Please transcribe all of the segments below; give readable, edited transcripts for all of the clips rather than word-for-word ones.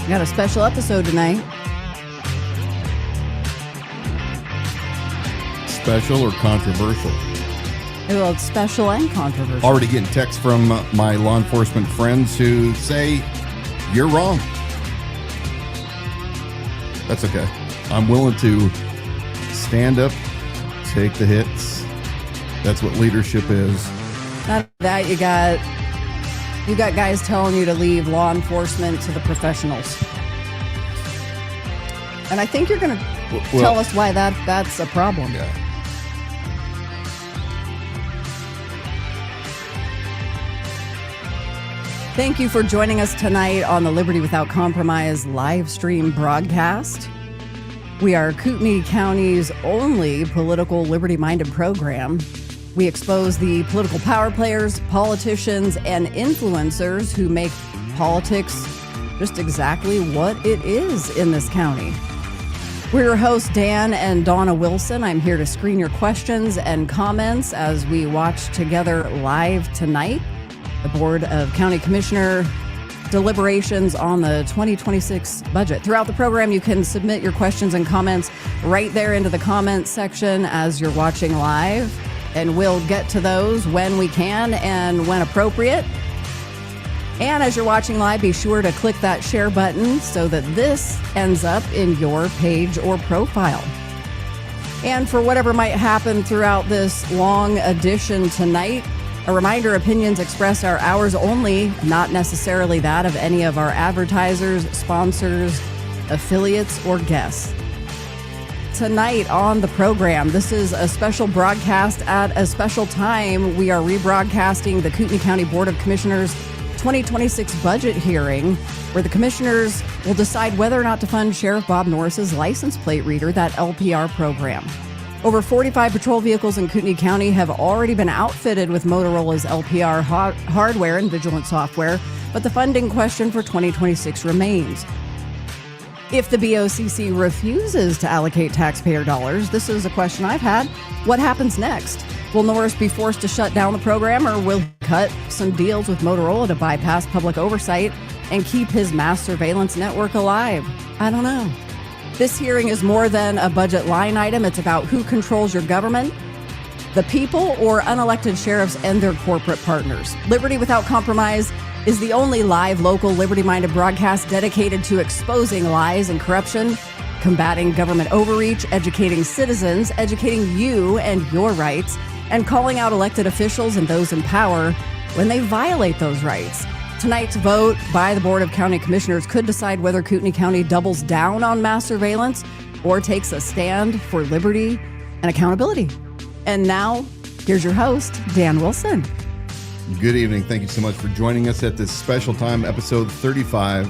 We got a special episode tonight. Special or controversial? Well, it's special and controversial. Already getting texts from my law enforcement friends who say, you're wrong. That's okay. I'm willing to stand up, take the hits. That's what leadership is. Not that you got guys telling you to leave law enforcement to the professionals. And I think you're going to tell us why that's a problem. Yeah. Thank you for joining us tonight on the Liberty Without Compromise live stream broadcast. We are Kootenai County's only political liberty-minded program. We expose the political power players, politicians, and influencers who make politics just exactly what it is in this county. We're your hosts, Dan and Donna Wilson. I'm here to screen your questions and comments as we watch together live tonight the Board of County Commissioner deliberations on the 2026 budget. Throughout the program, you can submit your questions and comments right there into the comments section as you're watching live, and we'll get to those when we can and when appropriate. And as you're watching live, be sure to click that share button so that this ends up in your page or profile. And for whatever might happen throughout this long edition tonight, a reminder, opinions expressed are ours only, not necessarily that of any of our advertisers, sponsors, affiliates, or guests. Tonight on the program, this is a special broadcast at a special time. We are rebroadcasting the Kootenai County Board of Commissioners 2026 budget hearing, where the commissioners will decide whether or not to fund Sheriff Bob Norris's license plate reader, that LPR program. Over 45 patrol vehicles in Kootenai County have already been outfitted with Motorola's LPR hardware and vigilant software, but the funding question for 2026 remains. If the BOCC refuses to allocate taxpayer dollars, this is a question I've had, what happens next? Will Norris be forced to shut down the program, or will he cut some deals with Motorola to bypass public oversight and keep his mass surveillance network alive? I don't know. This hearing is more than a budget line item. It's about who controls your government, the people, or unelected sheriffs and their corporate partners. Liberty Without Compromise is the only live, local, liberty-minded broadcast dedicated to exposing lies and corruption, combating government overreach, educating citizens, educating you and your rights, and calling out elected officials and those in power when they violate those rights. Tonight's vote by the Board of County Commissioners could decide whether Kootenai County doubles down on mass surveillance or takes a stand for liberty and accountability. And now, here's your host, Dan Wilson. Good evening. Thank you so much for joining us at this special time, episode 35,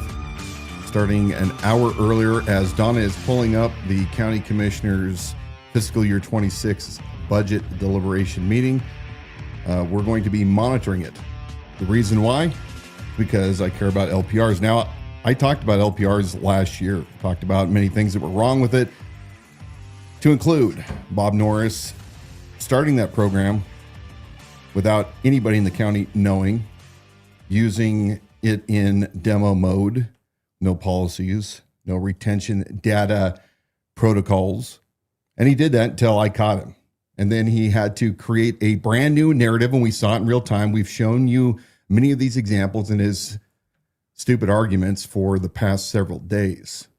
starting an hour earlier as Donna is pulling up the County Commissioners fiscal year 26 budget deliberation meeting. We're going to be monitoring it. The reason why? Because I care about LPRs. Now, I talked about LPRs last year, talked about many things that were wrong with it, to include Bob Norris starting that program without anybody in the county knowing, using it in demo mode, no policies, no retention data protocols. And he did that until I caught him. And then he had to create a brand new narrative, and we saw it in real time. We've shown you many of these examples in his stupid arguments for the past several days.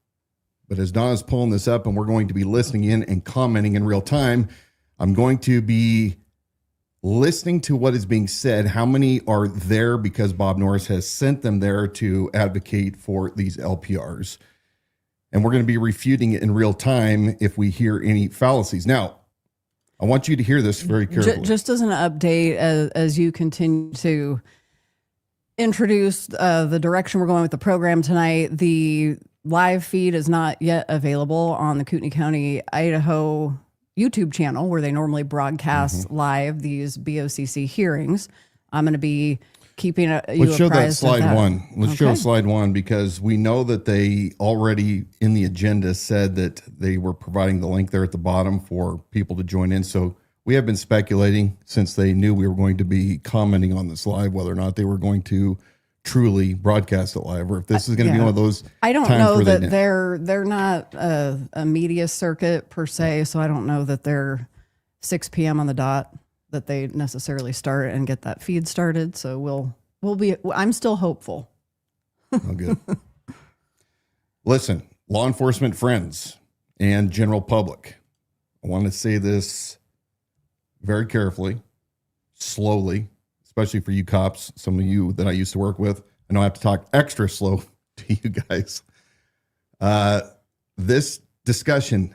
But as Donna's pulling this up and we're going to be listening in and commenting in real time, I'm going to be listening to what is being said. How many are there because Bob Norris has sent them there to advocate for these LPRs? And we're going to be refuting it in real time if we hear any fallacies. Now, I want you to hear this very carefully. Just as an update, as you continue to introduce the direction we're going with the program tonight, the live feed is not yet available on the Kootenai County, Idaho YouTube channel where they normally broadcast live these BOCC hearings. I'm going to be keeping you apprised. Let's show that slide of that. one. Let's show slide one, because we know that they already in the agenda said that they were providing the link there at the bottom for people to join in. So we have been speculating since they knew we were going to be commenting on this live whether or not they were going to truly broadcast it live, or if this is going to be one of those. I don't times know where that they're not a media circuit per se, so I don't know that they're 6 p.m. on the dot that they necessarily start and get that feed started. So I'm still hopeful. Oh, good. Listen, law enforcement friends and general public, I want to say this very carefully, slowly, especially for you cops, some of you that I used to work with. I know I have to talk extra slow to you guys. This discussion,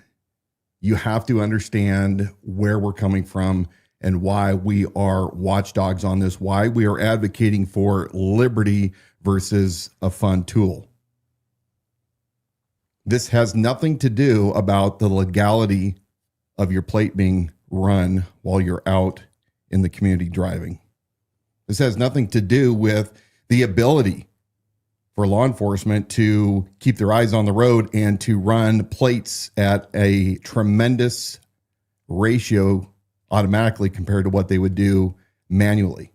you have to understand where we're coming from and why we are watchdogs on this, why we are advocating for liberty versus a fun tool. This has nothing to do about the legality of your plate being run while you're out in the community driving. This has nothing to do with the ability for law enforcement to keep their eyes on the road and to run plates at a tremendous ratio automatically compared to what they would do manually.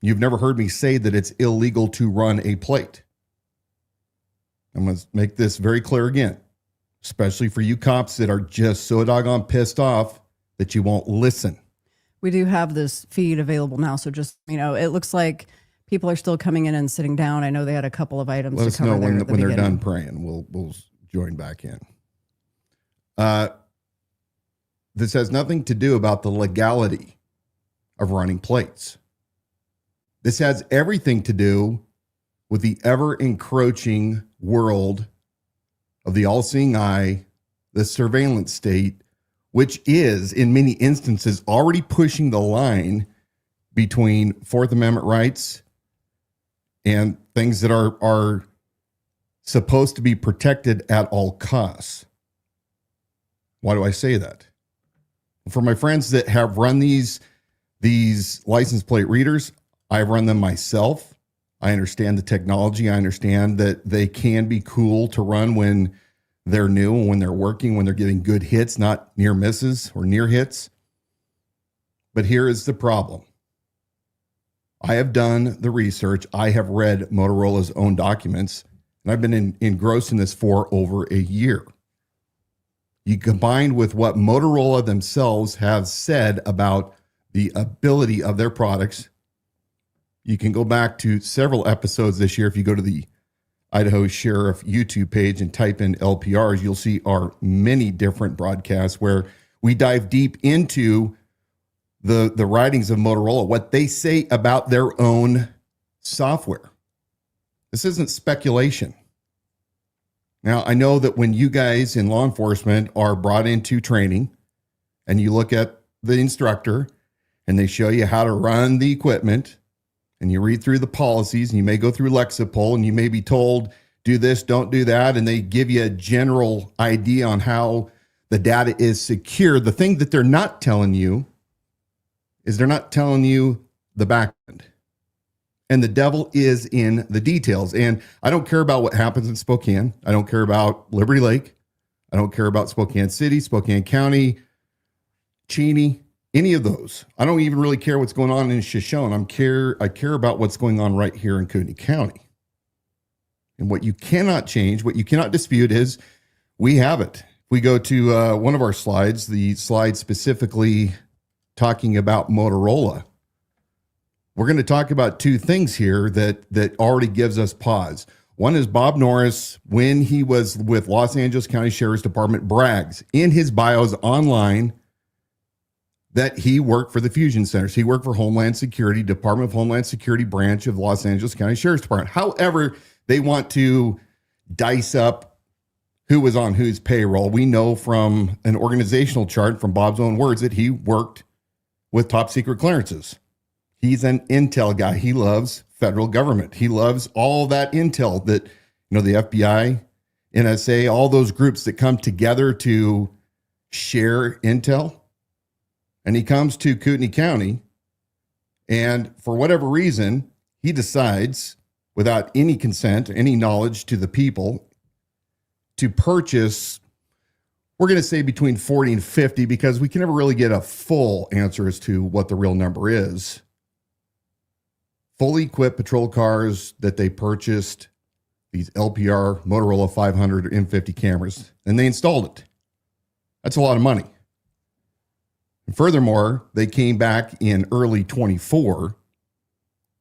You've never heard me say that it's illegal to run a plate. I'm going to make this very clear again, especially for you cops that are just so doggone pissed off that you won't listen. We do have this feed available now, so just, it looks like people are still coming in and sitting down. I know they had a couple of items Let to us cover know when they're beginning. done praying. We'll join back in. This has nothing to do about the legality of running plates. This has everything to do with the ever-encroaching world of the all-seeing eye, the surveillance state, which is, in many instances, already pushing the line between Fourth Amendment rights and things that are supposed to be protected at all costs. Why do I say that? For my friends that have run these license plate readers, I've run them myself. I understand the technology. I understand that they can be cool to run when they're new and when they're working, when they're getting good hits, not near misses or near hits. But here is the problem. I have done the research. I have read Motorola's own documents, and I've been engrossed in this for over a year. You combine with what Motorola themselves have said about the ability of their products. You can go back to several episodes this year. If you go to the Idaho Sheriff YouTube page and type in LPRs, you'll see our many different broadcasts where we dive deep into the writings of Motorola, what they say about their own software. This isn't speculation. Now, I know that when you guys in law enforcement are brought into training and you look at the instructor and they show you how to run the equipment and you read through the policies and you may go through Lexipol and you may be told, do this, don't do that. And they give you a general idea on how the data is secure. The thing that they're not telling you is they're not telling you the back end. And the devil is in the details. And I don't care about what happens in Spokane. I don't care about Liberty Lake. I don't care about Spokane City, Spokane County, Cheney, any of those. I don't even really care what's going on in Shoshone. I care about what's going on right here in Kootenai County. And what you cannot change, what you cannot dispute is we have it. We go to one of our slides, the slide specifically talking about Motorola. We're going to talk about two things here that already gives us pause. One is Bob Norris, when he was with Los Angeles County Sheriff's Department, brags in his bios online that he worked for the fusion centers. He worked for Homeland Security, Department of Homeland Security branch of Los Angeles County Sheriff's Department. However, they want to dice up who was on whose payroll. We know from an organizational chart, from Bob's own words, that he worked with top secret clearances. He's an intel guy. He loves federal government. He loves all that intel that, the FBI, NSA, all those groups that come together to share intel. And he comes to Kootenai County, and for whatever reason, he decides, without any consent, any knowledge to the people, to purchase, we're going to say between 40 and 50, because we can never really get a full answer as to what the real number is. fully equipped patrol cars that they purchased, these LPR Motorola 500 or M50 cameras, and they installed it. That's a lot of money. And furthermore, they came back in early 24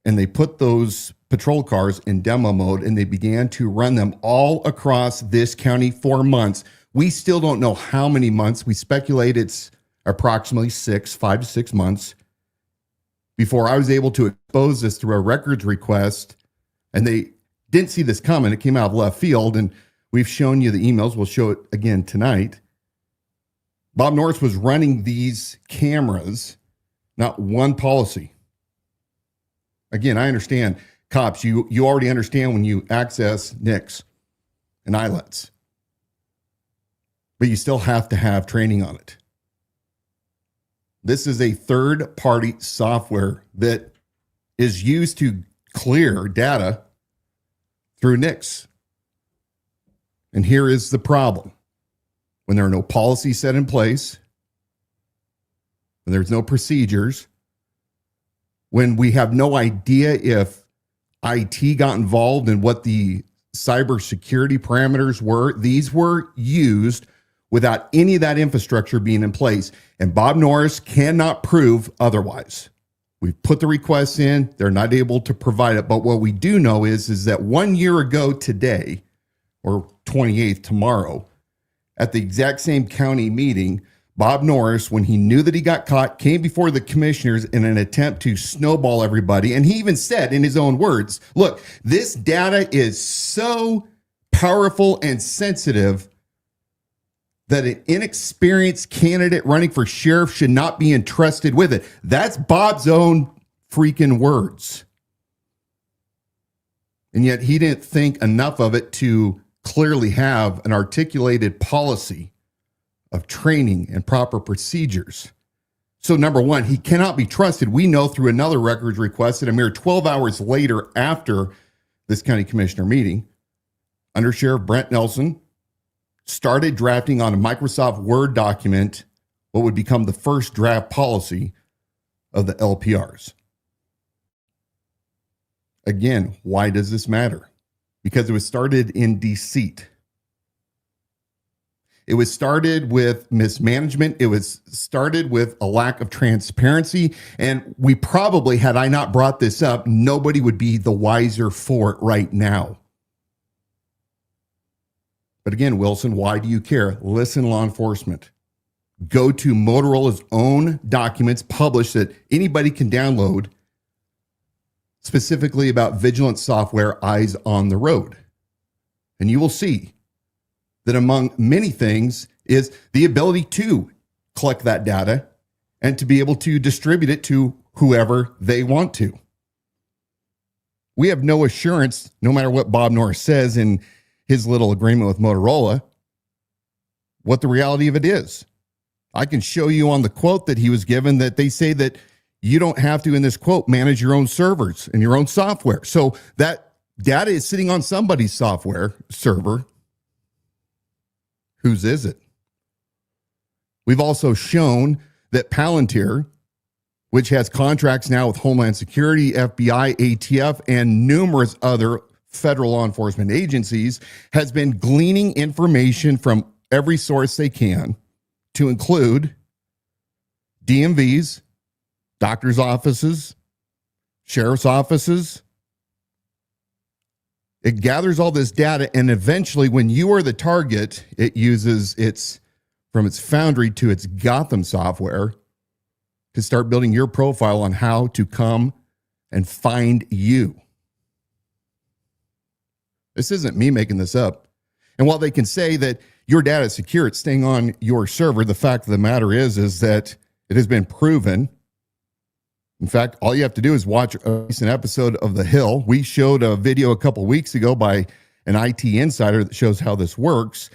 and they put those patrol cars in demo mode and they began to run them all across this county for months. We still don't know how many months. We speculate it's approximately 5 to 6 months before I was able to expose this through a records request. And they didn't see this coming. It came out of left field, and we've shown you the emails. We'll show it again tonight. Bob Norris was running these cameras, not one policy. Again, I understand, cops, you already understand when you access NICs and ILETs, but you still have to have training on it. This is a third-party software that is used to clear data through NICs. And here is the problem. When there are no policies set in place, when there's no procedures, when we have no idea if IT got involved in what the cybersecurity parameters were, these were used without any of that infrastructure being in place. And Bob Norris cannot prove otherwise. We've put the requests in. They're not able to provide it. But what we do know is that 1 year ago today, or 28th tomorrow, at the exact same county meeting, Bob Norris, when he knew that he got caught, came before the commissioners in an attempt to snowball everybody. And he even said in his own words, look, this data is so powerful and sensitive that an inexperienced candidate running for sheriff should not be entrusted with it. That's Bob's own freaking words. And yet he didn't think enough of it to clearly have an articulated policy of training and proper procedures. So number one, he cannot be trusted. We know through another records request that a mere 12 hours later after this county commissioner meeting, Under Sheriff Brent Nelson started drafting on a Microsoft Word document what would become the first draft policy of the LPRs. Again, why does this matter? Because it was started in deceit. It was started with mismanagement. It was started with a lack of transparency. And we probably, had I not brought this up, nobody would be the wiser for it right now. But again, Wilson, why do you care? Listen, law enforcement. Go to Motorola's own documents published that anybody can download, specifically about vigilant software, Eyes on the Road. And you will see that among many things is the ability to collect that data and to be able to distribute it to whoever they want to. We have no assurance, no matter what Bob Norris says in his little agreement with Motorola, what the reality of it is. I can show you on the quote that he was given that they say that you don't have to, in this quote, manage your own servers and your own software. So that data is sitting on somebody's software server. Whose is it? We've also shown that Palantir, which has contracts now with Homeland Security, FBI, ATF, and numerous other federal law enforcement agencies, has been gleaning information from every source they can, to include DMVs, doctors' offices, sheriff's offices. It gathers all this data, and eventually when you are the target, it uses from its Foundry to its Gotham software to start building your profile on how to come and find you. This isn't me making this up. And while they can say that your data is secure, it's staying on your server, the fact of the matter is that it has been proven. In fact, all you have to do is watch a recent episode of The Hill. We showed a video a couple weeks ago by an IT insider that shows how this works.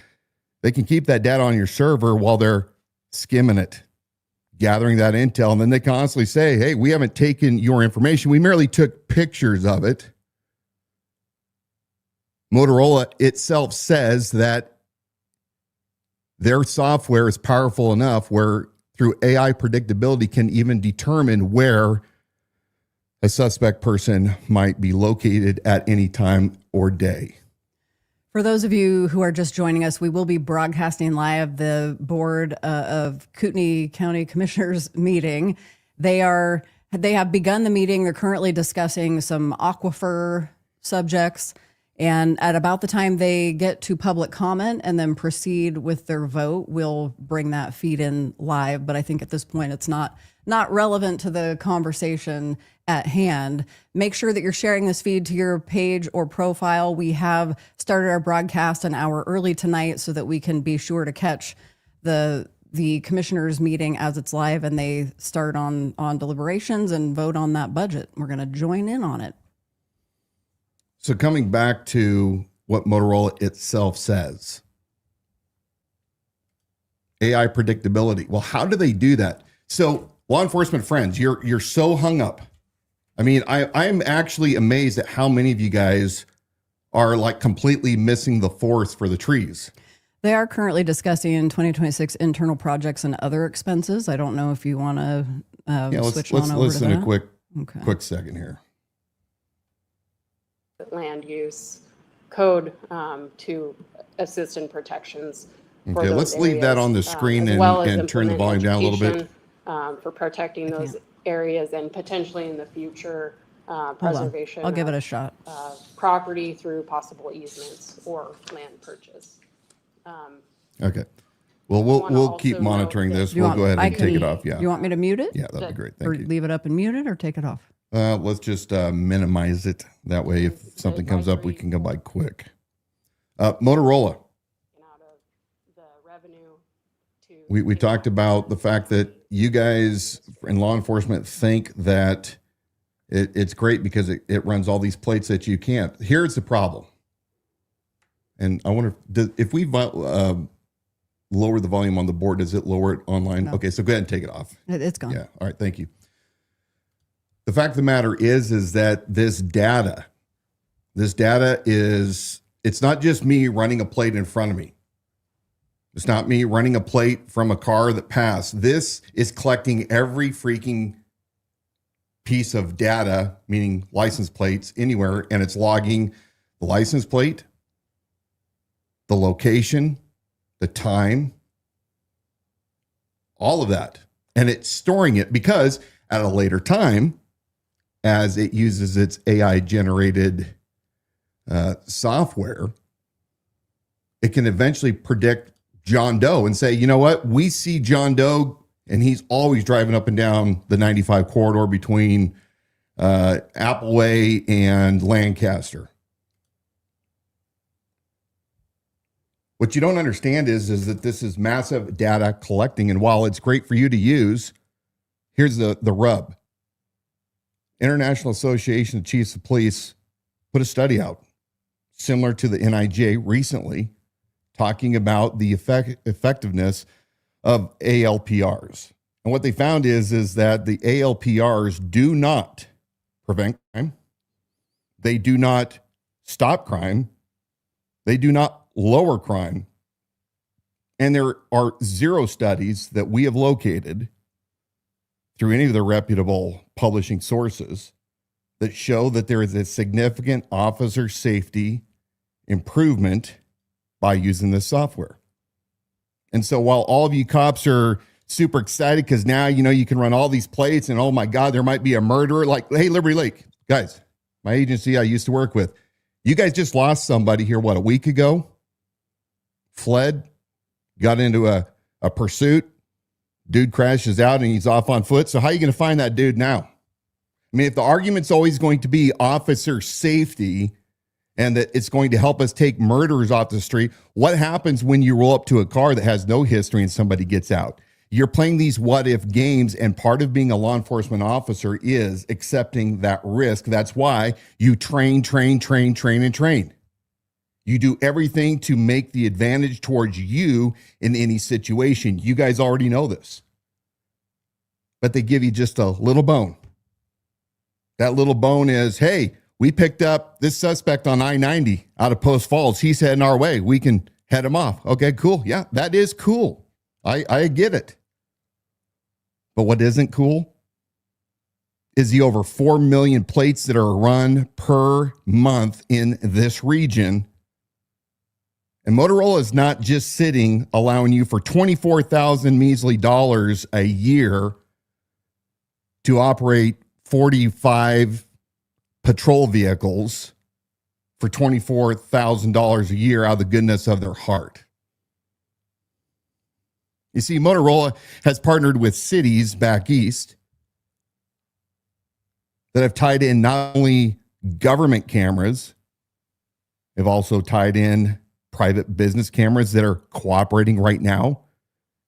They can keep that data on your server while they're skimming it, gathering that intel, and then they constantly say, hey, we haven't taken your information. We merely took pictures of it. Motorola itself says that their software is powerful enough where through AI predictability can even determine where a suspect person might be located at any time or day. For those of you who are just joining us, we will be broadcasting live the Board of Kootenai County Commissioners meeting. They have begun the meeting. They're currently discussing some aquifer subjects. And at about the time they get to public comment and then proceed with their vote, we'll bring that feed in live. But I think at this point, it's not relevant to the conversation at hand. Make sure that you're sharing this feed to your page or profile. We have started our broadcast an hour early tonight so that we can be sure to catch the commissioners meeting as it's live and they start on deliberations and vote on that budget. We're going to join in on it. So coming back to what Motorola itself says, AI predictability. Well, how do they do that? So law enforcement friends, you're so hung up. I mean, I'm actually amazed at how many of you guys are like completely missing the forest for the trees. They are currently discussing 2026 internal projects and other expenses. I don't know if you want to switch on over to that. Listen a quick second here. Land use code to assist in protections. Okay, let's leave that on the screen and turn the volume down a little bit. For protecting those areas and potentially in the future preservation. I'll give it a shot. Property through possible easements or land purchase. Okay. Well, we'll keep monitoring this. We'll go ahead and take it off. Yeah. You want me to mute it? Yeah, that'd be great. Or Thank you. leave it up and mute it or take it off? Let's just minimize it. That way, if something comes up, we can go by quick. Motorola. We talked about the fact that you guys in law enforcement think that it's great because it runs all these plates that you can't. Here's the problem. And I wonder if we lower the volume on the board, does it lower it online? No. Okay, so go ahead and take it off. It's gone. Yeah. All right. Thank you. The fact of the matter is that this data is, it's not just me running a plate in front of me. It's not me running a plate from a car that passed. This is collecting every freaking piece of data, meaning license plates anywhere, and it's logging the license plate, the location, the time, all of that. And it's storing it because at a later time, as it uses its AI-generated software, it can eventually predict John Doe and say, you know what? We see John Doe, and he's always driving up and down the 95 corridor between Appleway and Lancaster. What you don't understand is that this is massive data collecting, and while it's great for you to use, here's the rub. International Association of Chiefs of Police put a study out similar to the NIJ recently, talking about the effectiveness of ALPRs. And what they found is that the ALPRs do not prevent crime. They do not stop crime. They do not lower crime. And there are zero studies that we have located through any of the reputable publishing sources that show that there is a significant officer safety improvement by using this software. And so while all of you cops are super excited because now, you can run all these plates and, oh my God, there might be a murderer. Like, hey, Liberty Lake, guys, my agency I used to work with, you guys just lost somebody here, a week ago? Fled, got into a pursuit. Dude crashes out and he's off on foot. So how are you going to find that dude now? I mean, if the argument's always going to be officer safety and that it's going to help us take murderers off the street, what happens when you roll up to a car that has no history and somebody gets out? You're playing these what-if games, and part of being a law enforcement officer is accepting that risk. That's why you train. You do everything to make the advantage towards you in any situation. You guys already know this. But they give you just a little bone. That little bone is, hey, we picked up this suspect on I-90 out of Post Falls. He's heading our way. We can head him off. Okay, cool. Yeah, that is cool. I get it. But what isn't cool is the over 4 million plates that are run per month in this region. And Motorola is not just sitting, allowing you for $24,000 measly dollars a year to operate 45 patrol vehicles for $24,000 a year out of the goodness of their heart. You see, Motorola has partnered with cities back east that have tied in not only government cameras, they've also tied in private business cameras that are cooperating right now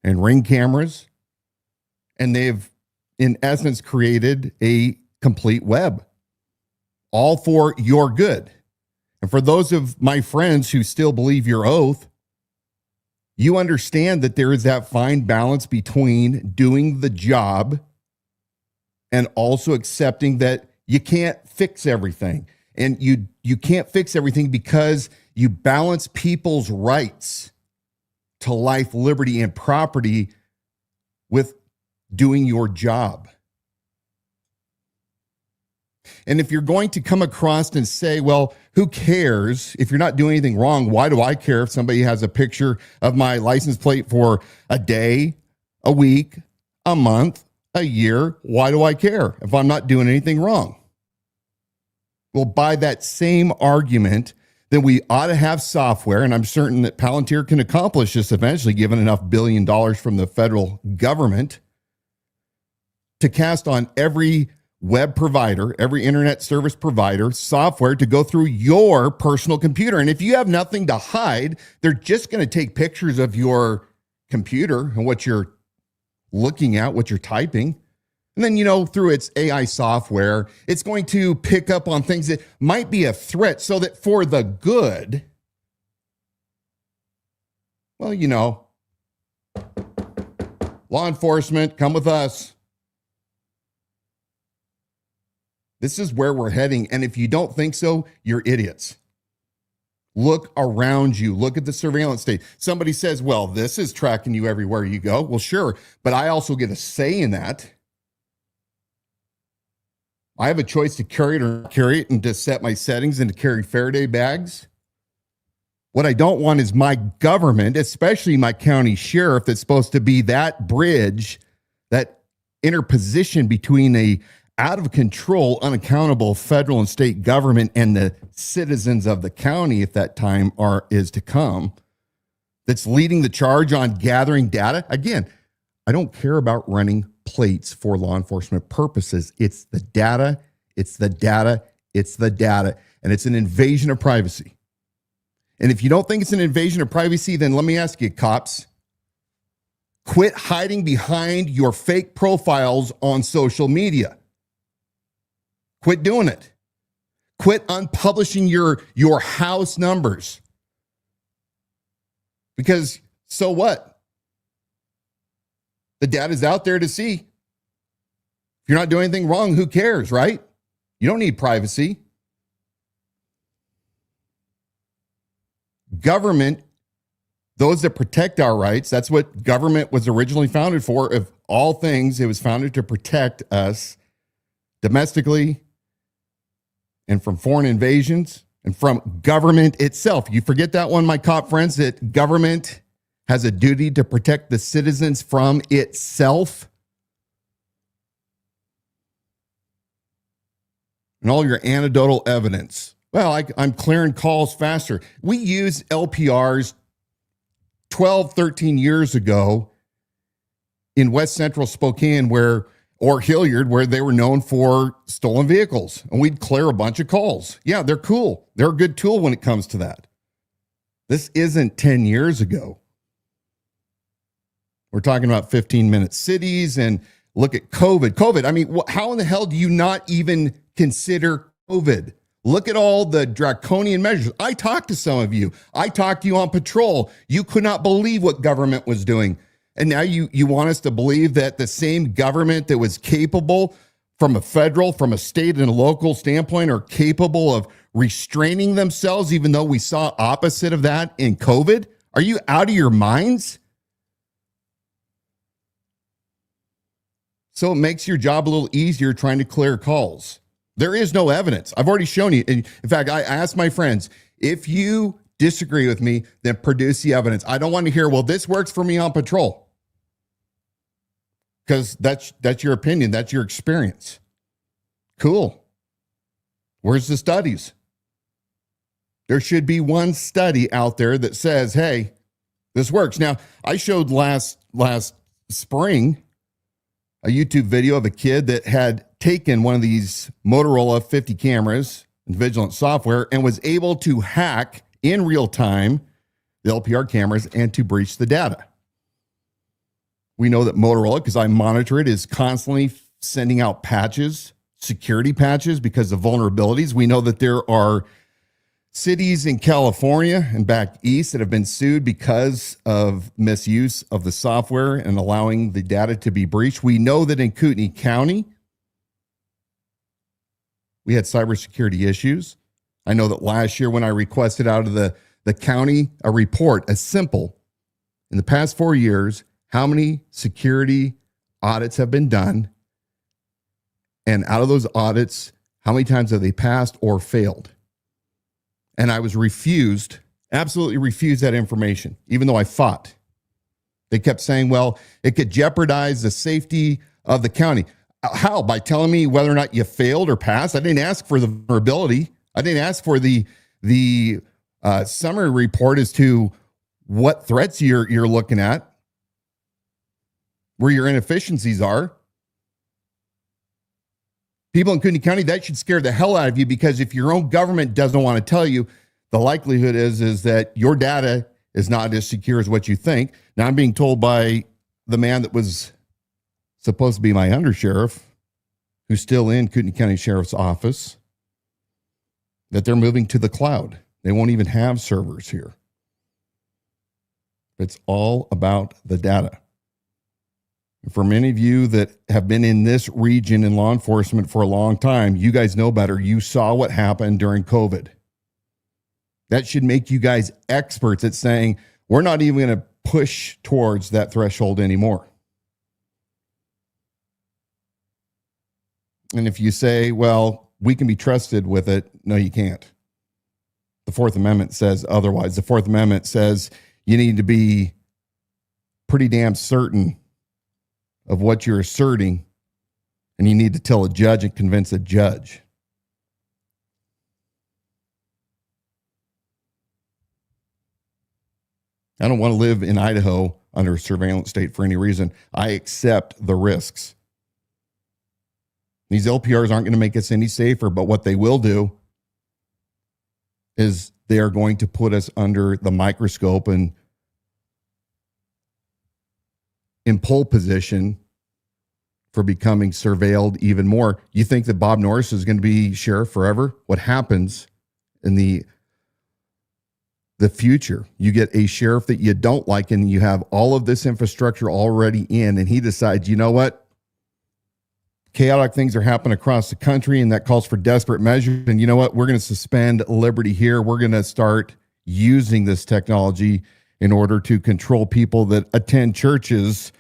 and ring cameras. And they've, in essence, created a complete web, all for your good. And for those of my friends who still believe your oath, you understand that there is that fine balance between doing the job and also accepting that you can't fix everything. And you can't fix everything because you balance people's rights to life, liberty, and property with doing your job. And if you're going to come across and say, well, who cares if you're not doing anything wrong? Why do I care if somebody has a picture of my license plate for a day, a week, a month, a year? Why do I care if I'm not doing anything wrong? Well, by that same argument, then we ought to have software, and I'm certain that Palantir can accomplish this eventually, given enough $1 billion from the federal government, to cast on every web provider, every internet service provider, software to go through your personal computer. And if you have nothing to hide, they're just going to take pictures of your computer and what you're looking at, what you're typing. And then, through its AI software, it's going to pick up on things that might be a threat so that for the good, well, law enforcement, come with us. This is where we're heading. And if you don't think so, you're idiots. Look around you. Look at the surveillance state. Somebody says, well, this is tracking you everywhere you go. Well, sure, but I also get a say in that. I have a choice to carry it or not carry it and to set my settings and to carry Faraday bags. What I don't want is my government, especially my county sheriff, that's supposed to be that bridge, that interposition between a out of control, unaccountable federal and state government and the citizens of the county, if that time is to come, that's leading the charge on gathering data. Again, I don't care about running plates for law enforcement purposes. It's the data, it's the data, it's the data, and it's an invasion of privacy. And if you don't think it's an invasion of privacy, then let me ask you, cops, quit hiding behind your fake profiles on social media. Quit doing it. Quit unpublishing your house numbers. Because so what? The data's out there to see. If you're not doing anything wrong, who cares, right? You don't need privacy. Government, those that protect our rights, that's what government was originally founded for. Of all things, it was founded to protect us domestically and from foreign invasions and from government itself. You forget that one, my cop friends, that government has a duty to protect the citizens from itself. And all your anecdotal evidence. Well, I'm clearing calls faster. We used LPRs 12, 13 years ago in West Central Spokane or Hilliard, where they were known for stolen vehicles. And we'd clear a bunch of calls. Yeah, they're cool. They're a good tool when it comes to that. This isn't 10 years ago. We're talking about 15-minute cities, and look at COVID. COVID, I mean, how in the hell do you not even consider COVID? Look at all the draconian measures. I talked to some of you. I talked to you on patrol. You could not believe what government was doing. And now you want us to believe that the same government that was capable from a federal, from a state and a local standpoint are capable of restraining themselves, even though we saw opposite of that in COVID? Are you out of your minds? So it makes your job a little easier trying to clear calls. There is no evidence. I've already shown you. In fact, I asked my friends, if you disagree with me, then produce the evidence. I don't want to hear, well, this works for me on patrol. Because that's your opinion. That's your experience. Cool. Where's the studies? There should be one study out there that says, hey, this works. Now, I showed last spring a YouTube video of a kid that had taken one of these Motorola 50 cameras and Vigilant software and was able to hack in real time the LPR cameras and to breach the data. We know that Motorola, because I monitor it, is constantly sending out patches, security patches, because of vulnerabilities. We know that there are cities in California and back east that have been sued because of misuse of the software and allowing the data to be breached. We know that in Kootenai County, we had cybersecurity issues. I know that last year when I requested out of the county a report, a simple, in the past 4 years, how many security audits have been done, and out of those audits, how many times have they passed or failed? And I was refused, absolutely refused that information, even though I fought. They kept saying, well, it could jeopardize the safety of the county. How? By telling me whether or not you failed or passed? I didn't ask for the vulnerability. I didn't ask for the summary report as to what threats you're looking at, where your inefficiencies are. People in Kootenai County, that should scare the hell out of you, because if your own government doesn't want to tell you, the likelihood is that your data is not as secure as what you think. Now, I'm being told by the man that was supposed to be my undersheriff, who's still in Kootenai County Sheriff's Office, that they're moving to the cloud. They won't even have servers here. It's all about the data. For many of you that have been in this region in law enforcement for a long time, you guys know better. You saw what happened during COVID. That should make you guys experts at saying, we're not even going to push towards that threshold anymore. And if you say, well, we can be trusted with it, no, you can't. The Fourth Amendment says otherwise. The Fourth Amendment says you need to be pretty damn certain of what you're asserting, and you need to tell a judge and convince a judge. I don't want to live in Idaho under a surveillance state for any reason. I accept the risks. These LPRs aren't going to make us any safer, but what they will do is they are going to put us under the microscope and in pole position for becoming surveilled even more. You think that Bob Norris is going to be sheriff forever? What happens in the future? You get a sheriff that you don't like, and you have all of this infrastructure already in, and he decides, you know what? Chaotic things are happening across the country, and that calls for desperate measures. And you know what? We're going to suspend liberty here. We're going to start using this technology in order to control people that attend churches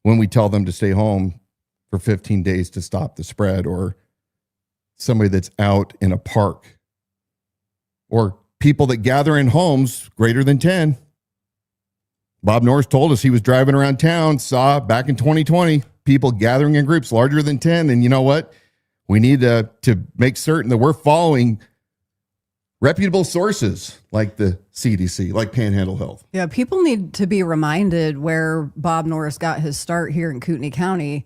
when we tell them to stay home for 15 days to stop the spread, or somebody that's out in a park, or people that gather in homes greater than 10. Bob Norris told us he was driving around town, saw back in 2020, people gathering in groups larger than 10. And you know what? We need to make certain that we're following reputable sources like the CDC, like Panhandle Health. Yeah, people need to be reminded where Bob Norris got his start here in Kootenai County.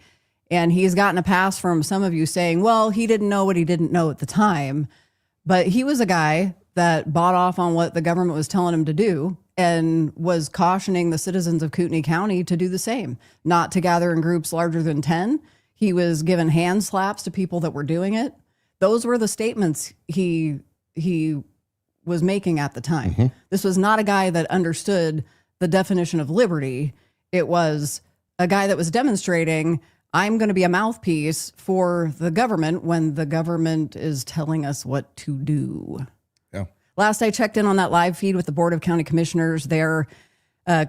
And he's gotten a pass from some of you saying, well, he didn't know what he didn't know at the time. But he was a guy that bought off on what the government was telling him to do and was cautioning the citizens of Kootenai County to do the same, not to gather in groups larger than 10. He was giving hand slaps to people that were doing it. Those were the statements he was making at the time. Mm-hmm. This was not a guy that understood the definition of liberty. It was a guy that was demonstrating, I'm going to be a mouthpiece for the government when the government is telling us what to do. Yeah. Last I checked in on that live feed with the Board of County Commissioners, their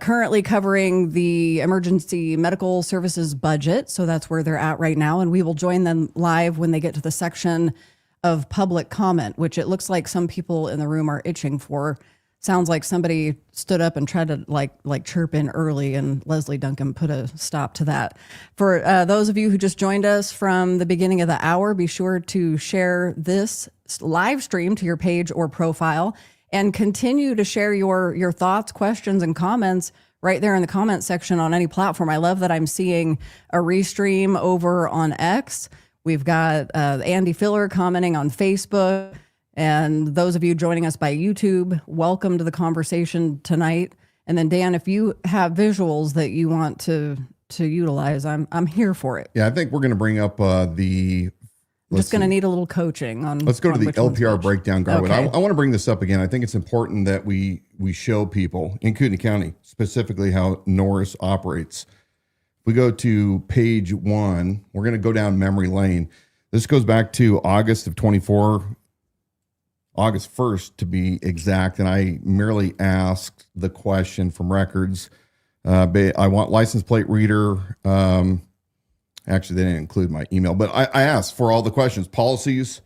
currently covering the emergency medical services budget. So that's where they're at right now. And we will join them live when they get to the section of public comment, which it looks like some people in the room are itching for. Sounds like somebody stood up and tried to like chirp in early, and Leslie Duncan put a stop to that. For those of you who just joined us from the beginning of the hour, be sure to share this live stream to your page or profile, and continue to share your thoughts, questions, and comments right there in the comment section on any platform. I love that I'm seeing a restream over on X. We've got Andy Filler commenting on Facebook. And those of you joining us by YouTube, welcome to the conversation tonight. And then Dan, if you have visuals that you want to utilize, I'm here for it. Yeah, I think we're going to bring up Just going to need a little coaching on. Let's go to the LPR breakdown, Garwood. Okay. I want to bring this up again. I think it's important that we show people in Kootenai County, specifically how Norris operates. If we go to page 1, we're going to go down memory lane. This goes back to August of 24. August 1st to be exact, and I merely asked the question from records. I want license plate reader. Actually, they didn't include my email, but I asked for all the questions, policies,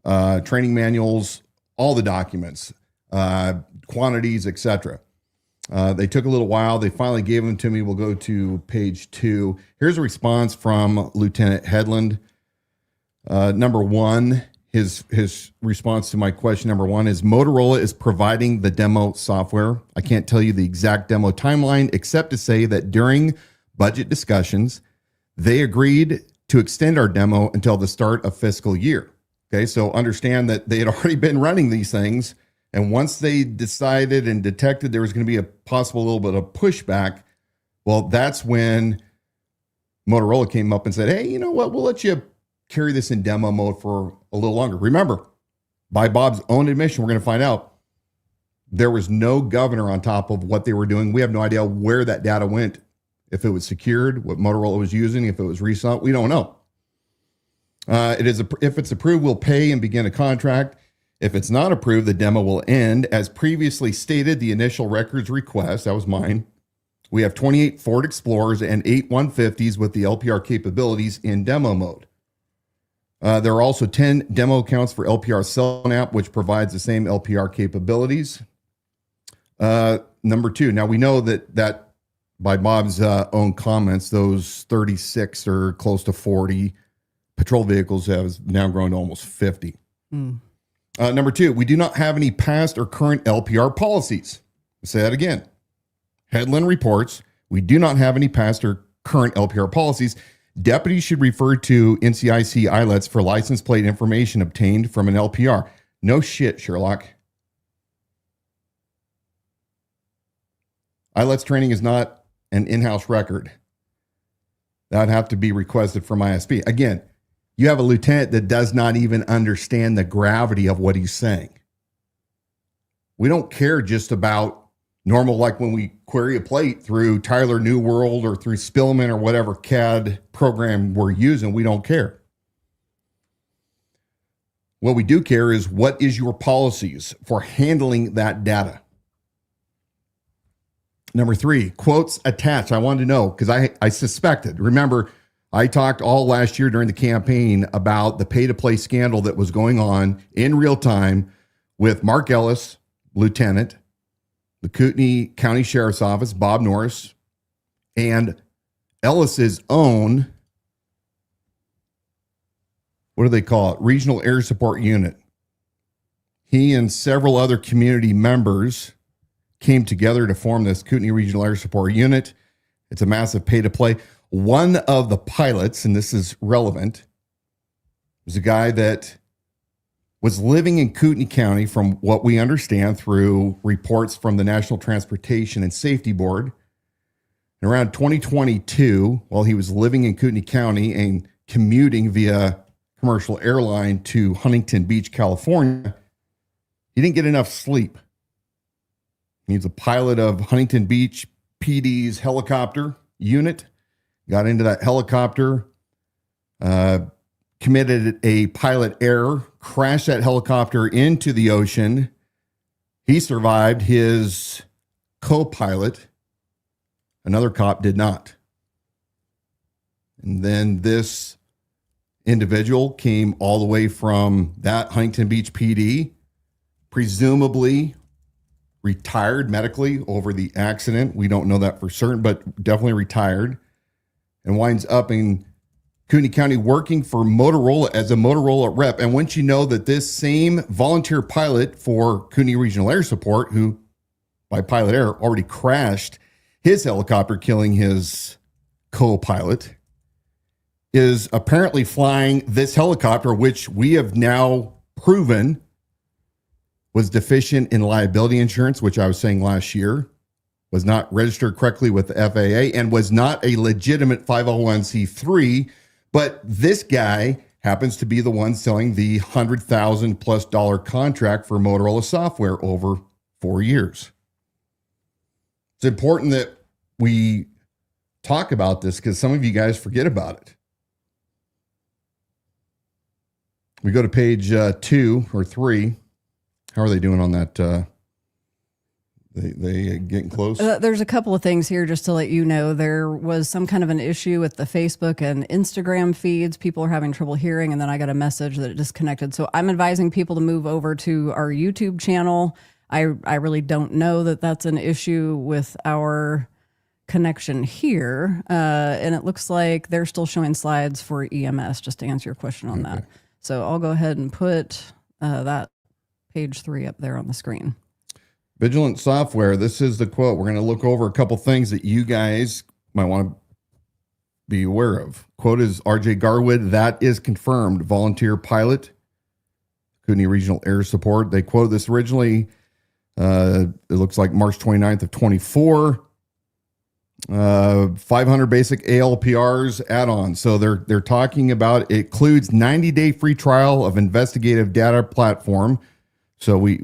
training manuals, all the documents, quantities, etc. They took a little while. They finally gave them to me. We'll go to page 2. Here's a response from Lieutenant Headland. Number 1. His response to my question number 1 is Motorola is providing the demo software. I can't tell you the exact demo timeline, except to say that during budget discussions, they agreed to extend our demo until the start of fiscal year. Okay, so understand that they had already been running these things. And once they decided and detected there was going to be a possible little bit of pushback, well, that's when Motorola came up and said, hey, you know what, we'll let you carry this in demo mode for a little longer. Remember, by Bob's own admission, we're going to find out there was no governor on top of what they were doing. We have no idea where that data went. If it was secured, what Motorola was using, if it was resought, we don't know. If it's approved, we'll pay and begin a contract. If it's not approved, the demo will end. As previously stated, the initial records request, that was mine. We have 28 Ford Explorers and 8 150s with the LPR capabilities in demo mode. There are also 10 demo accounts for LPR cell phone app, which provides the same LPR capabilities. Number 2, now we know that by Bob's own comments, those 36 or close to 40 patrol vehicles have now grown to almost 50. Number 2, we do not have any past or current LPR policies. I'll say that again. Headland reports, we do not have any past or current LPR policies. Deputies should refer to NCIC ILETs for license plate information obtained from an LPR. No shit, Sherlock. ILETs training is not an in-house record. That would have to be requested from ISP. Again, you have a lieutenant that does not even understand the gravity of what he's saying. We don't care just about normal, like when we query a plate through Tyler New World or through Spillman or whatever CAD program we're using, we don't care. What we do care is what is your policies for handling that data. Number 3, quotes attached. I wanted to know because I suspected. Remember, I talked all last year during the campaign about the pay-to-play scandal that was going on in real time with Mark Ellis, lieutenant, the Kootenai County Sheriff's Office, Bob Norris, and Ellis's own, what do they call it? Regional Air Support Unit. He and several other community members came together to form this Kootenai Regional Air Support Unit. It's a massive pay-to-play. One of the pilots, and this is relevant, was a guy that was living in Kootenai County, from what we understand through reports from the National Transportation and Safety Board. And around 2022, while he was living in Kootenai County and commuting via commercial airline to Huntington Beach, California, he didn't get enough sleep. He's a pilot of Huntington Beach PD's helicopter unit, got into that helicopter, committed a pilot error, crashed that helicopter into the ocean. He survived. His co-pilot Another cop did not. And then this individual came all the way from that Huntington Beach PD, presumably retired medically over the accident. We don't know that for certain, but definitely retired, and winds up in Kootenai County working for Motorola as a Motorola rep. And once you know that this same volunteer pilot for Kootenai Regional Air Support, who by pilot error already crashed his helicopter, killing his co-pilot, is apparently flying this helicopter, which we have now proven was deficient in liability insurance, which I was saying last year, was not registered correctly with the FAA, and was not a legitimate 501c3. But this guy happens to be the one selling the $100,000+ contract for Motorola software over 4 years. It's important that we talk about this because some of you guys forget about it. We go to page 2 or 3. How are they doing on that? They getting close? There's a couple of things here just to let you know. There was some kind of an issue with the Facebook and Instagram feeds. People are having trouble hearing, and then I got a message that it disconnected. So I'm advising people to move over to our YouTube channel. I really don't know that that's an issue with our connection here. And it looks like they're still showing slides for EMS, just to answer your question on that. So I'll go ahead and put that page 3 up there on the screen. Vigilant software. This is the quote. We're going to look over a couple things that you guys might want to be aware of. Quote is RJ Garwood. That is confirmed. Volunteer pilot, Kootenai Regional Air Support. They quoted this originally. It looks like March 29th of 24. 500 basic ALPRs add-ons. So they're talking about it includes 90-day free trial of investigative data platform. So we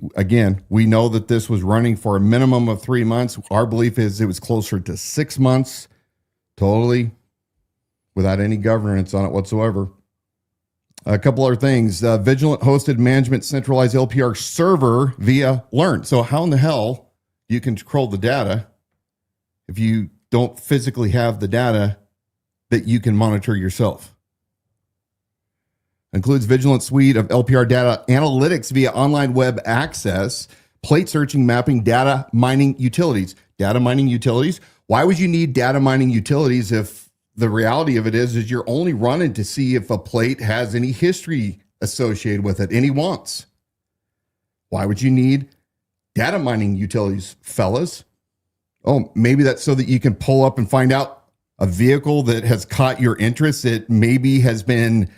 know that this was running for a minimum of 3 months. Our belief is it was closer to 6 months, totally without any governance on it whatsoever. A couple other things. Vigilant hosted management centralized LPR server via Learn. So how in the hell do you control the data if you don't physically have the data that you can monitor yourself? Includes Vigilant suite of LPR data analytics via online web access, plate searching, mapping, data mining utilities. Data mining utilities. Why would you need data mining utilities if the reality of it is you're only running to see if a plate has any history associated with it, any wants? Why would you need data mining utilities, fellas? Oh, maybe that's so that you can pull up and find out a vehicle that has caught your interest that maybe has been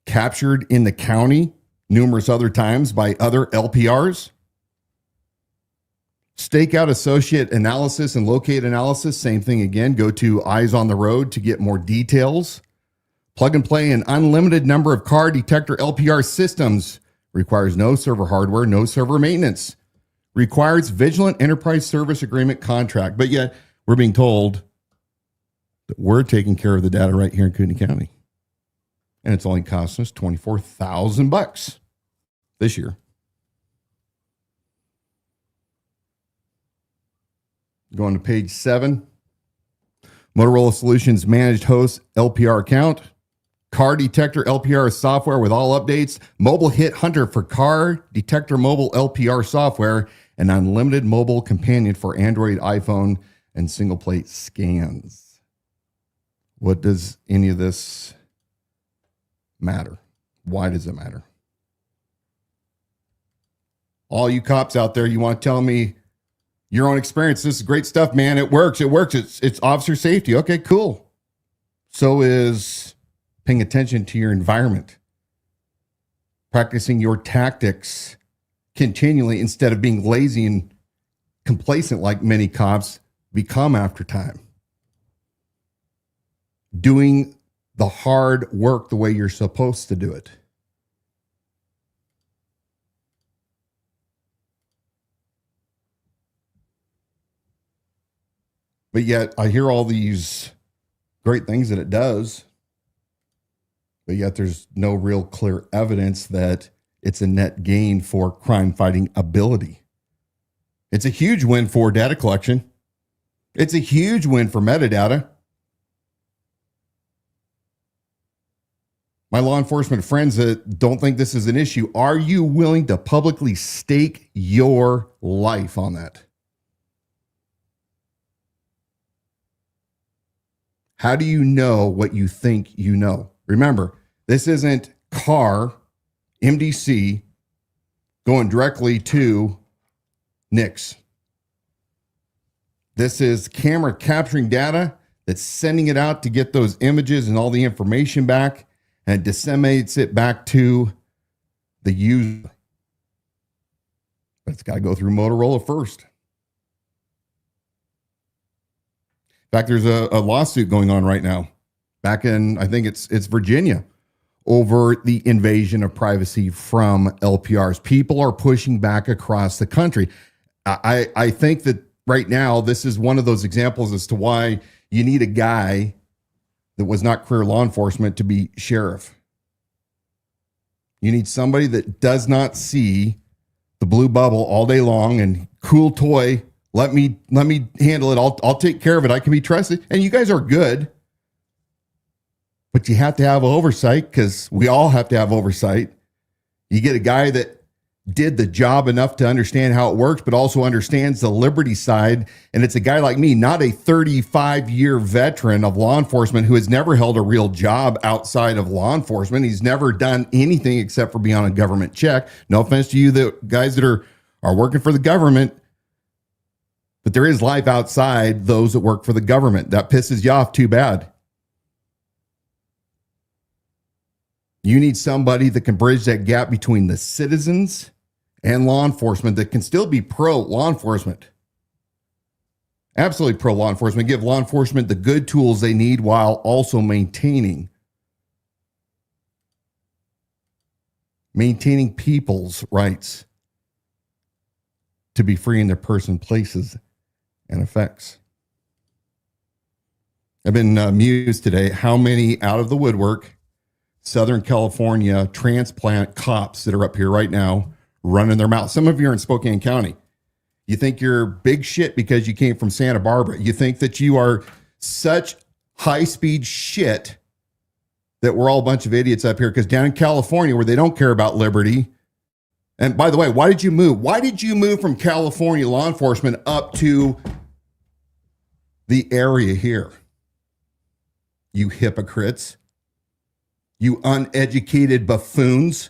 captured in the county numerous other times by other LPRs. Stakeout associate analysis and locate analysis, same thing again. Go to Eyes on the Road to get more details. Plug and play an unlimited number of car detector LPR systems. Requires no server hardware, no server maintenance. Requires Vigilant Enterprise Service Agreement contract. But yet we're being told that we're taking care of the data right here in Kootenai County. And it's only costing us $24,000 this year. Going to page 7. Motorola Solutions Managed Host LPR account. Car Detector LPR software with all updates. Mobile Hit Hunter for Car Detector Mobile LPR software. And unlimited mobile companion for Android, iPhone, and single plate scans. What does any of this matter? Why does it matter? All you cops out there, you want to tell me your own experience. This is great stuff, man. It works. It's officer safety. Okay, cool. So is paying attention to your environment, practicing your tactics continually instead of being lazy and complacent like many cops become after time. Doing the hard work the way you're supposed to do it. But yet I hear all these great things that it does, but yet there's no real clear evidence that it's a net gain for crime fighting ability. It's a huge win for data collection. It's a huge win for metadata. My law enforcement friends that don't think this is an issue, are you willing to publicly stake your life on that? How do you know what you think you know? Remember, this isn't car, MDC, going directly to NICS. This is camera capturing data that's sending it out to get those images and all the information back and disseminates it back to the user. But it's got to go through Motorola first. In fact, there's a lawsuit going on right now back in, I think it's Virginia, over the invasion of privacy from LPRs. People are pushing back across the country. I think that right now, this is one of those examples as to why you need a guy that was not career law enforcement to be sheriff. You need somebody that does not see the blue bubble all day long and cool toy. Let me handle it. I'll take care of it. I can be trusted. And you guys are good. But you have to have oversight, because we all have to have oversight. You get a guy that did the job enough to understand how it works, but also understands the liberty side. And it's a guy like me, not a 35-year veteran of law enforcement who has never held a real job outside of law enforcement. He's never done anything except for be on a government check. No offense to you, the guys that are working for the government, but there is life outside those that work for the government. That pisses you off too bad. You need somebody that can bridge that gap between the citizens and law enforcement that can still be pro law enforcement. Absolutely pro law enforcement. Give law enforcement the good tools they need while also maintaining people's rights to be free in their person, places, and effects. I've been amused today how many out of the woodwork Southern California transplant cops that are up here right now running their mouth. Some of you are in Spokane County. You think you're big shit because you came from Santa Barbara. You think that you are such high-speed shit that we're all a bunch of idiots up here, because down in California where they don't care about liberty. And by the way, why did you move? Why did you move from California law enforcement up to the area here? You hypocrites. You uneducated buffoons.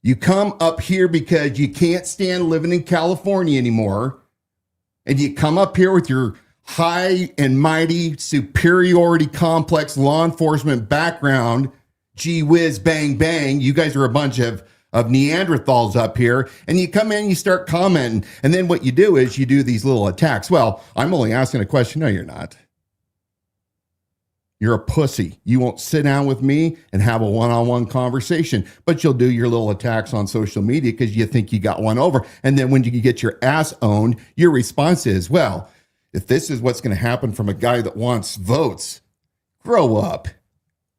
You come up here because you can't stand living in California anymore. And you come up here with your high and mighty superiority complex law enforcement background. Gee whiz, bang, bang. You guys are a bunch of Neanderthals up here. And you come in and you start commenting. And then what you do is you do these little attacks. Well, I'm only asking a question. No, you're not. You're a pussy. You won't sit down with me and have a one-on-one conversation, but you'll do your little attacks on social media because you think you got one over. And then when you get your ass owned, your response is, well, if this is what's going to happen from a guy that wants votes, grow up.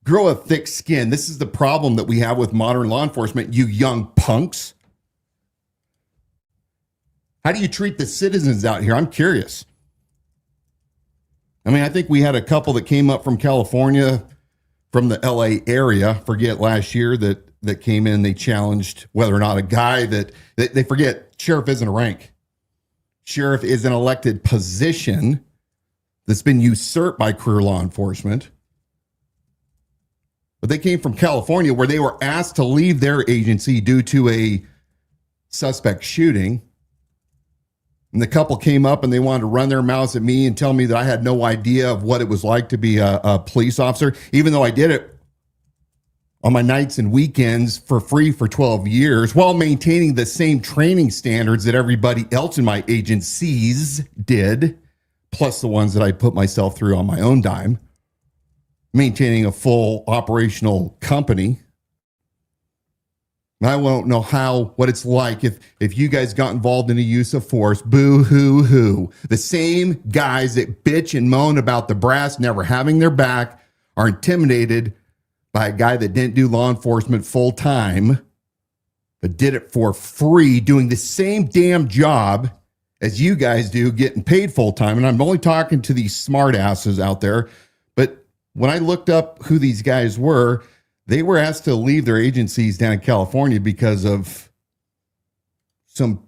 Grow a thick skin. This is the problem that we have with modern law enforcement, you young punks. How do you treat the citizens out here? I'm curious. I mean, I think we had a couple that came up from California, from the LA area, forget last year, that came in, they challenged whether or not a guy that they forget, sheriff isn't a rank. Sheriff is an elected position that's been usurped by career law enforcement. But they came from California where they were asked to leave their agency due to a suspect shooting. And the couple came up and they wanted to run their mouths at me and tell me that I had no idea of what it was like to be a police officer, even though I did it on my nights and weekends for free for 12 years while maintaining the same training standards that everybody else in my agencies did, plus the ones that I put myself through on my own dime, maintaining a full operational company. I won't know what it's like if you guys got involved in the use of force. Boo hoo hoo. The same guys that bitch and moan about the brass never having their back are intimidated by a guy that didn't do law enforcement full time, but did it for free, doing the same damn job as you guys do, getting paid full time. And I'm only talking to these smart asses out there. But when I looked up who these guys were, they were asked to leave their agencies down in California because of some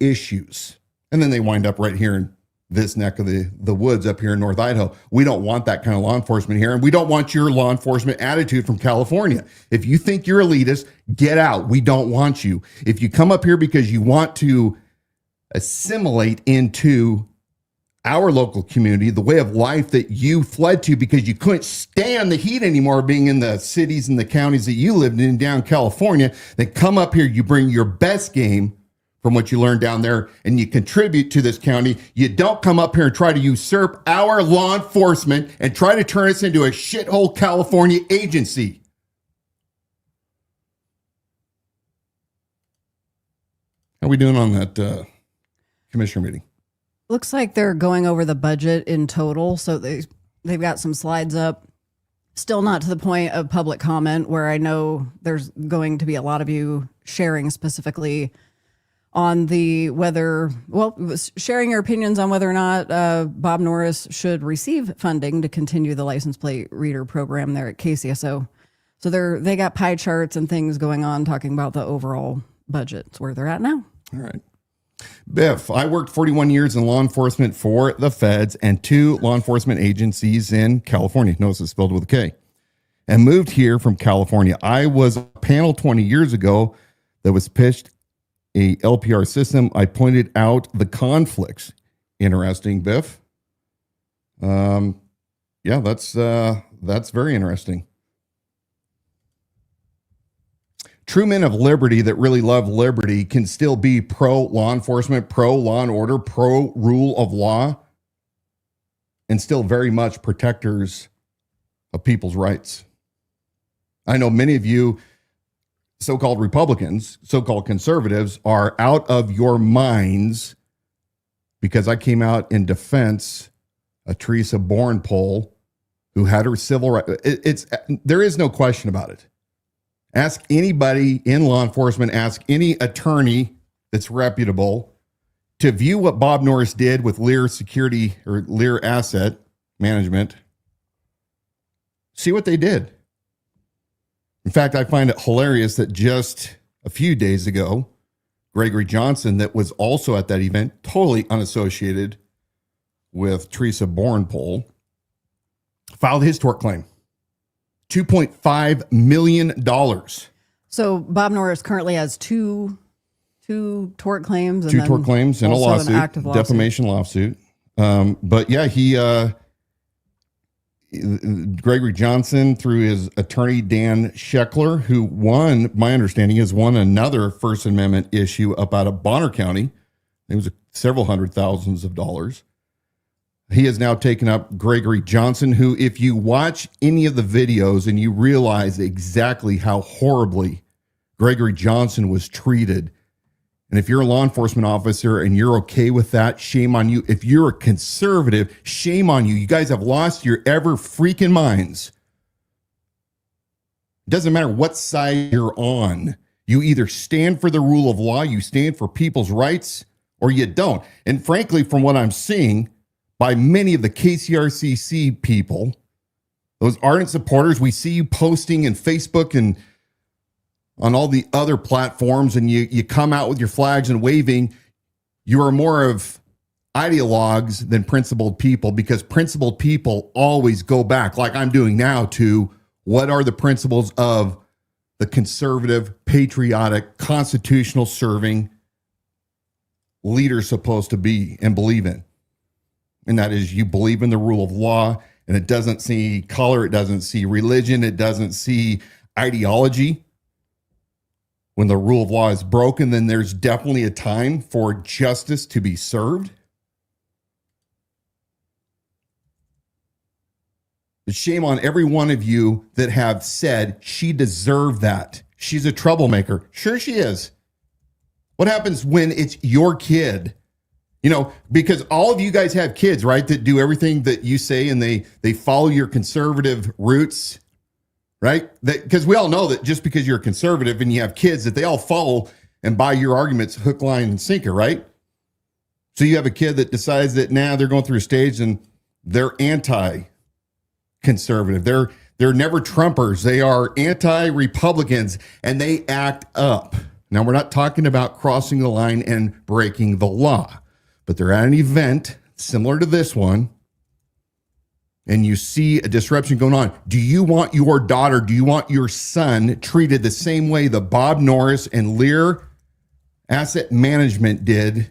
issues. And then they wind up right here in this neck of the woods up here in North Idaho. We don't want that kind of law enforcement here. And we don't want your law enforcement attitude from California. If you think you're elitist, get out. We don't want you. If you come up here because you want to assimilate into our local community, the way of life that you fled to because you couldn't stand the heat anymore being in the cities and the counties that you lived in down California, then come up here, you bring your best game from what you learned down there and you contribute to this county. You don't come up here and try to usurp our law enforcement and try to turn us into a shithole California agency. How are we doing on that commissioner meeting? Looks like they're going over the budget in total. So they've got some slides up. Still not to the point of public comment where I know there's going to be a lot of you sharing specifically on the sharing your opinions on whether or not Bob Norris should receive funding to continue the license plate reader program there at KCSO. So they got pie charts and things going on talking about the overall budget. It's where they're at now. All right. Biff, I worked 41 years in law enforcement for the feds and 2 law enforcement agencies in California. Notice it's spelled with a K. And moved here from California. I was a panel 20 years ago that was pitched a LPR system. I pointed out the conflicts. Interesting, Biff. Yeah, that's very interesting. True men of liberty that really love liberty can still be pro law enforcement, pro law and order, pro rule of law, and still very much protectors of people's rights. I know many of you so-called Republicans, so-called conservatives are out of your minds because I came out in defense of Teresa Bornpole, who had her civil rights. There is no question about it. Ask anybody in law enforcement, ask any attorney that's reputable to view what Bob Norris did with Lear Security or Lear Asset Management. See what they did. In fact, I find it hilarious that just a few days ago, Gregory Johnson, that was also at that event, totally unassociated with Teresa Bornpole, filed his tort claim. $2.5 million. So Bob Norris currently has two tort claims. Two tort claims and a lawsuit, an active lawsuit. Defamation lawsuit. But yeah, Gregory Johnson, through his attorney, Dan Scheckler, who won, my understanding is won another First Amendment issue up out of Bonner County. It was several $100,000s. He has now taken up Gregory Johnson, who, if you watch any of the videos and you realize exactly how horribly Gregory Johnson was treated, and if you're a law enforcement officer and you're okay with that, shame on you. If you're a conservative, shame on you. You guys have lost your ever freaking minds. It doesn't matter what side you're on. You either stand for the rule of law, you stand for people's rights, or you don't. And frankly, from what I'm seeing, by many of the KCRCC people, those ardent supporters, we see you posting in Facebook and on all the other platforms, and you come out with your flags and waving. You are more of ideologues than principled people, because principled people always go back, like I'm doing now, to what are the principles of the conservative, patriotic, constitutional serving leader supposed to be and believe in. And that is, you believe in the rule of law, and it doesn't see color, it doesn't see religion, it doesn't see ideology. When the rule of law is broken, then there's definitely a time for justice to be served. But shame on every one of you that have said she deserved that. She's a troublemaker. Sure she is. What happens when it's your kid? You know, because all of you guys have kids, right, that do everything that you say, and they follow your conservative roots, right? Because we all know that just because you're a conservative and you have kids, that they all follow and buy your arguments hook, line, and sinker, right? So you have a kid that decides that now they're going through a stage and they're anti-conservative. They're never Trumpers. They are anti-Republicans, and they act up. Now, we're not talking about crossing the line and breaking the law, but they're at an event similar to this one, and you see a disruption going on. Do you want your daughter, do you want your son treated the same way that Bob Norris and Lear Asset Management did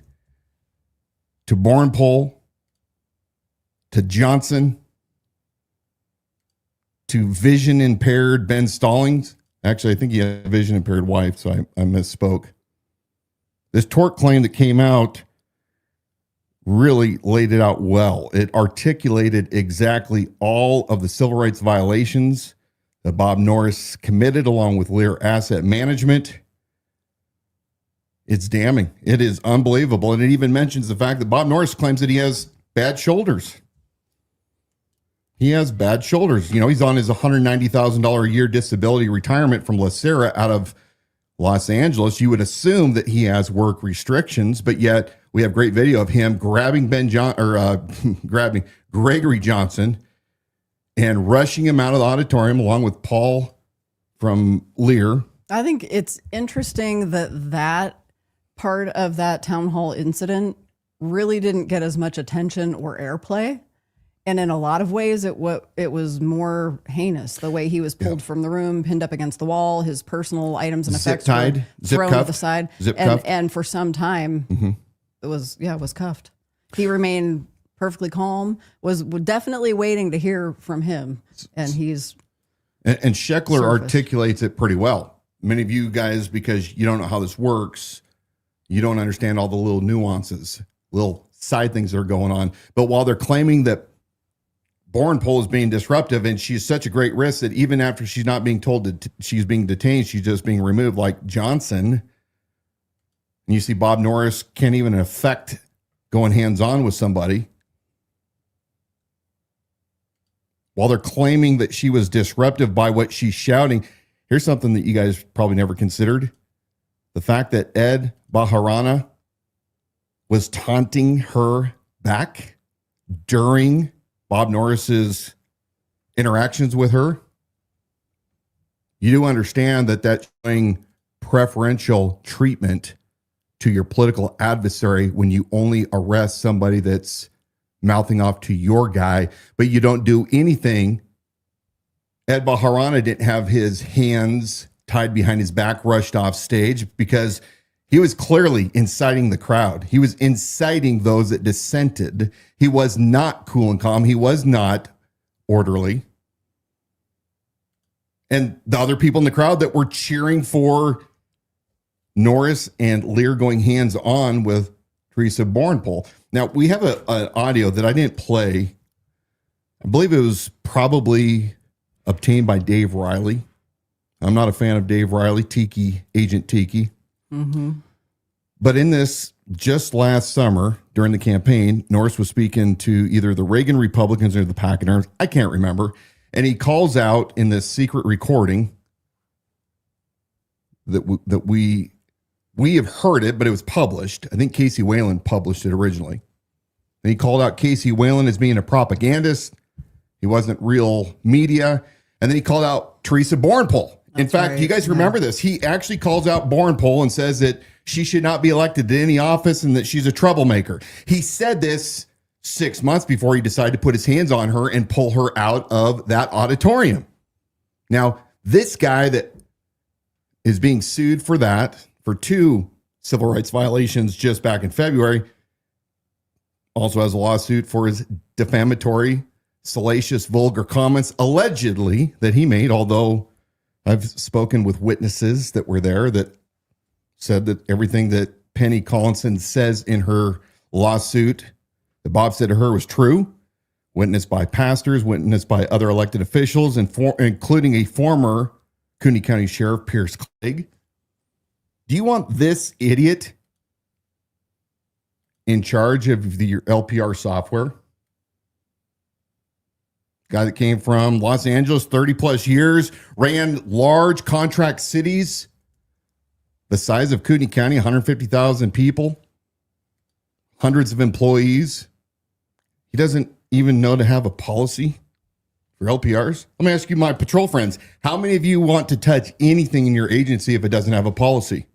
to Bornpole, to Johnson, to vision impaired Ben Stallings? Actually, I think he had a vision impaired wife, so I misspoke. This tort claim that came out really laid it out well. It articulated exactly all of the civil rights violations that Bob Norris committed along with Lear Asset Management. It's damning. It is unbelievable. And it even mentions the fact that Bob Norris claims that he has bad shoulders. He has bad shoulders. You know, he's on his $190,000 a year disability retirement from La Sierra out of Los Angeles. You would assume that he has work restrictions, but yet we have great video of him grabbing grabbing Gregory Johnson and rushing him out of the auditorium along with Paul from Lear. I think it's interesting that part of that town hall incident really didn't get as much attention or airplay. And in a lot of ways, it was more heinous. The way he was pulled from the room, pinned up against the wall, his personal items and effects zip-tied, thrown to the side. Zip-cuffed. And for some time, it was cuffed. He remained perfectly calm, was definitely waiting to hear from him. And he's... And Scheckler articulates it pretty well. Many of you guys, because you don't know how this works, you don't understand all the little nuances, little side things that are going on. But while they're claiming that Bornpole is being disruptive and she's such a great risk that even after she's not being told that she's being detained, she's just being removed, like Johnson. And you see Bob Norris can't even affect going hands-on with somebody. While they're claiming that she was disruptive by what she's shouting, here's something that you guys probably never considered. The fact that Ed Bajarana was taunting her back during Bob Norris's interactions with her. You do understand that that's showing preferential treatment to your political adversary when you only arrest somebody that's mouthing off to your guy, but you don't do anything. Ed Bajarana didn't have his hands tied behind his back, rushed off stage, because he was clearly inciting the crowd. He was inciting those that dissented. He was not cool and calm. He was not orderly. And the other people in the crowd that were cheering for Norris and Lear going hands-on with Teresa Bornpole. Now, we have an audio that I didn't play. I believe it was probably obtained by Dave Riley. I'm not a fan of Dave Riley, Agent Tiki. But in this, just last summer during the campaign, Norris was speaking to either the Reagan Republicans or the Packeners. I can't remember. And he calls out in this secret recording that we have heard it, but it was published. I think Casey Whalen published it originally. And he called out Casey Whalen as being a propagandist. He wasn't real media. And then he called out Teresa Bornpole. In fact, you guys remember this. He actually calls out Bornpole and says that she should not be elected to any office and that she's a troublemaker. He said this 6 months before he decided to put his hands on her and pull her out of that auditorium. Now, this guy that is being sued for that, for 2 civil rights violations just back in February, also has a lawsuit for his defamatory, salacious, vulgar comments, allegedly, that he made, although I've spoken with witnesses that were there that said that everything that Penny Collinson says in her lawsuit that Bob said to her was true, witnessed by pastors, witnessed by other elected officials, including a former Kootenai County Sheriff, Pierce Clegg. Do you want this idiot in charge of your LPR software? Guy that came from Los Angeles, 30 plus years, ran large contract cities, the size of Kootenai County, 150,000 people, hundreds of employees. He doesn't even know to have a policy for LPRs. Let me ask you, my patrol friends, how many of you want to touch anything in your agency if it doesn't have a policy?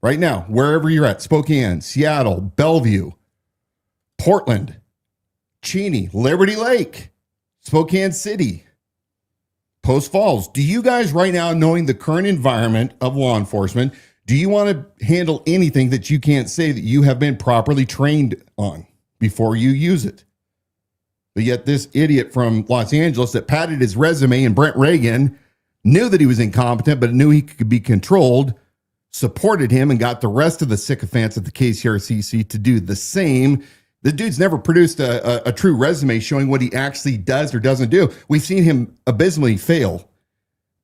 Right now, wherever you're at, Spokane, Seattle, Bellevue, Portland, Cheney, Liberty Lake, Spokane City, Post Falls. Do you guys right now, knowing the current environment of law enforcement, do you want to handle anything that you can't say that you have been properly trained on before you use it? But yet this idiot from Los Angeles that padded his resume and Brent Reagan knew that he was incompetent, but knew he could be controlled, supported him, and got the rest of the sycophants at the KCRCC to do the same. The dude's never produced a true resume showing what he actually does or doesn't do. We've seen him abysmally fail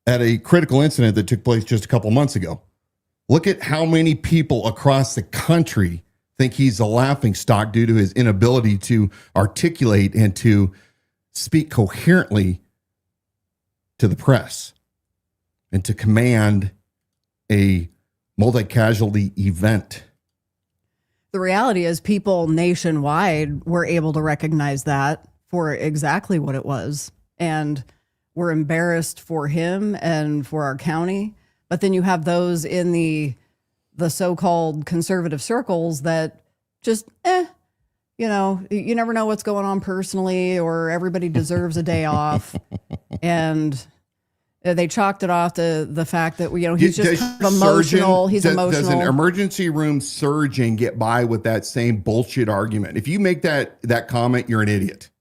at a critical incident that took place just a couple months ago. Look at how many people across the country think he's a laughingstock due to his inability to articulate and to speak coherently to the press and to command a multi-casualty event. The reality is people nationwide were able to recognize that for exactly what it was. And we're embarrassed for him and for our county. But then you have those in the so-called conservative circles that just, you never know what's going on personally, or everybody deserves a day off. And they chalked it off to the fact that, he's just kind of emotional. He's emotional. Does an emergency room surgeon get by with that same bullshit argument? If you make that comment, you're an idiot.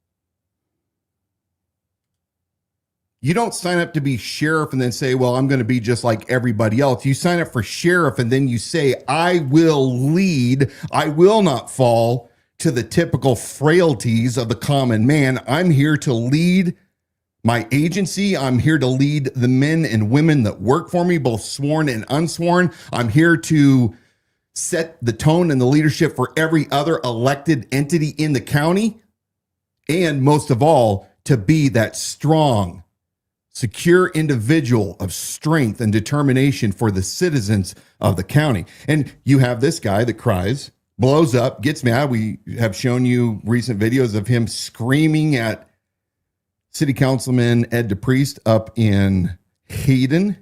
You don't sign up to be sheriff and then say, well, I'm going to be just like everybody else. You sign up for sheriff and then you say, I will lead. I will not fall to the typical frailties of the common man. I'm here to lead my agency. I'm here to lead the men and women that work for me, both sworn and unsworn. I'm here to set the tone and the leadership for every other elected entity in the county. And most of all, to be that strong, secure individual of strength and determination for the citizens of the county. And you have this guy that cries, blows up, gets mad. We have shown you recent videos of him screaming at City Councilman Ed DePriest up in Hayden.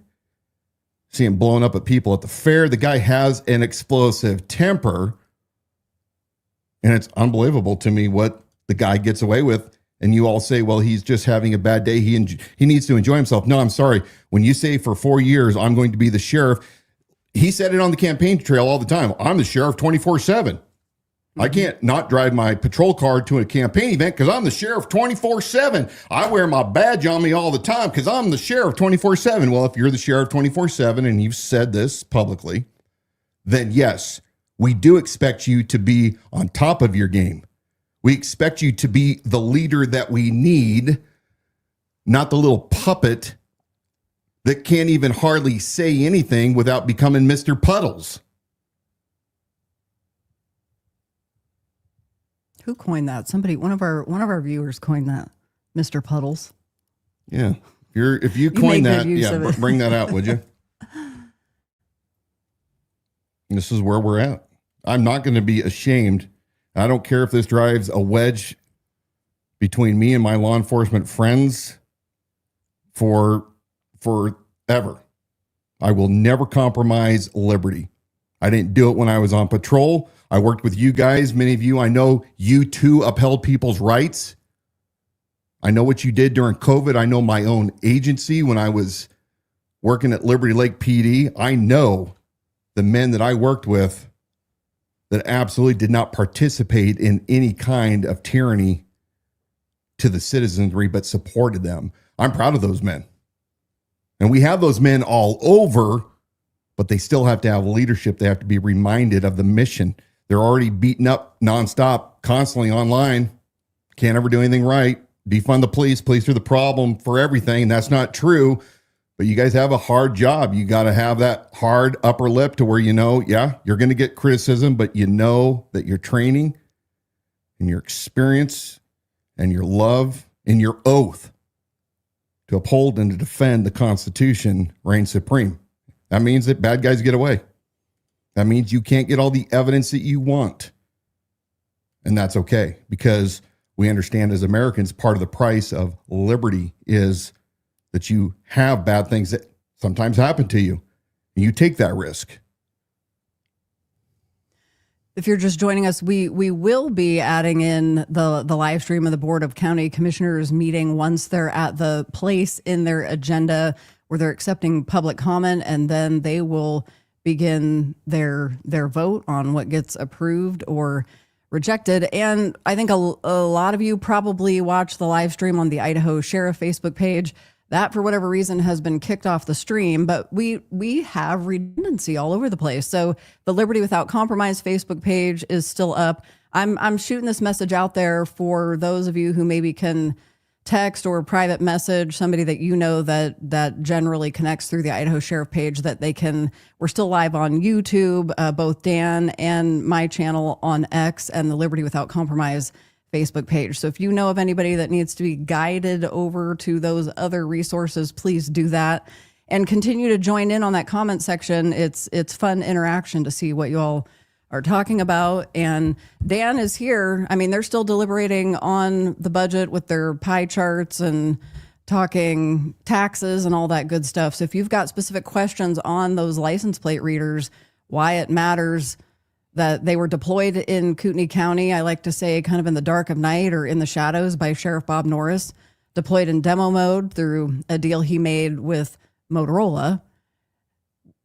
See him blowing up at people at the fair. The guy has an explosive temper. And it's unbelievable to me what the guy gets away with. And you all say, well, he's just having a bad day. He needs to enjoy himself. No, I'm sorry. When you say for 4 years, I'm going to be the sheriff, he said it on the campaign trail all the time. I'm the sheriff 24/7. I can't not drive my patrol car to a campaign event because I'm the sheriff 24/7. I wear my badge on me all the time because I'm the sheriff 24/7. Well, if you're the sheriff 24/7 and you've said this publicly, then yes, we do expect you to be on top of your game. We expect you to be the leader that we need, not the little puppet that can't even hardly say anything without becoming Mr. Puddles. Who coined that? Somebody, one of our viewers coined that, Mr. Puddles. Yeah. If you coined that, yeah, bring that out, would you? This is where we're at. I'm not going to be ashamed. I don't care if this drives a wedge between me and my law enforcement friends forever. I will never compromise liberty. I didn't do it when I was on patrol. I worked with you guys. Many of you, I know you too upheld people's rights. I know what you did during COVID. I know my own agency when I was working at Liberty Lake PD. I know the men that I worked with that absolutely did not participate in any kind of tyranny to the citizenry, but supported them. I'm proud of those men. And we have those men all over, but they still have to have leadership. They have to be reminded of the mission. They're already beaten up nonstop, constantly online. Can't ever do anything right. Defund the police. Police are the problem for everything. And that's not true. But you guys have a hard job. You got to have that hard upper lip to where you're going to get criticism, but you know that your training and your experience and your love and your oath to uphold and to defend the Constitution reigns supreme. That means that bad guys get away. That means you can't get all the evidence that you want. And that's okay, because we understand as Americans, part of the price of liberty is that you have bad things that sometimes happen to you, and you take that risk. If you're just joining us, we will be adding in the live stream of the Board of County Commissioners meeting once they're at the place in their agenda where they're accepting public comment, and then they will begin their vote on what gets approved or rejected. And I think a lot of you probably watch the live stream on the Idaho Sheriff Facebook page. That, for whatever reason, has been kicked off the stream, but we have redundancy all over the place. So the Liberty Without Compromise Facebook page is still up. I'm shooting this message out there for those of you who maybe can text or private message somebody that you know that generally connects through the Idaho Sheriff page, that they can. We're still live on YouTube, both Dan and my channel on X, and the Liberty Without Compromise Facebook page. So if you know of anybody that needs to be guided over to those other resources, please do that and continue to join in on that comment section. It's fun interaction to see what you all are talking about. And Dan is here. I mean, they're still deliberating on the budget with their pie charts and talking taxes and all that good stuff. So if you've got specific questions on those license plate readers, why it matters that they were deployed in Kootenai County, I like to say kind of in the dark of night or in the shadows by Sheriff Bob Norris, deployed in demo mode through a deal he made with Motorola.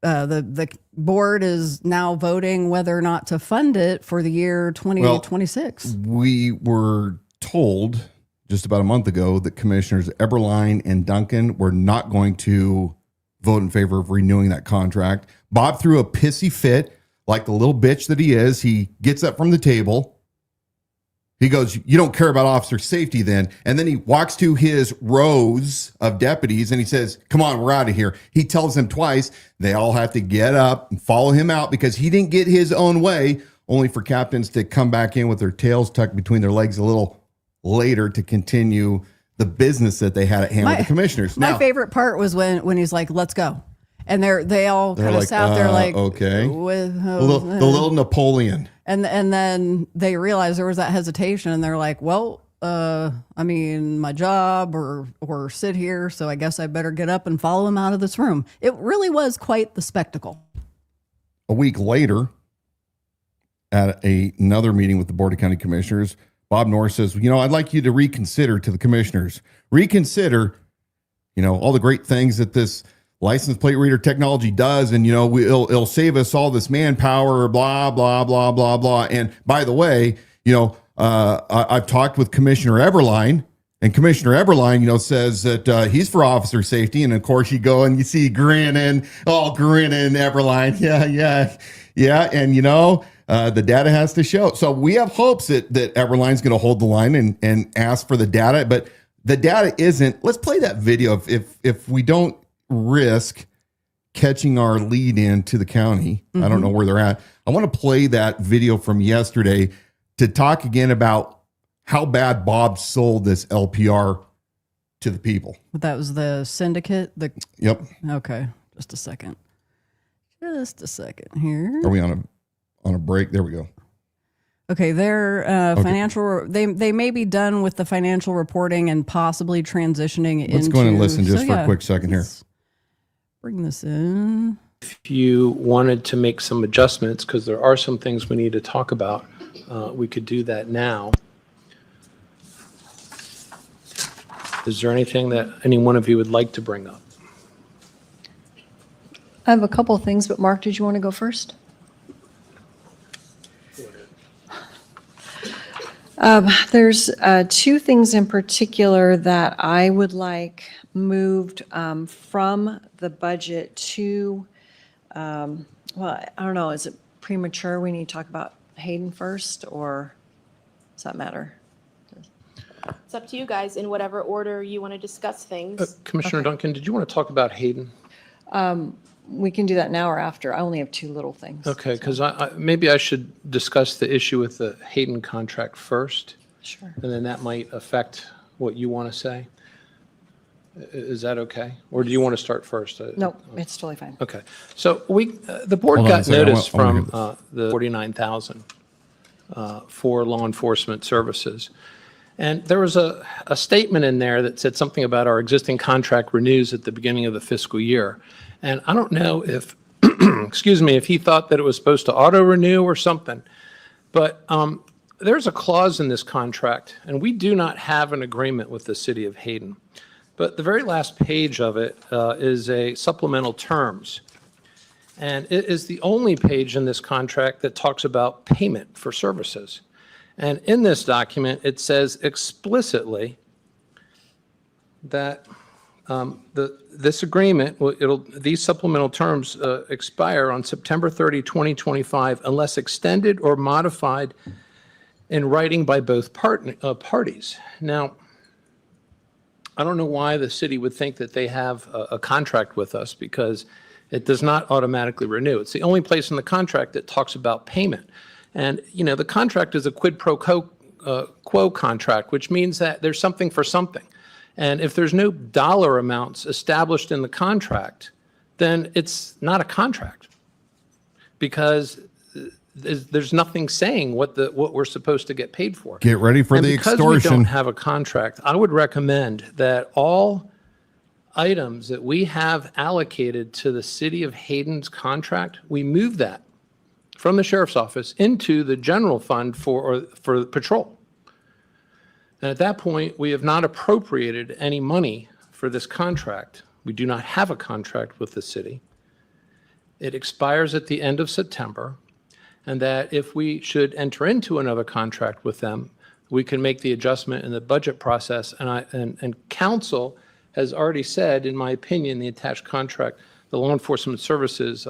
The board is now voting whether or not to fund it for the year 2026. Well, we were told just about a month ago that Commissioners Eberline and Duncan were not going to vote in favor of renewing that contract. Bob threw a pissy fit. Like the little bitch that he is, he gets up from the table. He goes, "You don't care about officer safety then." And then he walks to his rows of deputies and he says, "Come on, we're out of here." He tells them twice. They all have to get up and follow him out because he didn't get his own way, only for captains to come back in with their tails tucked between their legs a little later to continue the business that they had at hand with the commissioners. My favorite part was when he's like, "Let's go." And they all kind of like, sat there like, okay, with, the little Napoleon. And then they realized there was that hesitation, and they're like, "Well, I mean, my job or sit here, so I guess I better get up and follow him out of this room." It really was quite the spectacle. A week later, at another meeting with the Board of County Commissioners, Bob Norris says, "I'd like you to reconsider to the commissioners. Reconsider, all the great things that this license plate reader technology does, and it'll save us all this manpower, blah blah blah blah blah. And by the way, I've talked with Commissioner Eberline, and Commissioner Eberline, says that he's for officer safety. And of course, you go and you see grinning Eberline, yeah, and the data has to show. So we have hopes that Eberline's going to hold the line and ask for the data, but the data isn't. Let's play that video if we don't risk catching our lead in to the county. I don't know where they're at. I want to play that video from yesterday to talk again about how bad Bob sold this LPR to the people. That was the syndicate? Yep. Okay. Just a second here. Are we on a break? There we go. Okay, their financial, they may be done with the financial reporting and possibly transitioning into. Let's go in and listen just for a quick second here. Bring this in. If you wanted to make some adjustments, because there are some things we need to talk about, we could do that now. Is there anything that any one of you would like to bring up? I have a couple of things, but Mark, did you want to go first? There's two things in particular that I would like moved from the budget to, well, I don't know, is it premature? We need to talk about Hayden first, or does that matter? It's up to you guys in whatever order you want to discuss things. Commissioner Duncan, did you want to talk about Hayden? We can do that now or after. I only have two little things. Okay, because maybe I should discuss the issue with the Hayden contract first. Sure. And then that might affect what you want to say. Is that okay? Or do you want to start first? No, it's totally fine. Okay. So the board Hold on a got second. notice I wanna from the 49,000 for law enforcement services. And there was a statement in there that said something about our existing contract renews at the beginning of the fiscal year. And I don't know if, excuse me, if he thought that it was supposed to auto-renew or something. But there's a clause in this contract, and we do not have an agreement with the city of Hayden. But the very last page of it is a supplemental terms. And it is the only page in this contract that talks about payment for services. And in this document, it says explicitly that this agreement, these supplemental terms expire on September 30, 2025, unless extended or modified in writing by both parties. Now, I don't know why the city would think that they have a contract with us, because it does not automatically renew. It's the only place in the contract that talks about payment. And, you know, the contract is a quid pro quo contract, which means that there's something for something. And if there's no dollar amounts established in the contract, then it's not a contract, because there's nothing saying what we're supposed to get paid for. Get ready for the extortion. Because we don't have a contract, I would recommend that all items that we have allocated to the city of Hayden's contract, we move that from the sheriff's office into the general fund for patrol. And at that point, we have not appropriated any money for this contract. We do not have a contract with the city. It expires at the end of September, and that if we should enter into another contract with them, we can make the adjustment in the budget process. And council has already said, in my opinion, the attached contract, the law enforcement services,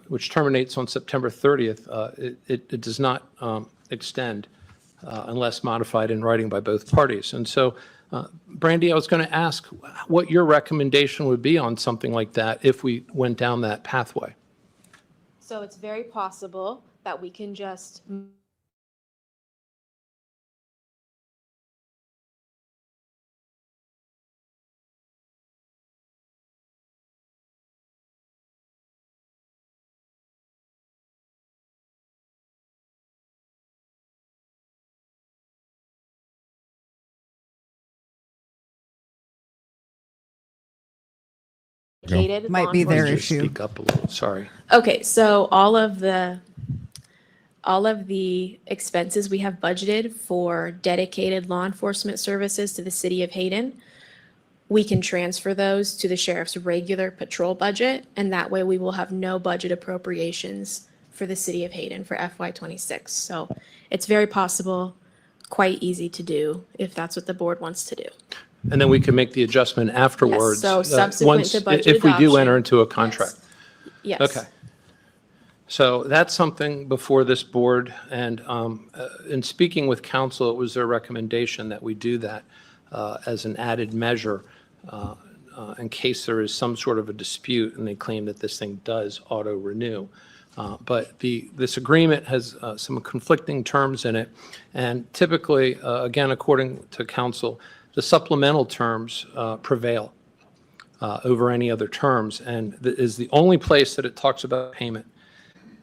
which terminates on September 30th, it does not extend unless modified in writing by both parties. And so, Brandy, I was going to ask what your recommendation would be on something like that if we went down that pathway. So it's very possible that we can just dedicated Might law be their enforcement- Just issue. speak up a little, sorry. Okay, so all of the expenses we have budgeted for dedicated law enforcement services to the city of Hayden, we can transfer those to the sheriff's regular patrol budget, and that way we will have no budget appropriations for the city of Hayden for FY26. So it's very possible, quite easy to do if that's what the board wants to do. And then we can make the adjustment afterwards. so subsequent once- to budget if we do adoption. enter into a contract. Yes. Okay. So that's something before this board, and in speaking with council, it was their recommendation that we do that as an added measure in case there is some sort of a dispute and they claim that this thing does auto-renew. But this agreement has some conflicting terms in it, and typically, again, according to council, the supplemental terms prevail over any other terms, and is the only place that it talks about payment.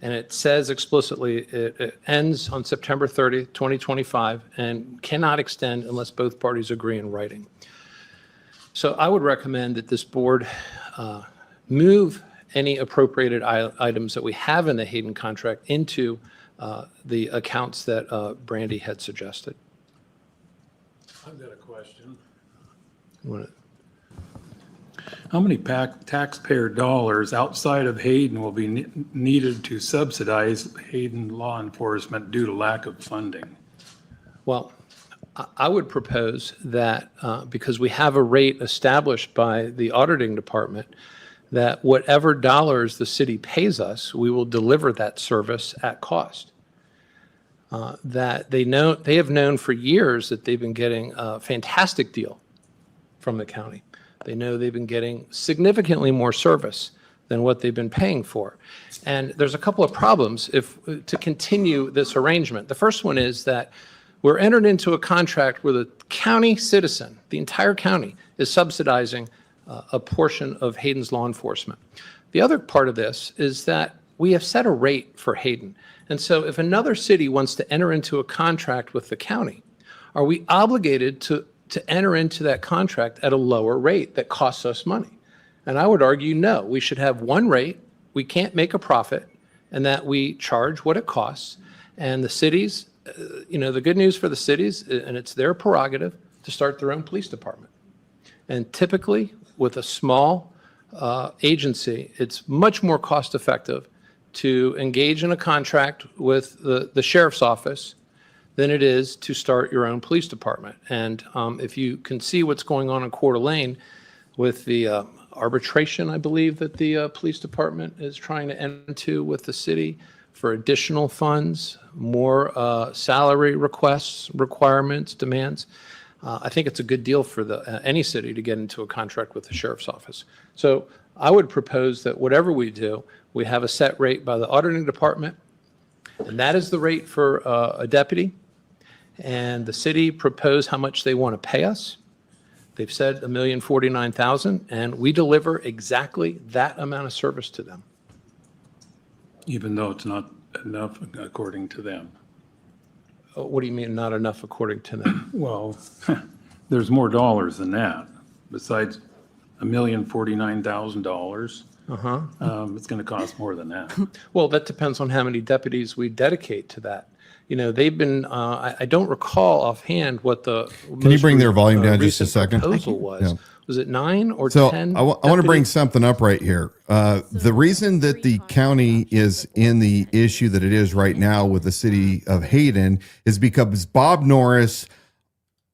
And it says explicitly it ends on September 30th, 2025, and cannot extend unless both parties agree in writing. So I would recommend that this board move any appropriated items that we have in the Hayden contract into the accounts that Brandy had suggested. I've got a question. You wanna- How many taxpayer dollars outside of Hayden will be needed to subsidize Hayden law enforcement due to lack of funding? Well, I would propose that because we have a rate established by the auditing department, that whatever dollars the city pays us, we will deliver that service at cost. That they have known for years that they've been getting a fantastic deal from the county. They know they've been getting significantly more service than what they've been paying for. And there's a couple of problems to continue this arrangement. The first one is that we're entered into a contract where the county citizen, the entire county, is subsidizing a portion of Hayden's law enforcement. The other part of this is that we have set a rate for Hayden, And so if another city wants to enter into a contract with the county, are we obligated to enter into that contract at a lower rate that costs us money? And I would argue, no, we should have one rate. We can't make a profit, and that we charge what it costs. And the cities, the good news for the cities, and it's their prerogative to start their own police department. And typically with a small agency, it's much more cost effective to engage in a contract with the sheriff's office than it is to start your own police department. And if you can see what's going on in Coeur d'Alene with the arbitration, I believe, that the police department is trying to enter into with the city for additional funds, more salary requests, requirements, demands. I think it's a good deal for any city to get into a contract with the sheriff's office. So I would propose that whatever we do, we have a set rate by the auditing department, and that is the rate for a deputy. And the city proposed how much they want to pay us. They've said $1,049,000, and we deliver exactly that amount of service to them. Even though it's not enough according to them. What do you mean not enough according to them? Well, there's more dollars than that. Besides $1,049,000, it's going to cost more than that. Well, that depends on how many deputies we dedicate to that. They've been, I don't recall offhand what the. Can you bring their volume down just a second? Proposal was. Yeah. Was it 9 or So 10? I want to bring something up right here. The reason that the county is in the issue that it is right now with the city of Hayden is because Bob Norris,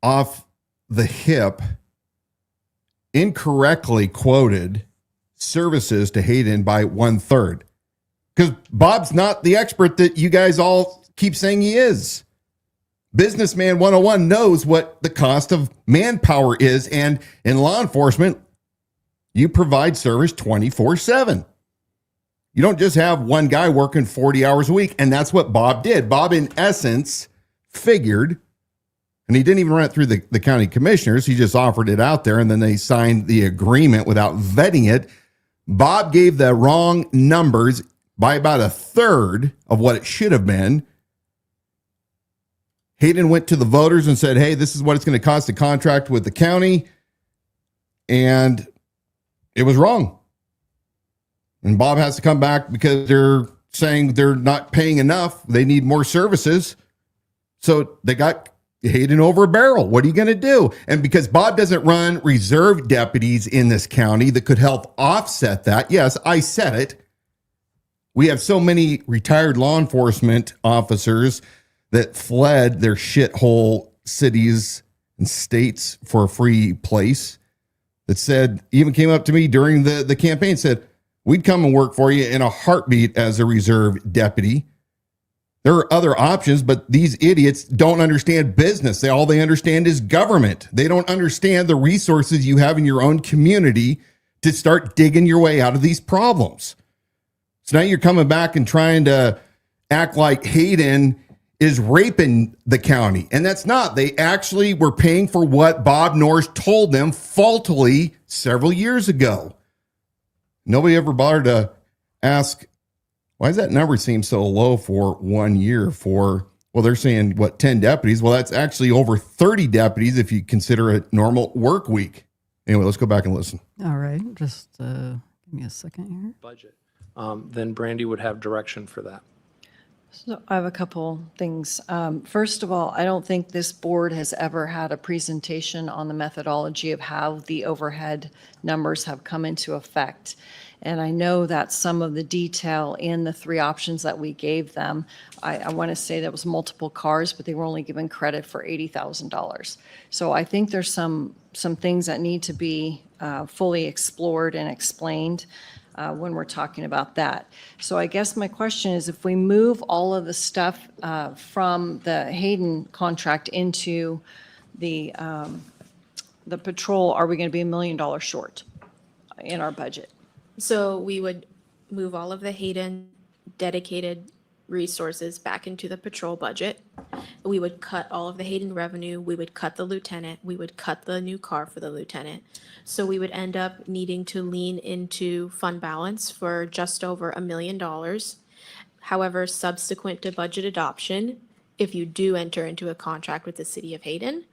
off the hip, incorrectly quoted services to Hayden by 1/3. Because Bob's not the expert that you guys all keep saying he is. Businessman 101 knows what the cost of manpower is, and in law enforcement, you provide service 24/7. You don't just have one guy working 40 hours a week, and that's what Bob did. Bob, in essence, figured, and he didn't even run it through the county commissioners, he just offered it out there, and then they signed the agreement without vetting it. Bob gave the wrong numbers by about 1/3 of what it should have been. Hayden went to the voters and said, hey, this is what it's going to cost to contract with the county. And it was wrong. And Bob has to come back because they're saying they're not paying enough. They need more services. So they got Hayden over a barrel. What are you going to do? And because Bob doesn't run reserve deputies in this county that could help offset that. Yes, I said it. We have so many retired law enforcement officers that fled their shithole cities and states for a free place, that said, even came up to me during the campaign, said, we'd come and work for you in a heartbeat as a reserve deputy. There are other options, but these idiots don't understand business. All they understand is government. They don't understand the resources you have in your own community to start digging your way out of these problems. So now you're coming back and trying to act like Hayden is raping the county. And that's not. They actually were paying for what Bob Norris told them faultily several years ago. Nobody ever bothered to ask, why does that number seem so low for 1 year for, well, they're saying, 10 deputies? Well, that's actually over 30 deputies if you consider a normal work week. Anyway, let's go back and listen. All right. Just give me a second here. Budget. Then Brandy would have direction for that. So I have a couple things. First of all, I don't think this board has ever had a presentation on the methodology of how the overhead numbers have come into effect. And I know that some of the detail in the 3 options that we gave them, I want to say that was multiple cars, but they were only given credit for $80,000. So I think there's some things that need to be fully explored and explained when we're talking about that. So I guess my question is, if we move all of the stuff from the Hayden contract into the patrol, are we going to be $1 million short in our budget? So we would move all of the Hayden dedicated resources back into the patrol budget. We would cut all of the Hayden revenue. We would cut the lieutenant. We would cut the new car for the lieutenant. So we would end up needing to lean into fund balance for just over $1 million. However, subsequent to budget adoption, if you do enter into a contract with the city of Hayden,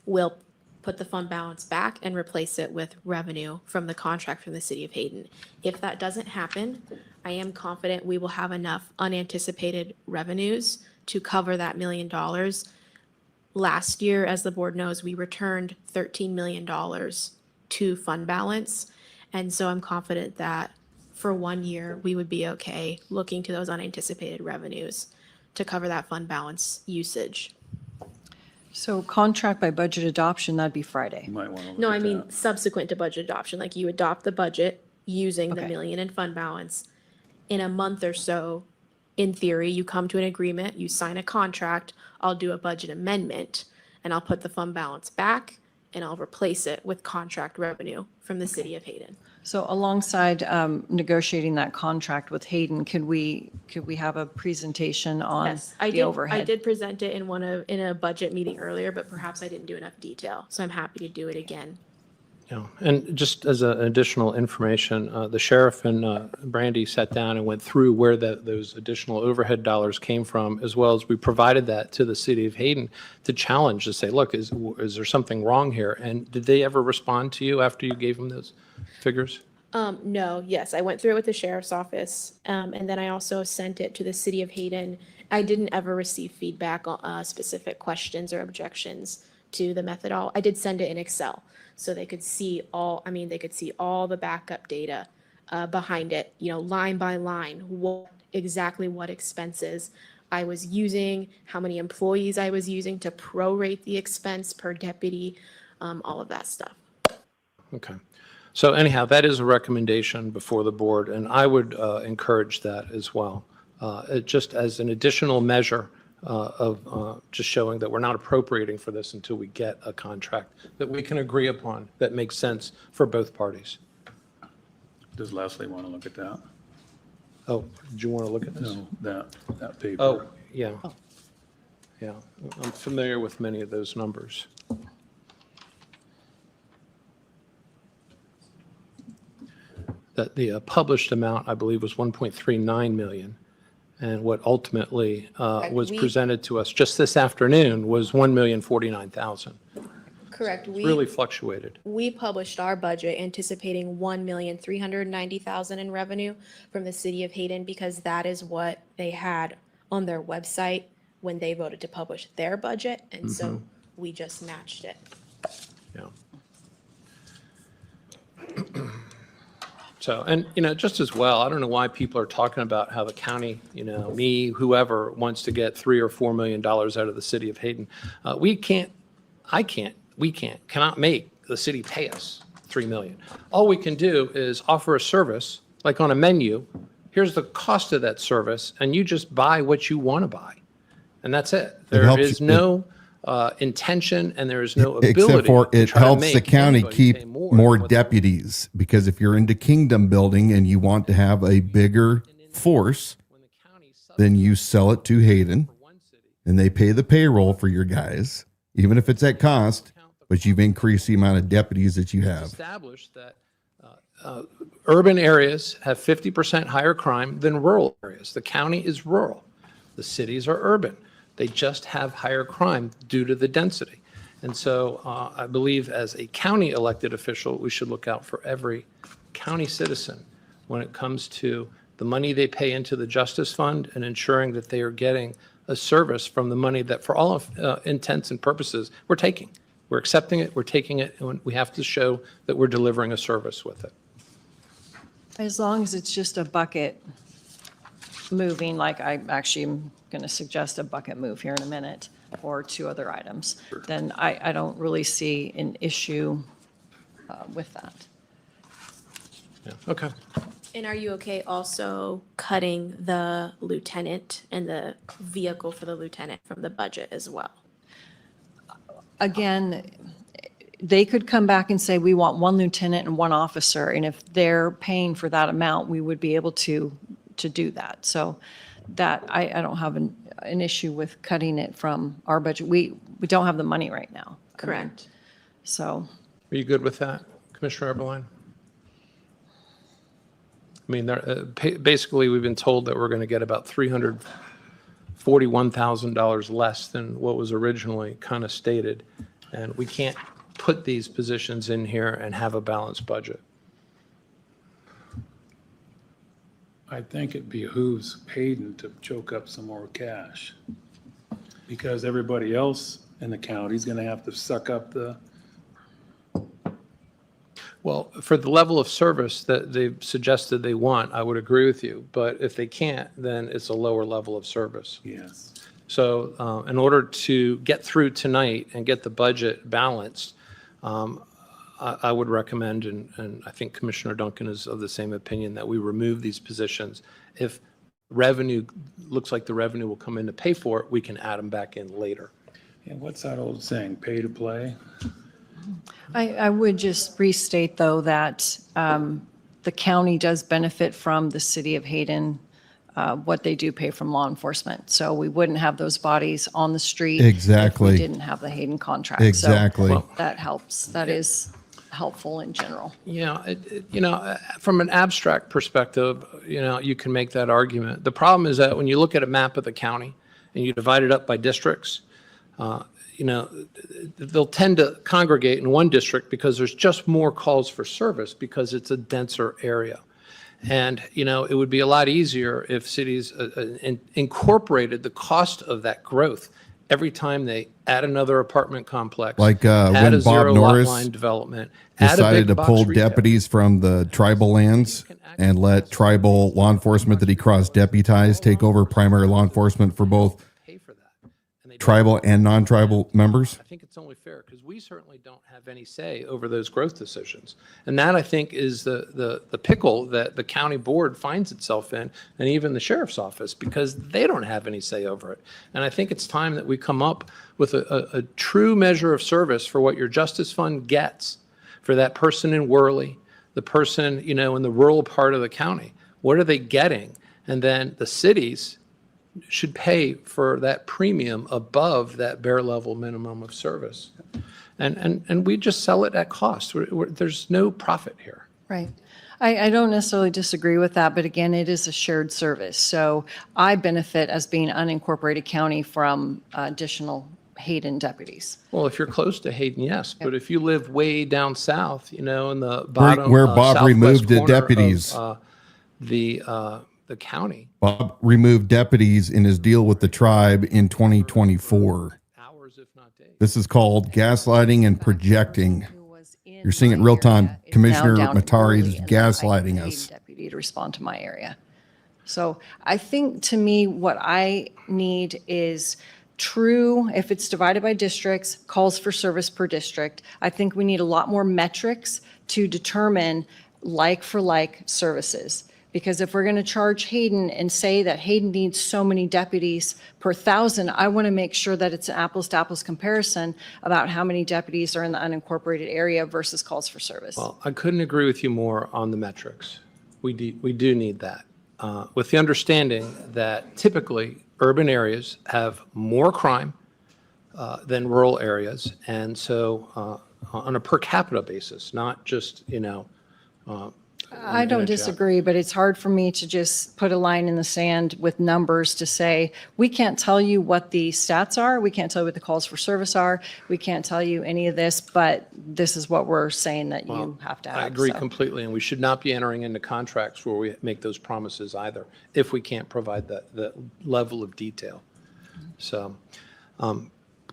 we'll put the fund balance back and replace it with revenue from the contract from the city of Hayden. If that doesn't happen, I am confident we will have enough unanticipated revenues to cover that $1 million. Last year, as the board knows, we returned $13 million to fund balance. And so I'm confident that for 1 year, we would be okay looking to those unanticipated revenues to cover that fund balance usage. So contract by budget adoption, that'd be Friday. You might want to look No, at I mean that. subsequent to budget adoption, like you adopt the budget using the Okay. million in fund balance. In a month or so, in theory, you come to an agreement, you sign a contract, I'll do a budget amendment, and I'll put the fund balance back, and I'll replace it with contract revenue from the city of Hayden. So alongside negotiating that contract with Hayden, could we have a presentation on Yes, I the did, I overhead? did present it in a budget meeting earlier, but perhaps I didn't do enough detail, so I'm happy to do it again. Yeah, and just as an additional information, the sheriff and Brandy sat down and went through where those additional overhead dollars came from, as well as we provided that to the city of Hayden to challenge, to say, look, is there something wrong here? And did they ever respond to you after you gave them those figures? No, yes, I went through it with the sheriff's office, and then I also sent it to the city of Hayden. I didn't ever receive feedback on specific questions or objections to the methodology. I did send it in Excel, so they could see all, they could see all the backup data behind it, line by line, exactly what expenses I was using, how many employees I was using to prorate the expense per deputy, all of that stuff. Okay. So anyhow, that is a recommendation before the board, and I would encourage that as well. Just as an additional measure of just showing that we're not appropriating for this until we get a contract that we can agree upon that makes sense for both parties. Does Leslie want to look at that? Oh, did you want to look at this? No, that paper. Oh, yeah. Yeah, I'm familiar with many of those numbers. That the published amount, I believe, was 1.39 million. And what ultimately was We- presented to us just this afternoon was 1,049,000. Correct. Really fluctuated. We published our budget anticipating 1,390,000 in revenue from the city of Hayden because that is what they had on their website when they voted to publish their budget. And so we just matched it. Yeah. So, and, just as well, I don't know why people are talking about how the county, me, whoever wants to get $3 or $4 million out of the city of Hayden. We cannot make the city pay us $3 million. All we can do is offer a service, like on a menu. Here's the cost of that service, and you just buy what you want to buy. And that's it. There helps is you- no intention, and there is no ability. Except for to it try to helps the make county anybody keep pay more than what they- deputies, because if you're into kingdom building and you want to have a bigger force, When the county then you sell it to Hayden and they pay the payroll for your guys, even if it's at cost, but you've increased the amount of deputies that you have. established that urban areas have 50% higher crime than rural areas. The county is rural. The cities are urban. They just have higher crime due to the density. And so I believe as a county elected official, we should look out for every county citizen when it comes to the money they pay into the justice fund and ensuring that they are getting a service from the money that for all of intents and purposes, we're taking. We're accepting it, we're taking it, and we have to show that we're delivering a service with it. As long as it's just a bucket moving, like I actually am going to suggest a bucket move here in a minute, or 2 other items, then I don't really see an issue with that. Yeah, okay. And are you okay also cutting the lieutenant and the vehicle for the lieutenant from the budget as well? Again, they could come back and say, we want 1 lieutenant and 1 officer, and if they're paying for that amount, we would be able to do that. So that, I don't have an issue with cutting it from our budget. We don't have the money right now. I mean, Correct. So, Are you good with that, Commissioner Eberline? I mean, basically, we've been told that we're going to get about $341,000 less than what was originally kind of stated. And we can't put these positions in here and have a balanced budget. I think it behooves Hayden to choke up some more cash, because everybody else in the county is going to have to suck up the, Well, for the level of service that they've suggested they want, I would agree with you. But if they can't, then it's a lower level of service. yes. So in order to get through tonight and get the budget balanced, I would recommend, and I think Commissioner Duncan is of the same opinion, that we remove these positions. If revenue, looks like the revenue will come in to pay for it, we can add them back in later. And what's that old saying, pay to play? I would just restate, though, that the county does benefit from the city of Hayden, what they do pay from law enforcement. So we wouldn't have those bodies on the street. Exactly. If we didn't have the Hayden contract. Exactly. So that helps. That is helpful in general. From an abstract perspective, you can make that argument. The problem is that when you look at a map of the county and you divide it up by districts, they'll tend to congregate in one district because there's just more calls for service because it's a denser area. And, it would be a lot easier if cities incorporated the cost of that growth every time they add another apartment complex. Like add when a Bob zero lot Norris line development, add a decided big to box pull retail. deputies from the tribal lands and let tribal law enforcement that he cross-deputized take over primary law enforcement for both Pay for that. And they don't. tribal and non-tribal members. I think it's only fair because we certainly don't have any say over those growth decisions. And that, I think, is the pickle that the county board finds itself in, and even the sheriff's office, because they don't have any say over it. And I think it's time that we come up with a true measure of service for what your justice fund gets for that person in Worley, the person, in the rural part of the county. What are they getting? And then the cities should pay for that premium above that bare level minimum of service. And we just sell it at cost. There's no profit here. Right. I don't necessarily disagree with that, but again, it is a shared service. So I benefit as being unincorporated county from additional Hayden deputies. Well, if you're close to Hayden, yes. But if you live way down south, in the bottom Where Bob southwest removed the corner deputies. of, the county, Bob removed deputies in his deal with the tribe in 2024. hours if not days. This is called gaslighting and projecting. Who was in You're seeing it my real time. area is Commissioner now down in Matari is Worley, and I gaslighting paid us. Deputy to respond to my area. So I think, to me, what I need is true, if it's divided by districts, calls for service per district. I think we need a lot more metrics to determine like for like services. Because if we're going to charge Hayden and say that Hayden needs so many deputies per 1,000, I want to make sure that it's an apples to apples comparison about how many deputies are in the unincorporated area versus calls for service. Well, I couldn't agree with you more on the metrics. We do need that. With the understanding that typically urban areas have more crime than rural areas. And so on a per capita basis, not just, I don't disagree, but it's hard for me to just put a line in the sand with numbers to say, we can't tell you what the stats are, we can't tell you what the calls for service are, we can't tell you any of this, but this is what we're saying that you have to have. I agree so. completely, and we should not be entering into contracts where we make those promises either, if we can't provide the level of detail. So,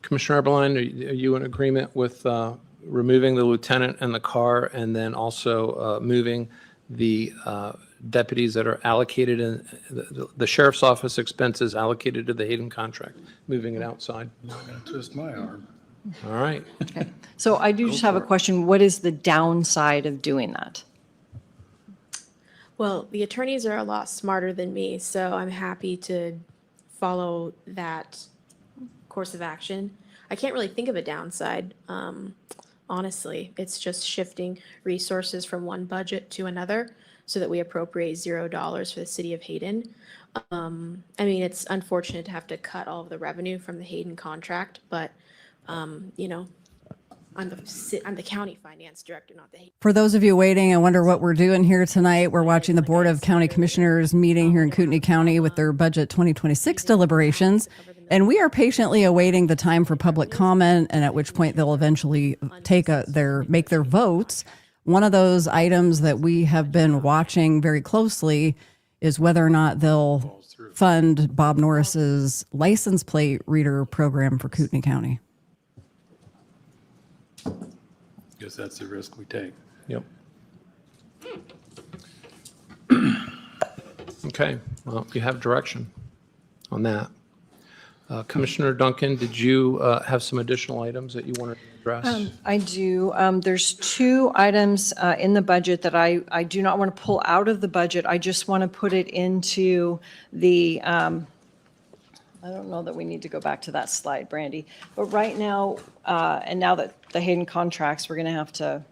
Commissioner Eberline, are you in agreement with removing the lieutenant and the car, and then also moving the deputies that are allocated in the sheriff's office expenses allocated to the Hayden contract, moving it outside? Not going to twist my arm. All right. Okay. So I do just have a question. What is the downside of doing that? Well, the attorneys are a lot smarter than me, so I'm happy to follow that course of action. I can't really think of a downside. Honestly, it's just shifting resources from one budget to another so that we appropriate $0 for the city of Hayden. I mean, it's unfortunate to have to cut all of the revenue from the Hayden contract, but, I'm the county finance director, not the Hayden. For those of you waiting, I wonder what we're doing here tonight. We're watching the Board of County Commissioners meeting here in Kootenai County with their budget 2026 deliberations. And we are patiently awaiting the time for public comment, and at which point they'll eventually make their votes. One of those items that we have been watching very closely is whether or not they'll fund Bob Norris's license plate reader program for Kootenai County. Guess that's the risk we take. Yep. Okay, well, you have direction on that. Commissioner Duncan, did you have some additional items that you wanted to address? I do. There's two items in the budget that I do not want to pull out of the budget. I just want to put it into the, I don't know that we need to go back to that slide, Brandy. But right now, and now that the Hayden contracts, we're going to have to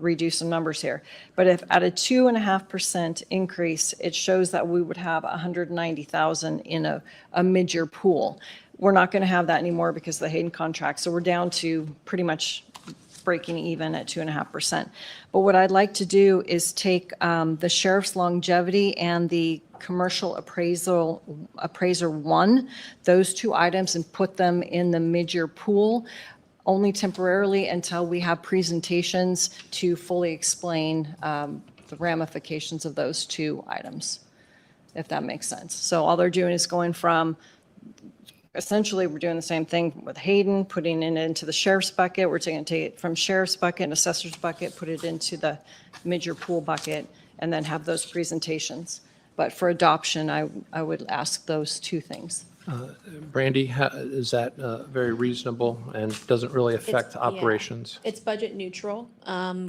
redo some numbers here. But if at a 2.5% increase, it shows that we would have 190,000 in a mid-year pool. We're not going to have that anymore because of the Hayden contract. So we're down to pretty much breaking even at 2.5%. But what I'd like to do is take the sheriff's longevity and the commercial appraiser 1, those two items, and put them in the mid-year pool, only temporarily until we have presentations to fully explain the ramifications of those two items, if that makes sense. So all they're doing is going from, essentially, we're doing the same thing with Hayden, putting it into the sheriff's bucket. We're taking it from sheriff's bucket and assessor's bucket, put it into the mid-year pool bucket, and then have those presentations. But for adoption, I would ask those two things. Brandy, is that very reasonable and doesn't really affect operations? It's budget neutral.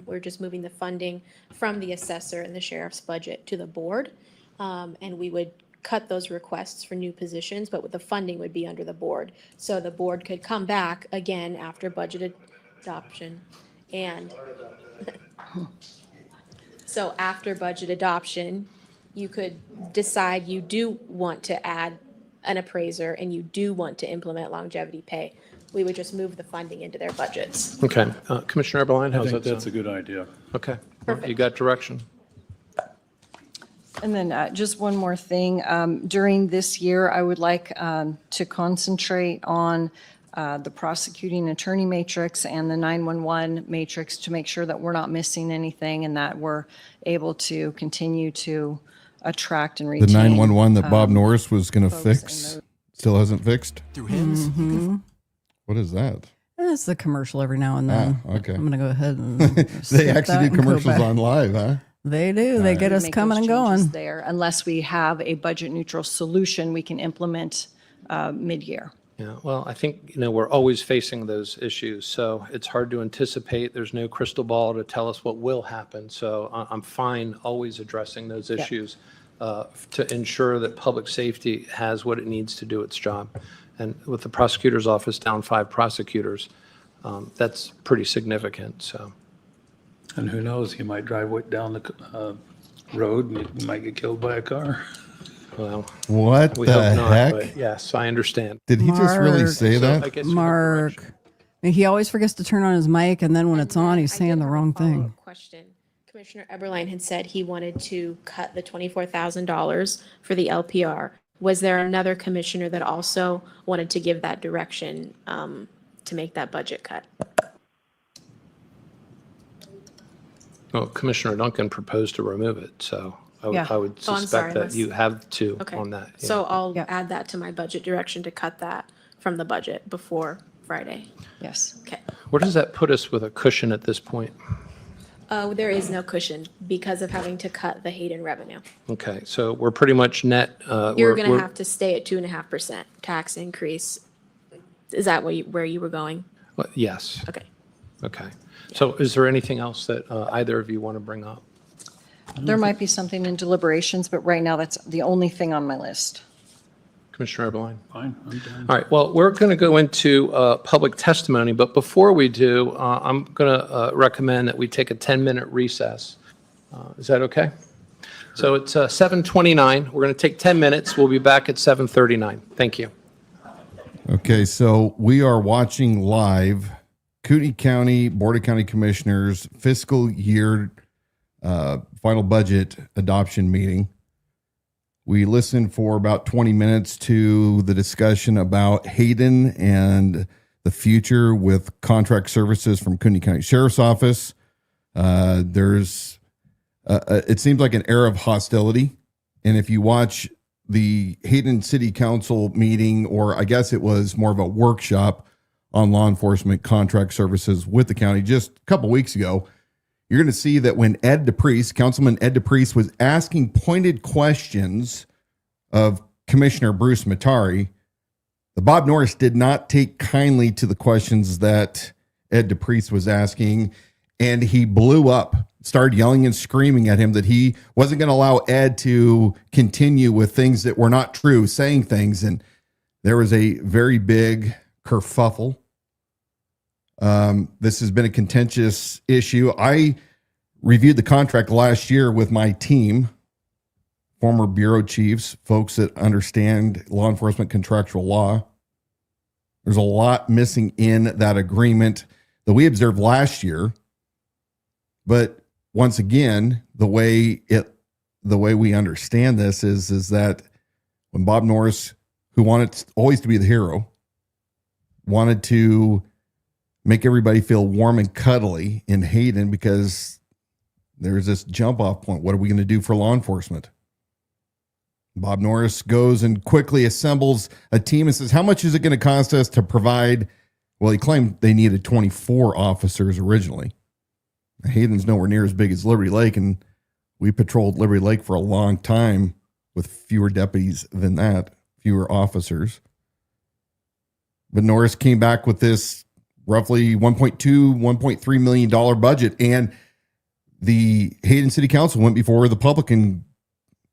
We're just moving the funding from the assessor and the sheriff's budget to the board. And we would cut those requests for new positions, but the funding would be under the board. So the board could come back again after budget adoption. And so after budget adoption, you could decide you do want to add an appraiser and you do want to implement longevity pay. We would just move the funding into their budgets. Okay, Commissioner Eberline, I how's think that that's a sound? good idea. Okay, you got direction. And then just one more thing. During this year, I would like to concentrate on the prosecuting attorney matrix and the 911 matrix to make sure that we're not missing anything and that we're able to continue to attract and The retain. 911 that Bob Norris was going to folks in fix those- still hasn't fixed. Through him, What is that? That's the commercial every now and then. Okay. I'm going to go ahead and They skip actually that do and go commercials back. on live, huh? They do. They get us make coming those and changes going. there. Unless we have a budget neutral solution we can implement mid-year. Yeah, well, I think, we're always facing those issues, so it's hard to anticipate. There's no crystal ball to tell us what will happen. So I'm fine always addressing those issues to ensure that public safety has what it needs to do its job. And with the prosecutor's office down 5 prosecutors, that's pretty significant, so. And who knows, he might drive down the road and he might get killed by a car. Well, What we the hope not, heck? but yes, I understand. Did he just really Mark. say So I that? guess you have Mark. direction. He always forgets to turn on his mic, and then when it's on, he's I saying did the have a wrong thing. follow-up Question. Commissioner Eberline had said he wanted to cut the $24,000 for the LPR. Was there another commissioner that also wanted to give that direction to make that budget cut? Well, Commissioner Duncan proposed to remove it, so I would Yeah. I would Oh, I'm suspect sorry, that you have to Okay. on that. yeah. So I'll Yeah. add that to my budget direction to cut that from the budget before Friday. Yes. Okay. Where does that put us with a cushion at this point? There is no cushion because of having to cut the Hayden revenue. Okay, so we're pretty much net. You're going to have to stay at 2.5% tax increase. Is that where you were going? Yes, Okay. okay. So is there anything else that either of you want to bring up? There might be something in deliberations, but right now that's the only thing on my list. Commissioner Eberline? Fine, I'm done. All right, well, we're going to go into public testimony, but before we do, I'm going to recommend that we take a 10-minute recess. Is that okay? So it's 7:29. We're going to take 10 minutes. We'll be back at 7:39. Thank you. Okay, so we are watching live Kootenai County Board of County Commissioners fiscal year final budget adoption meeting. We listened for about 20 minutes to the discussion about Hayden and the future with contract services from Kootenai County Sheriff's Office. It seems like an air of hostility. And if you watch the Hayden City Council meeting, or I guess it was more of a workshop on law enforcement contract services with the county just a couple weeks ago, you're going to see that when Councilman Ed DePriest was asking pointed questions of Commissioner Bruce Matari, the Bob Norris did not take kindly to the questions that Ed DePriest was asking, and he blew up, started yelling and screaming at him that he wasn't going to allow Ed to continue with things that were not true, saying things, and there was a very big kerfuffle. This has been a contentious issue. I reviewed the contract last year with my team, former bureau chiefs, folks that understand law enforcement contractual law. There's a lot missing in that agreement that we observed last year. But once again, the way we understand this is that when Bob Norris, who wanted always to be the hero, wanted to make everybody feel warm and cuddly in Hayden because there's this jump off point. What are we going to do for law enforcement? Bob Norris goes and quickly assembles a team and says, how much is it going to cost us to provide? Well, he claimed they needed 24 officers originally. Hayden's nowhere near as big as Liberty Lake, and we patrolled Liberty Lake for a long time with fewer deputies than that, fewer officers. But Norris came back with this roughly $1.3 million budget, and the Hayden City Council went before the public and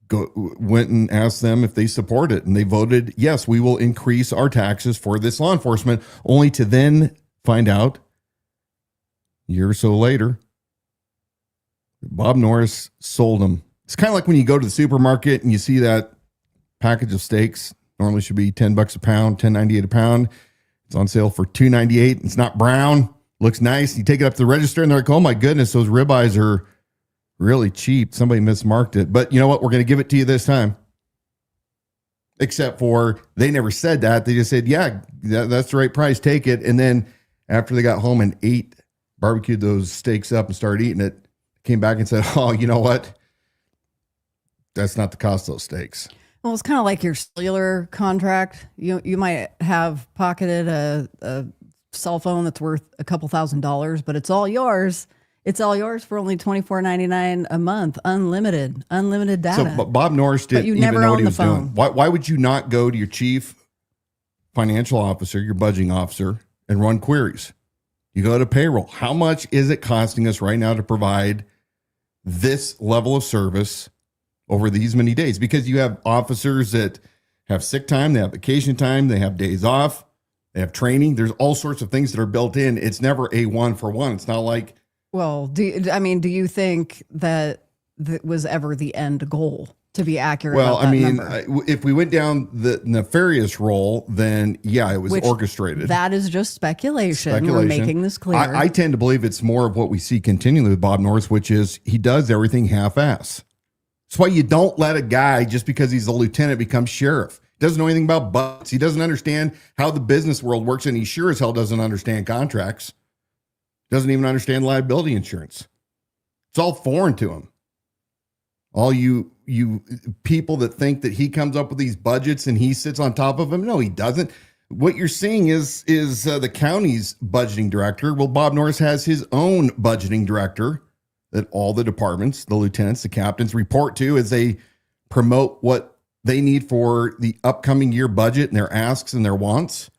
went and asked them if they support it, and they voted yes, we will increase our taxes for this law enforcement, only to then find out a year or so later Bob Norris sold them. It's kind of like when you go to the supermarket and you see that package of steaks, normally should be $10 a pound, $10.98 a pound. It's on sale for $2.98. It's not brown, looks nice. You take it up to the register and they're like, oh my goodness, those ribeyes are really cheap. Somebody mismarked it. But you know what? We're going to give it to you this time. Except for they never said that. They just said, yeah, that's the right price. Take it. And then after they got home and barbecued those steaks up and started eating it, came back and said, oh, you know what? That's not the cost of those steaks. Well, it's kind of like your cellular contract. You might have pocketed a cell phone that's worth a couple $1,000s, but it's all yours. It's all yours for only $24.99 a month, unlimited data. So Bob Norris didn't even know what he was doing. Why would you not go to your chief financial officer, your budgeting officer, and run queries? You go to payroll. How much is it costing us right now to provide this level of service over these many days? Because you have officers that have sick time, they have vacation time, they have days off, they have training. There's all sorts of things that are built in. It's never a one for one. It's not like, well, do you think that was ever the end goal, to be accurate? Well, about that number? if we went down the nefarious role, then yeah, it was orchestrated. That is just speculation. We're making this clear. I tend to believe it's more of what we see continually with Bob Norris, which is he does everything half-ass. That's why you don't let a guy, just because he's a lieutenant, become sheriff. He doesn't know anything about budgets. He doesn't understand how the business world works, and he sure as hell doesn't understand contracts. Doesn't even understand liability insurance. It's all foreign to him. All you people that think that he comes up with these budgets and he sits on top of them. No, he doesn't. What you're seeing is the county's budgeting director. Well, Bob Norris has his own budgeting director that all the departments, the lieutenants, the captains report to as they promote what they need for the upcoming year budget and their asks and their wants.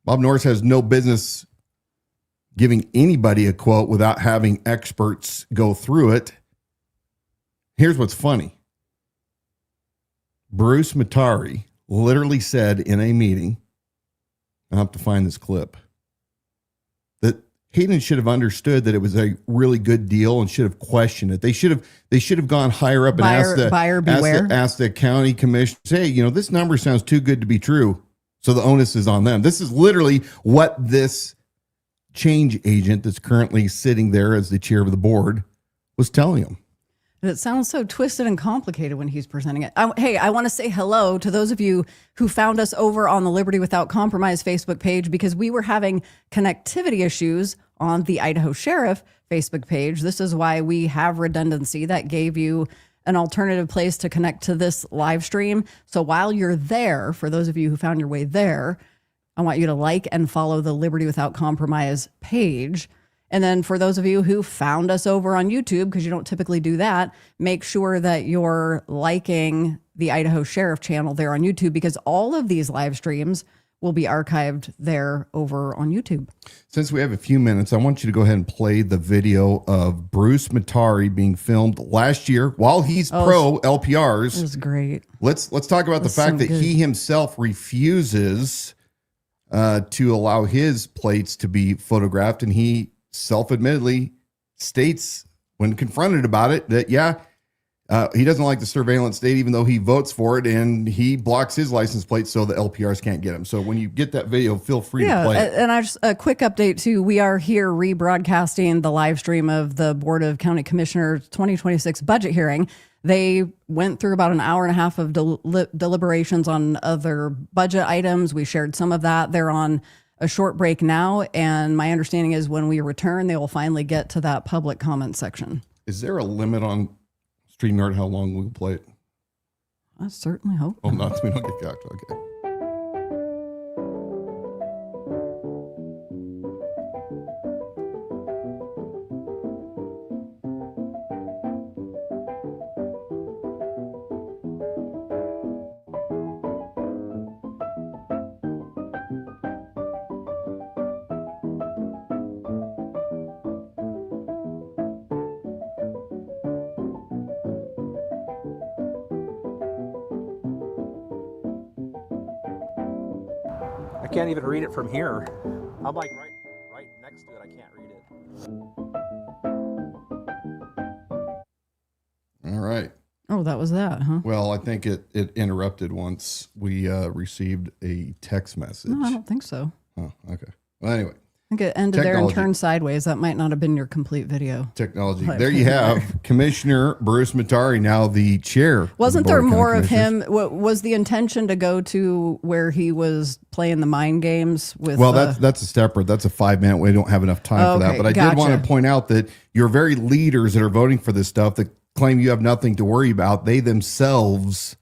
Bob Norris has no business giving anybody a quote without having experts go through it. Here's what's funny. Bruce Matari literally said in a meeting, I'll have to find this clip, that Hayden should have understood that it was a really good deal and should have questioned it. They should have gone higher up and asked the county commission, hey, this number sounds too good to be true. So the onus is on them. This is literally what this change agent that's currently sitting there as the chair of the board was telling him. It sounds so twisted and complicated when he's presenting it. Hey, I want to say hello to those of you who found us over on the Liberty Without Compromise Facebook page because we were having connectivity issues on the Idaho Sheriff Facebook page. This is why we have redundancy that gave you an alternative place to connect to this live stream. So while you're there, for those of you who found your way there, I want you to like and follow the Liberty Without Compromise page. And then for those of you who found us over on YouTube, because you don't typically do that, make sure that you're liking the Idaho Sheriff channel there on YouTube, because all of these live streams will be archived there over on YouTube. Since we have a few minutes, I want you to go ahead and play the video of Bruce Matari being filmed last year while he's pro LPRs. It was great. Let's talk about the fact that he himself refuses to allow his plates to be photographed, and he self-admittedly states when confronted about it that he doesn't like the surveillance state, even though he votes for it, and he blocks his license plate so the LPRs can't get him. So when you get that video, feel free to play it. And I just a quick update too. We are here rebroadcasting the live stream of the Board of County Commissioners 2026 budget hearing. They went through about an hour and a half of deliberations on other budget items. We shared some of that. They're on a short break now, and my understanding is when we return, they will finally get to that public comment section. Is there a limit on StreamYard how long we'll play it? I certainly hope. Oh, not we don't get got. Okay. I can't even read it from here. I'm like right next to it. I can't read it. All right. Oh, that was that, huh? Well, I think it interrupted once we received a text message. No, I don't think so. Oh, okay. Well, anyway. I think it ended there and turned sideways. That might not have been your complete video. Technology. There you have Commissioner Bruce Matari, now the chair. Wasn't there more of him? What was the intention to go to where he was playing the mind games with? Well, that's a separate. That's a 5-minute. We don't have enough time for that. But I did want to point out that your very leaders that are voting for this stuff that claim you have nothing to worry about, they themselves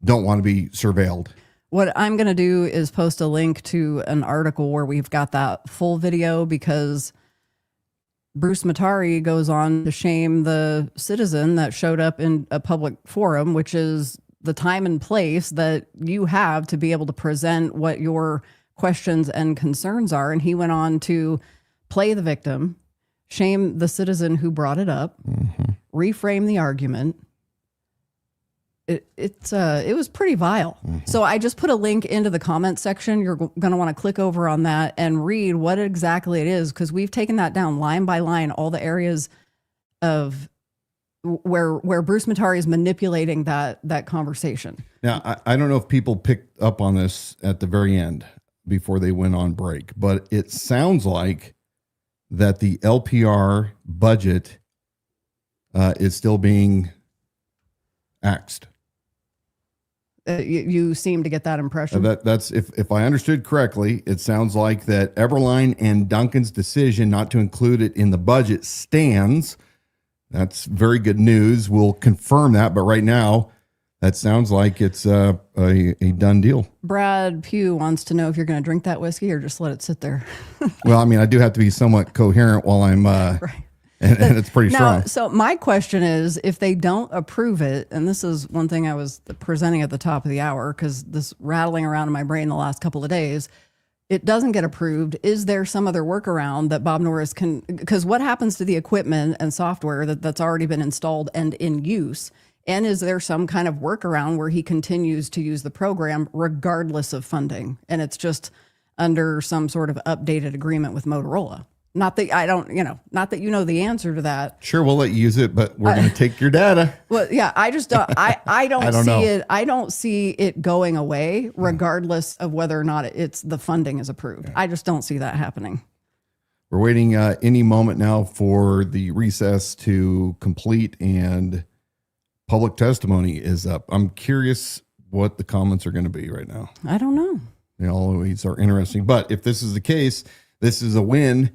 don't want to be surveilled. What I'm going to do is post a link to an article where we've got that full video, because Bruce Matari goes on to shame the citizen that showed up in a public forum, which is the time and place that you have to be able to present what your questions and concerns are. And he went on to play the victim, shame the citizen who brought it up, reframe the argument. It was pretty vile. So I just put a link into the comment section. You're going to want to click over on that and read what exactly it is, because we've taken that down line by line, all the areas of where Bruce Matari is manipulating that conversation. Now, I don't know if people picked up on this at the very end before they went on break, but it sounds like that the LPR budget is still being axed. You seem to get that impression. That's if I understood correctly, it sounds like that Everline and Duncan's decision not to include it in the budget stands. That's very good news. We'll confirm that, but right now, that sounds like it's a done deal. Brad Pugh wants to know if you're going to drink that whiskey or just let it sit there. Well, I mean, I do have to be somewhat coherent while I'm right. And it's pretty strong. So my question is, if they don't approve it, and this is one thing I was presenting at the top of the hour, because this rattling around in my brain the last couple of days, it doesn't get approved. Is there some other workaround that Bob Norris can, because what happens to the equipment and software that's already been installed and in use? And is there some kind of workaround where he continues to use the program regardless of funding? And it's just under some sort of updated agreement with Motorola? Not that I don't, not that you know the answer to that. Sure, we'll let you use it, but we're going to take your data. Well, yeah, I just don't. I don't I don't see know. it. I don't see it going away, regardless of whether or not it's the funding is approved. I just don't see that happening. We're waiting any moment now for the recess to complete and public testimony is up. I'm curious what the comments are going to be right now. I don't know. They always are interesting. But if this is the case, this is a win.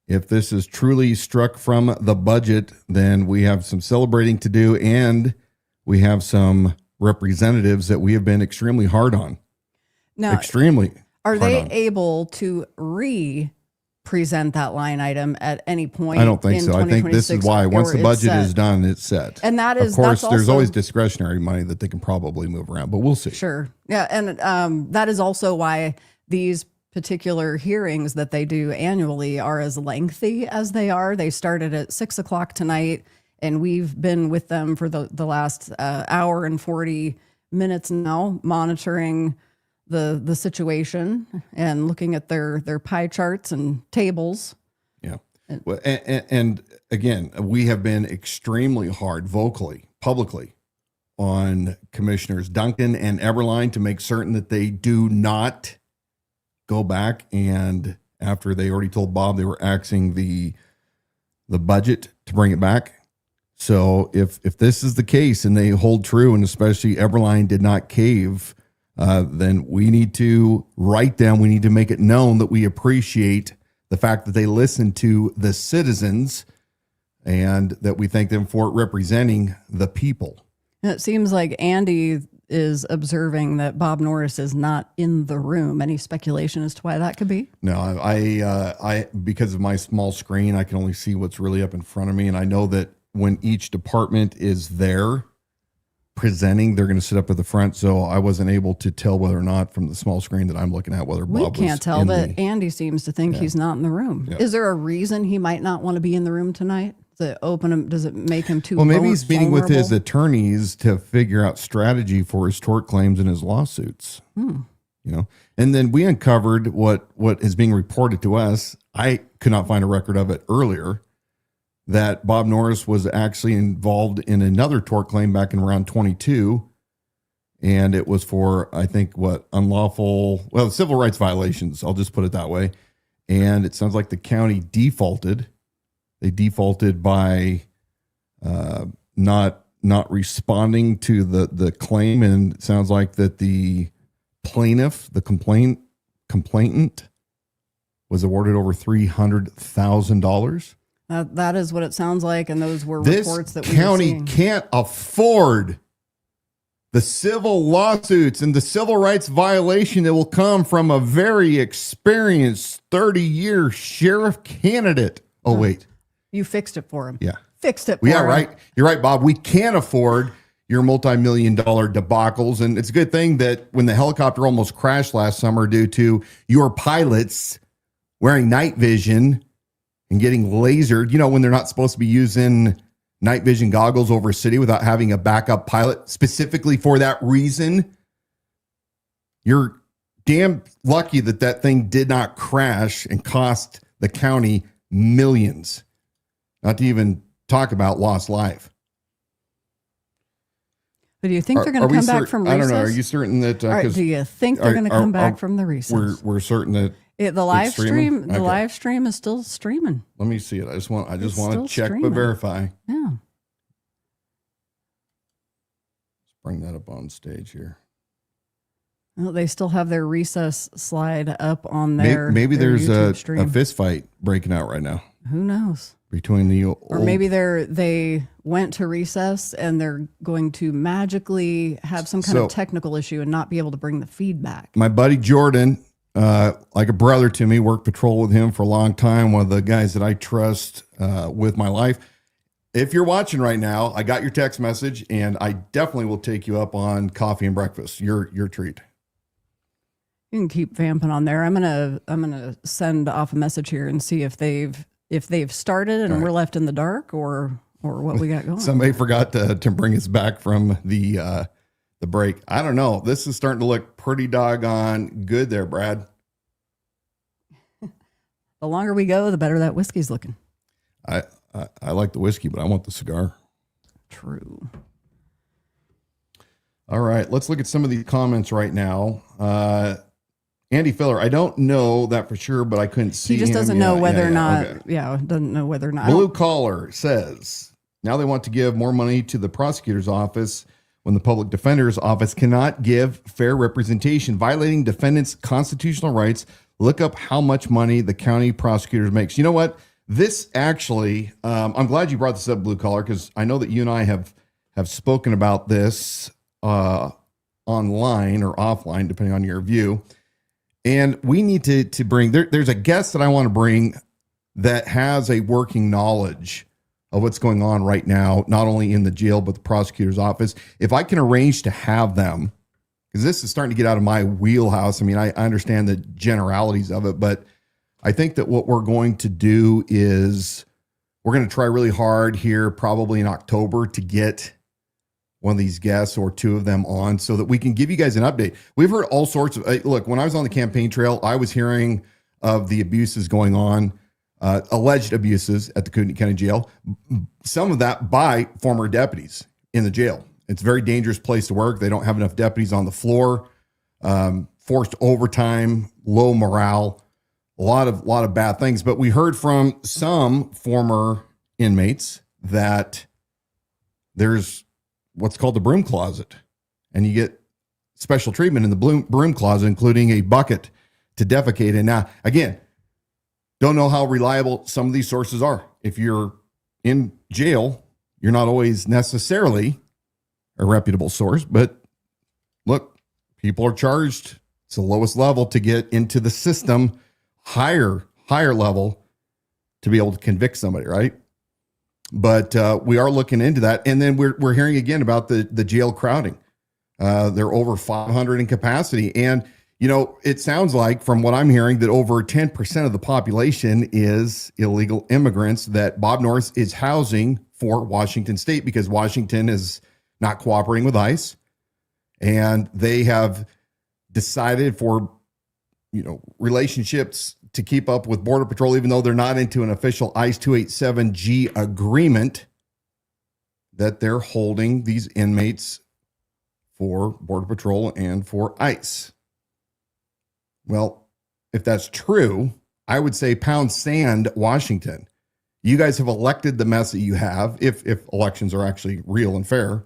If this is truly struck from the budget, then we have some celebrating to do, and we have some representatives that we have been extremely hard on. Now, Extremely. are hard they on. able to present that line item at any point? I don't think in so. I think this is 2026, why once or the it's budget set? is done, it's set. And that is, of course, that's there's also- always discretionary money that they can probably move around, but we'll see. Sure. Yeah. And that is also why these particular hearings that they do annually are as lengthy as they are. They started at 6:00 tonight, and we've been with them for the last hour and 40 minutes now, monitoring the situation and looking at their pie charts and tables. Yeah. Well, and again, we have been extremely hard vocally, publicly, on Commissioners Duncan and Eberline to make certain that they do not go back, and after they already told Bob they were axing the budget, to bring it back. So if this is the case and they hold true, and especially Eberline did not cave, then we need to write them. We need to make it known that we appreciate the fact that they listen to the citizens and that we thank them for representing the people. And it seems like Andy is observing that Bob Norris is not in the room. Any speculation as to why that could be? No, I because of my small screen, I can only see what's really up in front of me. And I know that when each department is there presenting, they're going to sit up at the front. So I wasn't able to tell whether or not from the small screen that I'm looking at whether We Bob was can't tell, in but the- Andy seems to think he's not in the room. Yeah. Is there a reason he might not want to be in the room tonight? Does it open him? Does it make him too? Well, maybe he's meeting with his vulnerable? attorneys to figure out strategy for his tort claims and his lawsuits. You know, and then we uncovered what is being reported to us. I could not find a record of it earlier, that Bob Norris was actually involved in another tort claim back in around 22. And it was for, I think, civil rights violations. I'll just put it that way. And it sounds like the county defaulted. They defaulted by not responding to the claim, and it sounds like that the plaintiff, the complainant, was awarded over $300,000. That is what it sounds like, and those were This reports that we were county seeing. can't afford the civil lawsuits and the civil rights violation that will come from a very experienced 30-year sheriff candidate. Oh, wait. You fixed it for him. Yeah. Fixed it for Yeah, him. right. You're right, Bob. We can't afford your multi-million-dollar debacles. And it's a good thing that when the helicopter almost crashed last summer due to your pilots wearing night vision and getting lasered, you know, when they're not supposed to be using night vision goggles over a city without having a backup pilot specifically for that reason, you're damn lucky that thing did not crash and cost the county millions. Not to even talk about lost life. But do you think they're going to come back from recess? I don't know. Are you certain that? All right, do you think they're going to come back from the recess? We're certain that The live streaming? stream, the Okay. live stream is still streaming. Let me see it. I just want It's to still check streaming. but verify. Yeah. Let's bring that up on stage here. Well, they still have their recess slide up on their Maybe their there's YouTube a stream. fist fight breaking out right now Who knows? between the old, Or maybe they went to recess and they're going to magically have some kind of technical issue and not be able to bring the feedback. my buddy Jordan, like a brother to me, worked patrol with him for a long time. One of the guys that I trust with my life. If you're watching right now, I got your text message, and I definitely will take you up on coffee and breakfast. Your treat. You can keep vamping on there. I'm gonna send off a message here and see if they've started and we're left in the dark or what we got going. Somebody forgot to bring us back from the break. I don't know. This is starting to look pretty doggone good there, Brad. The longer we go, the better that whiskey's looking. I like the whiskey, but I want the cigar. True. All right, let's look at some of these comments right now. Andy Filler. I don't know that for sure, but I couldn't see He just him. doesn't know whether or not, Okay. doesn't know whether or not. Blue Collar says, now they want to give more money to the prosecutor's office when the public defender's office cannot give fair representation, violating defendants' constitutional rights. Look up how much money the county prosecutor makes. You know what? This actually, I'm glad you brought this up, Blue Collar, because I know that you and I have spoken about this online or offline, depending on your view. And we need to bring, there's a guest that I want to bring that has a working knowledge of what's going on right now, not only in the jail, but the prosecutor's office. If I can arrange to have them, because this is starting to get out of my wheelhouse. I mean, I understand the generalities of it, but I think that what we're going to do is we're going to try really hard here, probably in October, to get one of these guests or two of them on so that we can give you guys an update. We've heard all sorts of, look, when I was on the campaign trail, I was hearing of the abuses going on, alleged abuses at the Kootenai County Jail, some of that by former deputies in the jail. It's a very dangerous place to work. They don't have enough deputies on the floor, forced overtime, low morale, a lot of bad things. But we heard from some former inmates that there's what's called the broom closet, and you get special treatment in the broom closet, including a bucket to defecate in. Now, again, don't know how reliable some of these sources are. If you're in jail, you're not always necessarily a reputable source, but look, people are charged. It's the lowest level to get into the system, higher level to be able to convict somebody, right? But we are looking into that. And then we're hearing again about the jail crowding. They're over 500 in capacity. And, you know, it sounds like from what I'm hearing that over 10% of the population is illegal immigrants that Bob Norris is housing for Washington State because Washington is not cooperating with ICE. And they have decided for, you know, relationships to keep up with Border Patrol, even though they're not into an official ICE 287G agreement, that they're holding these inmates for Border Patrol and for ICE. Well, if that's true, I would say pound sand, Washington. You guys have elected the mess that you have, if elections are actually real and fair,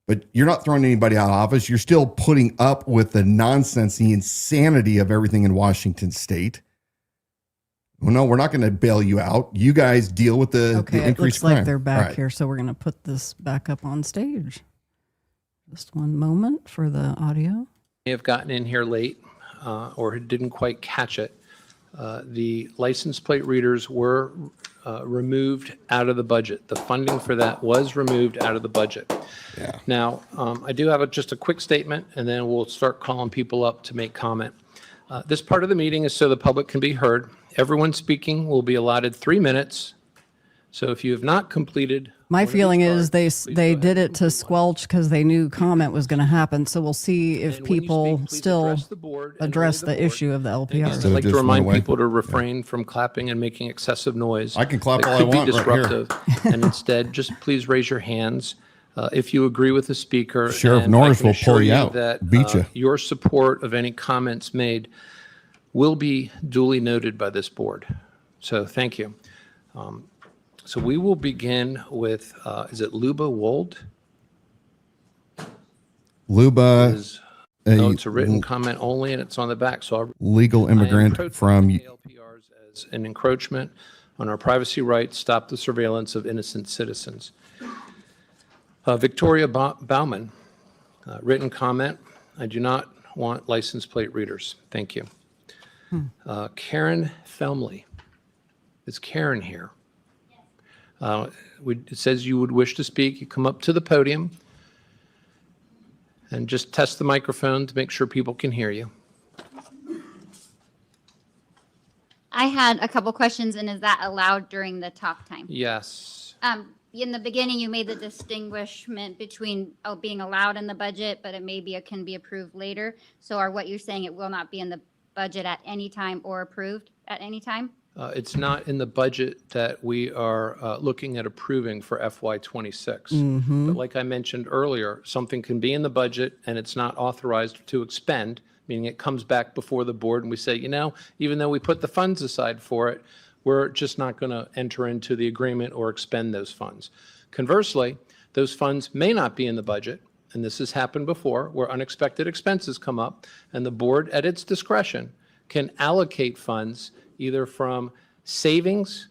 but you're not throwing anybody out of office. You're still putting up with the nonsense, the insanity of everything in Washington State. Well, no, we're not going to bail you out. You guys deal with the Okay, it increased looks crime. like they're back Right. here, so we're going to put this back up on stage. Just one moment for the audio. May have gotten in here late or didn't quite catch it. The license plate readers were removed out of the budget. The funding for that was removed out of the budget. Yeah. Now, I do have just a quick statement, and then we'll start calling people up to make comment. This part of the meeting is so the public can be heard. Everyone speaking will be allotted 3 minutes. So if you have not completed, My one of feeling these is cards, please they go did ahead it and to complete one. squelch because they knew comment was going to happen. So we'll see if And when you people speak, please still address the board and address only the the board. issue of the Again, LPRS. Instead I'd of like to just run remind away. people to refrain from clapping and making excessive noise. I can clap that all I could be want right here. disruptive. And instead, just please raise your hands if you agree with the speaker. Sheriff and I Norris can will assure pull you out, that, beat you. your support of any comments made will be duly noted by this board. So thank you. So we will begin with, is it Luba Wold? Luba, No, it's a written comment only, and it's on the back. So I'll legal I am immigrant protesting from the LPRs as an encroachment on our privacy rights, stop the surveillance of innocent citizens. Victoria Bauman, written comment, I do not want license plate readers. Thank you. Karen Felmley. Is Karen here? It says you would wish to speak. You come up to the podium and just test the microphone to make sure people can hear you. I had a couple questions, and is that allowed during the talk time? Yes. In the beginning, you made the distinguishment between being allowed in the budget, but it can be approved later. So are what you're saying, it will not be in the budget at any time or approved at any time? It's not in the budget that we are looking at approving for FY26. But like I mentioned earlier, something can be in the budget and it's not authorized to expend meaning it comes back before the board and we say, even though we put the funds aside for it, we're just not going to enter into the agreement or expend those funds. Conversely, those funds may not be in the budget, and this has happened before, where unexpected expenses come up, and the board, at its discretion, can allocate funds either from savings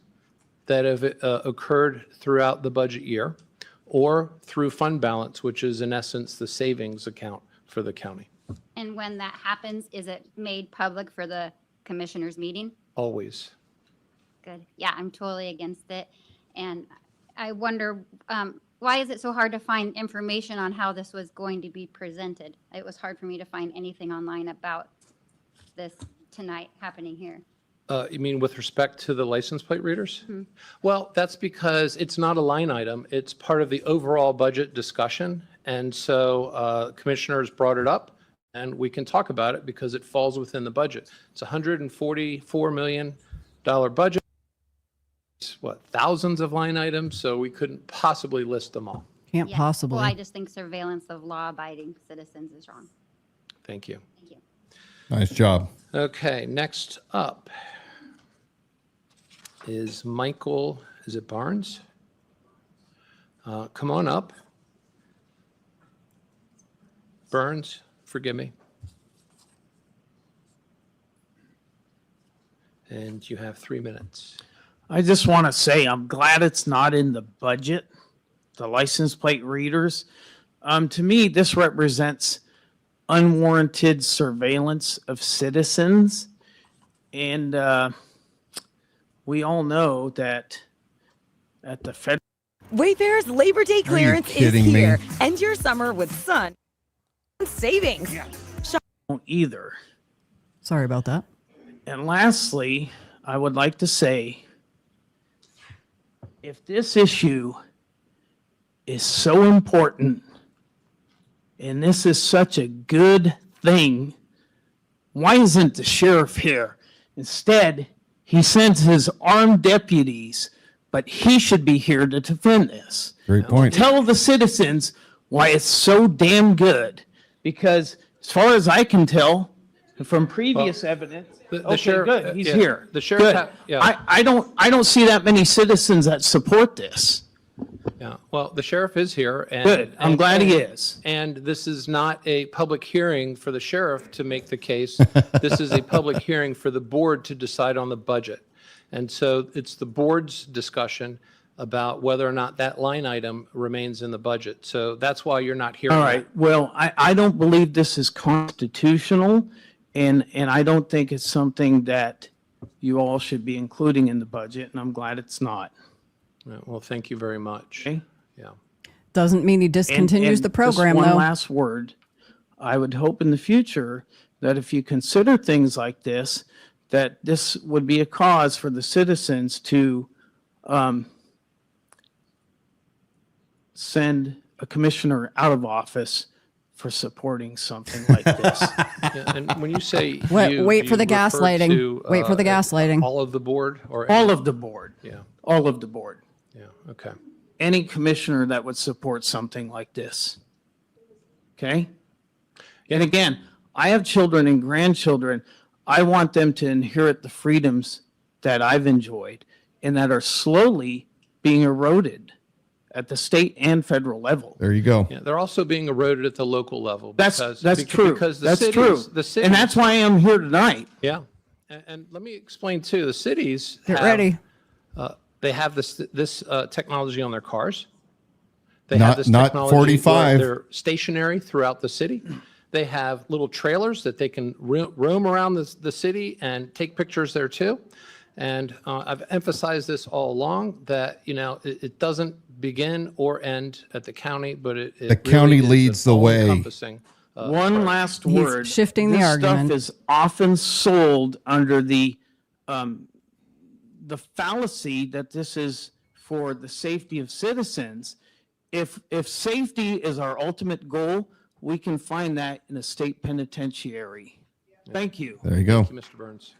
that have occurred throughout the budget year, or through fund balance, which is in essence the savings account for the county. And when that happens, is it made public for the commissioners meeting? Always. Good. Yeah, I'm totally against it. And I wonder, why is it so hard to find information on how this was going to be presented? It was hard for me to find anything online about this tonight happening here. You mean with respect to the license plate readers? Well, that's because it's not a line item. It's part of the overall budget discussion. And so commissioners brought it up, and we can talk about it because it falls within the budget. It's a $144 million budget. It's, thousands of line items, so we couldn't possibly list them all. Can't Yeah. possibly. Well, I just think surveillance of law-abiding citizens is wrong. Thank you. Thank you. Nice job. Okay, next up is Michael, is it Barnes? Come on up. Burns, forgive me. And you have 3 minutes. I just want to say I'm glad it's not in the budget, the license plate readers. To me, this represents unwarranted surveillance of citizens. And we all know that at the federal. Wayfair's Labor Day clearance is kidding me? here. End your summer with sun savings. Don't either. Sorry about that. And lastly, I would like to say, if this issue is so important and this is such a good thing, why isn't the sheriff here? Instead, he sends his armed deputies, but he should be here to defend this. Great point. Tell the citizens why it's so damn good. Because as far as I can tell, from previous evidence, the okay, sheriff- good, he's yeah, here. the sheriff Good. yeah. I don't see that many citizens that support this. Yeah, well, the sheriff is here. And, Good. I'm glad he is. And this is not a public hearing for the sheriff to make the case. This is a public hearing for the board to decide on the budget. And so it's the board's discussion about whether or not that line item remains in the budget. So that's why you're not hearing All that. right. Well, I don't believe this is constitutional, and I don't think it's something that you all should be including in the budget, and I'm glad it's not. Well, thank you very much. Okay? Yeah. Doesn't mean he discontinues And the program, just though. one last word. I would hope in the future that if you consider things like this, that this would be a cause for the citizens to send a commissioner out of office for supporting something like this. Yeah, and when you say Wait you for the refer gaslighting. to, Wait for the gaslighting. All of the board or All of the board. Yeah. All of the board. Yeah. Okay. Any commissioner that would support something like this. Okay? And again, I have children and grandchildren. I want them to inherit the freedoms that I've enjoyed and that are slowly being eroded at the state and federal level. There you go. Yeah, they're also being eroded at the local level. That's true. Because the That's cities, true. The cities, And that's why I'm here tonight. Yeah. And let me explain too, the cities Get have, ready. They have this technology on their cars. They Not- have this not technology 45. where they're stationary throughout the city. They have little trailers that they can roam around the city and take pictures there too. And I've emphasized this all along that, it doesn't begin or end at the county, but it The county really is leads an the way. all-encompassing, One last He's word. shifting the This argument. stuff is often sold under the fallacy that this is for the safety of citizens. If safety is our ultimate goal, we can find that in a state penitentiary. Thank you. There you go. Thank you, Mr. Burns.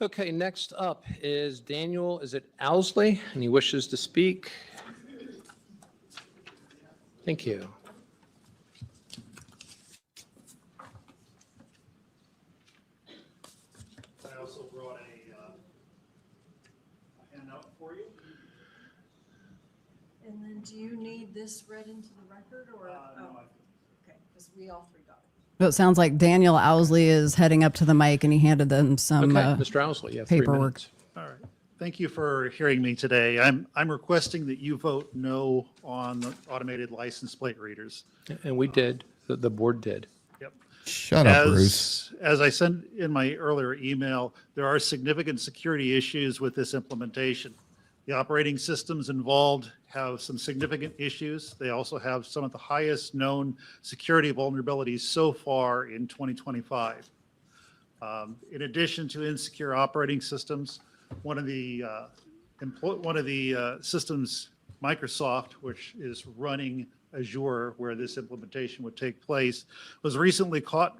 Okay, next up is Daniel, is it Owsley? And he wishes to speak. Thank you. handout for you. And then do you need this read into the record or? No, Okay, because we all three got it. So it sounds like Daniel Owsley is heading up to the mic and he handed them some Okay, Mr. Owsley, you have 3 paperwork. minutes. All right. Thank you for hearing me today. I'm requesting that you vote no on the automated license plate readers. And we did, the board did. Yep. Shut up, Bruce. As I sent in my earlier email, there are significant security issues with this implementation. The operating systems involved have some significant issues. They also have some of the highest known security vulnerabilities so far in 2025. In addition to insecure operating systems, one of the systems, Microsoft, which is running Azure, where this implementation would take place, was recently caught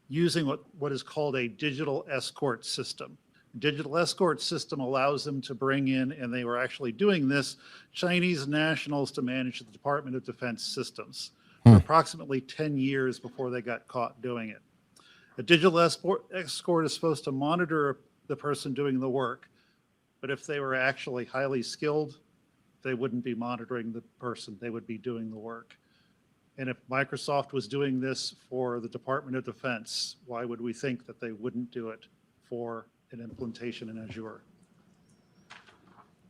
using what is called a digital escort system. Digital escort system allows them to bring in, and they were actually doing this, Chinese nationals to manage the Department of Defense systems for approximately 10 years before they got caught doing it. A digital escort is supposed to monitor the person doing the work, but if they were actually highly skilled, they wouldn't be monitoring the person, they would be doing the work. And if Microsoft was doing this for the Department of Defense, why would we think that they wouldn't do it for an implementation in Azure?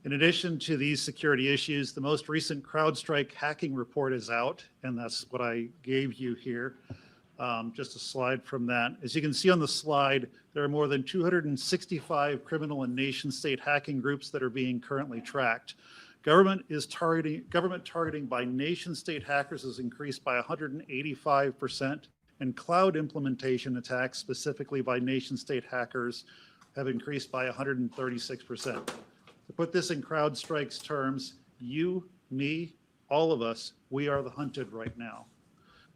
In addition to these security issues, the most recent CrowdStrike hacking report is out, and that's what I gave you here. Just a slide from that. As you can see on the slide, there are more than 265 criminal and nation-state hacking groups that are being currently tracked. Government targeting by nation-state hackers has increased by 185%, and cloud implementation attacks specifically by nation-state hackers have increased by 136%. To put this in CrowdStrike's terms, you, me, all of us, we are the hunted right now.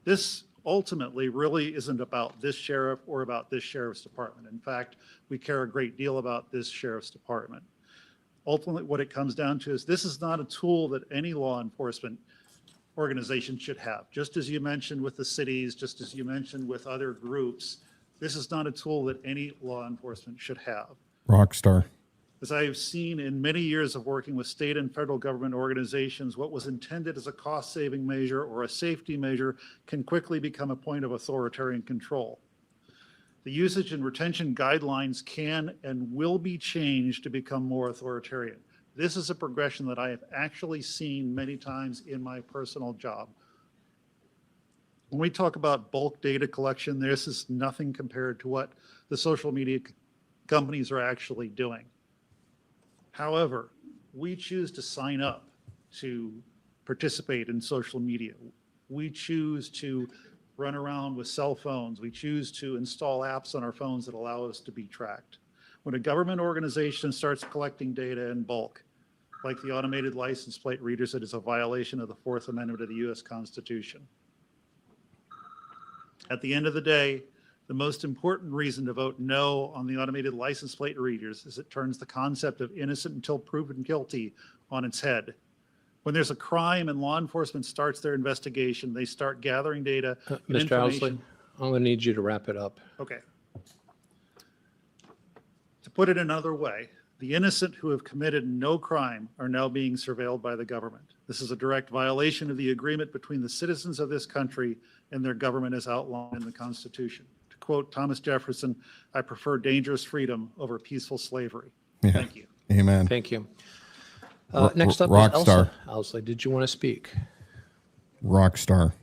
This ultimately really isn't about this sheriff or about this sheriff's department. In fact, we care a great deal about this sheriff's department. Ultimately, what it comes down to is this is not a tool that any law enforcement organization should have. Just as you mentioned with the cities, just as you mentioned with other groups, this is not a tool that any law enforcement should have. Rockstar. As I have seen in many years of working with state and federal government organizations, what was intended as a cost-saving measure or a safety measure can quickly become a point of authoritarian control. The usage and retention guidelines can and will be changed to become more authoritarian. This is a progression that I have actually seen many times in my personal job. When we talk about bulk data collection, this is nothing compared to what the social media companies are actually doing. However, we choose to sign up to participate in social media. We choose to run around with cell phones. We choose to install apps on our phones that allow us to be tracked. When a government organization starts collecting data in bulk, like the automated license plate readers, it is a violation of the Fourth Amendment of the U.S. Constitution. At the end of the day, the most important reason to vote no on the automated license plate readers is it turns the concept of innocent until proven guilty on its head. When there's a crime and law enforcement starts their investigation, they start gathering data. Mr. Owsley, I'm going to need you to wrap it up. Okay. To put it another way, the innocent who have committed no crime are now being surveilled by the government. This is a direct violation of the agreement between the citizens of this country and their government as outlined in the Constitution. To quote Thomas Jefferson, I prefer dangerous freedom over peaceful slavery. Yeah. Thank you. Amen. Thank you. Next up is Rockstar. Elsa Owsley. Did you want to speak? Rockstar.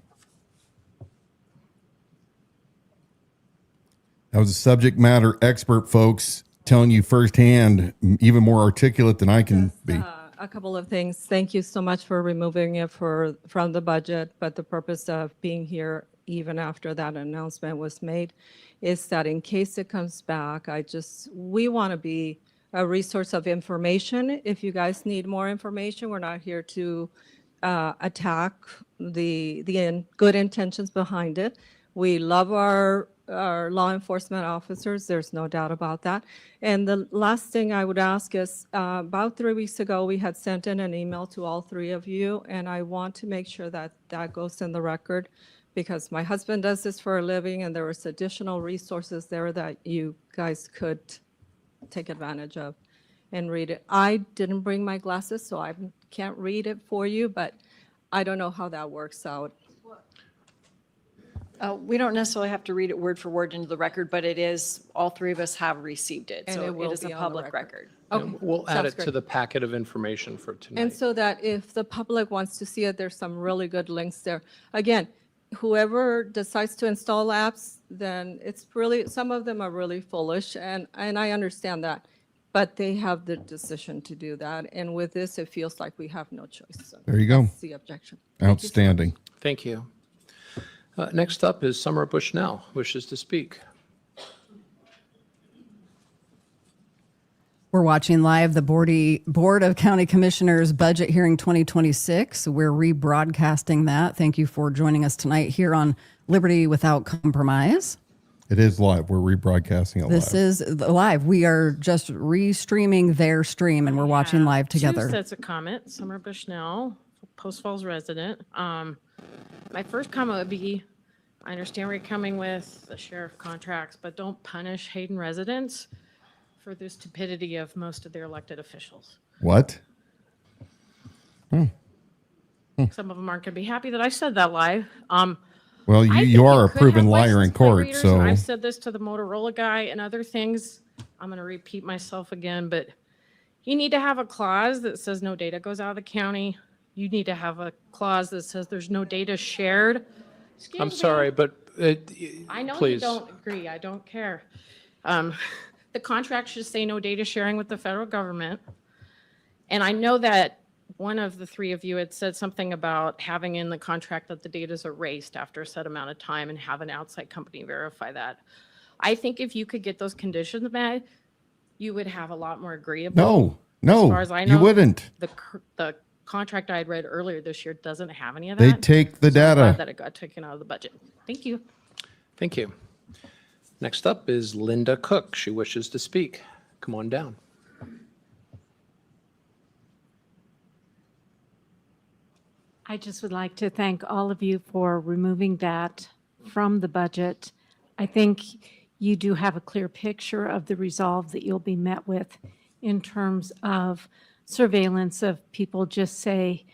That was a subject matter expert, folks, telling you firsthand, even more articulate than I can be. A couple of things. Thank you so much for removing it from the budget, but the purpose of being here even after that announcement was made is that in case it comes back, we want to be a resource of information. If you guys need more information, we're not here to attack the good intentions behind it. We love our law enforcement officers. There's no doubt about that. And the last thing I would ask is, about 3 weeks ago, we had sent in an email to all three of you, and I want to make sure that that goes in the record because my husband does this for a living, and there was additional resources there that you guys could take advantage of and read it. I didn't bring my glasses, so I can't read it for you, but I don't know how that works out. We don't necessarily have to read it word for word into the record, but it is, all three of us have received it. And So it will it is a be on the public record. record. Okay, We'll add sounds it to great. the packet of information for And tonight. so that if the public wants to see it, there's some really good links there. Again, whoever decides to install apps, then it's really, some of them are really foolish, and I understand that. But they have the decision to do that. And with this, it feels like we have no choice. So There you go. that's the objection. Thank you so much. Outstanding. Thank you. Next up is Summer Bushnell, wishes to speak. We're watching live the Board of County Commissioners Budget Hearing 2026. We're rebroadcasting that. Thank you for joining us tonight here on Liberty Without Compromise. It is live. We're rebroadcasting it This live. is live. We are just restreaming their stream, and we're watching live together. Two sets of comments. Summer Bushnell, Post Falls resident. My first comment would be, I understand where you're coming with the sheriff contracts, but don't punish Hayden residents for the stupidity of most of their elected officials. What? Some of them aren't going to be happy that I said that live. Well, I think you are a could proven have liar in license plate court, readers, so. and I've said this to the Motorola guy and other things. I'm going to repeat myself again, but you need to have a clause that says no data goes out of the county. You need to have a clause that says there's no data shared. Excuse I'm me. sorry, but I know please. you don't agree. I don't care. The contract should say no data sharing with the federal government. And I know that one of the three of you had said something about having in the contract that the data is erased after a set amount of time and have an outside company verify that. I think if you could get those conditions met, you would have a lot more agreeable. No, As far as I know, you wouldn't. The contract I had read earlier this year doesn't have any of They that. take the So I'm glad data. that it got taken out of the budget. Thank you. Thank you. Next up is Linda Cook. She wishes to speak. Come on down. I just would like to thank all of you for removing that from the budget. I think you do have a clear picture of the resolve that you'll be met with in terms of surveillance of people just say,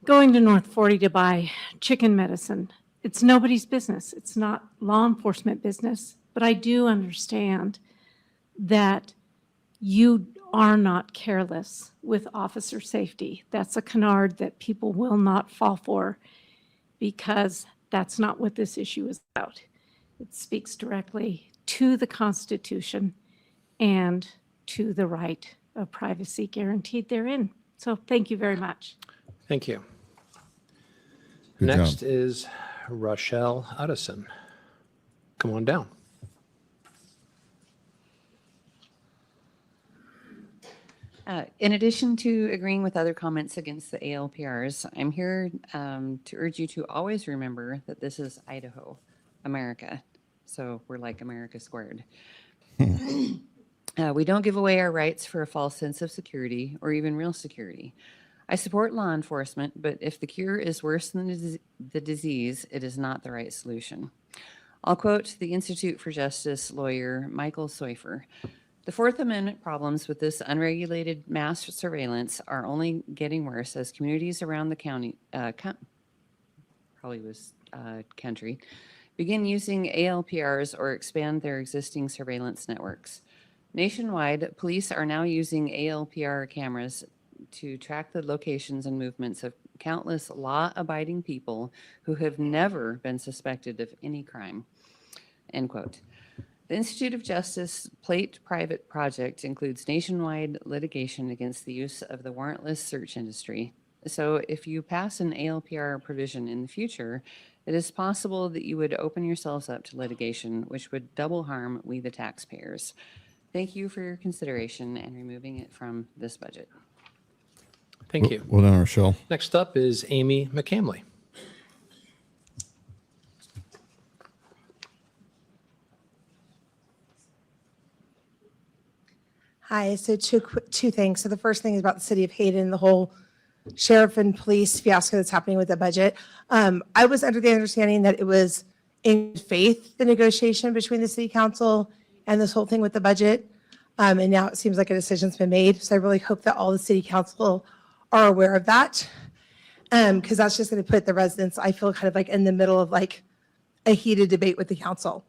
going to North 40 to buy chicken medicine. It's nobody's business. It's not law enforcement business. But I do understand that you are not careless with officer safety. That's a canard that people will not fall for because that's not what this issue is about. It speaks directly to the Constitution and to the right of privacy guaranteed therein. So thank you very much. Thank you. Good Next job. is Rochelle Addison. Come on down. In addition to agreeing with other comments against the ALPRs, I'm here to urge you to always remember that this is Idaho, America. So we're like America squared. We don't give away our rights for a false sense of security or even real security. I support law enforcement, but if the cure is worse than the disease, it is not the right solution. I'll quote the Institute for Justice lawyer Michael Seufer. The Fourth Amendment problems with this unregulated mass surveillance are only getting worse as communities around the country begin using ALPRs or expand their existing surveillance networks. Nationwide, police are now using ALPR cameras to track the locations and movements of countless law-abiding people who have never been suspected of any crime. End quote. The Institute of Justice Plate Private Project includes nationwide litigation against the use of the warrantless search industry. So if you pass an ALPR provision in the future, it is possible that you would open yourselves up to litigation, which would double harm we the taxpayers. Thank you for your consideration and removing it from this budget. Thank you. Well done, Rochelle. Next up is Amy McCamley. Hi, so two things. So the first thing is about the city of Hayden, the whole sheriff and police fiasco that's happening with the budget. I was under the understanding that it was in faith, the negotiation between the city council and this whole thing with the budget. And now it seems like a decision's been made. So I really hope that all the city council are aware of that. Because that's just going to put the residents, I feel, kind of like in the middle of like a heated debate with the council.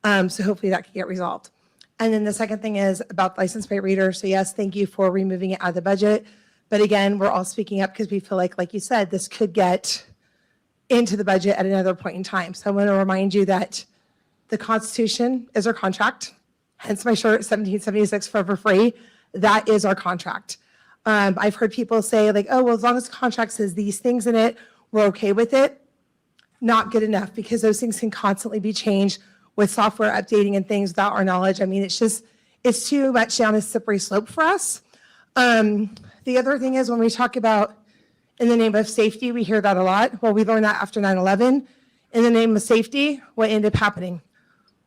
So hopefully that can get resolved. And then the second thing is about license plate reader. So yes, thank you for removing it out of the budget. But again, we're all speaking up because we feel like you said, this could get into the budget at another point in time. So I want to remind you that the Constitution is our contract. Hence my shirt, 1776 Forever Free. That is our contract. I've heard people say like, oh, well, as long as the contract says these things in it, we're okay with it. Not good enough, because those things can constantly be changed with software updating and things without our knowledge. I mean, it's too much down a slippery slope for us. The other thing is when we talk about in the name of safety, we hear that a lot. Well, we learned that after 9/11. In the name of safety, what ended up happening?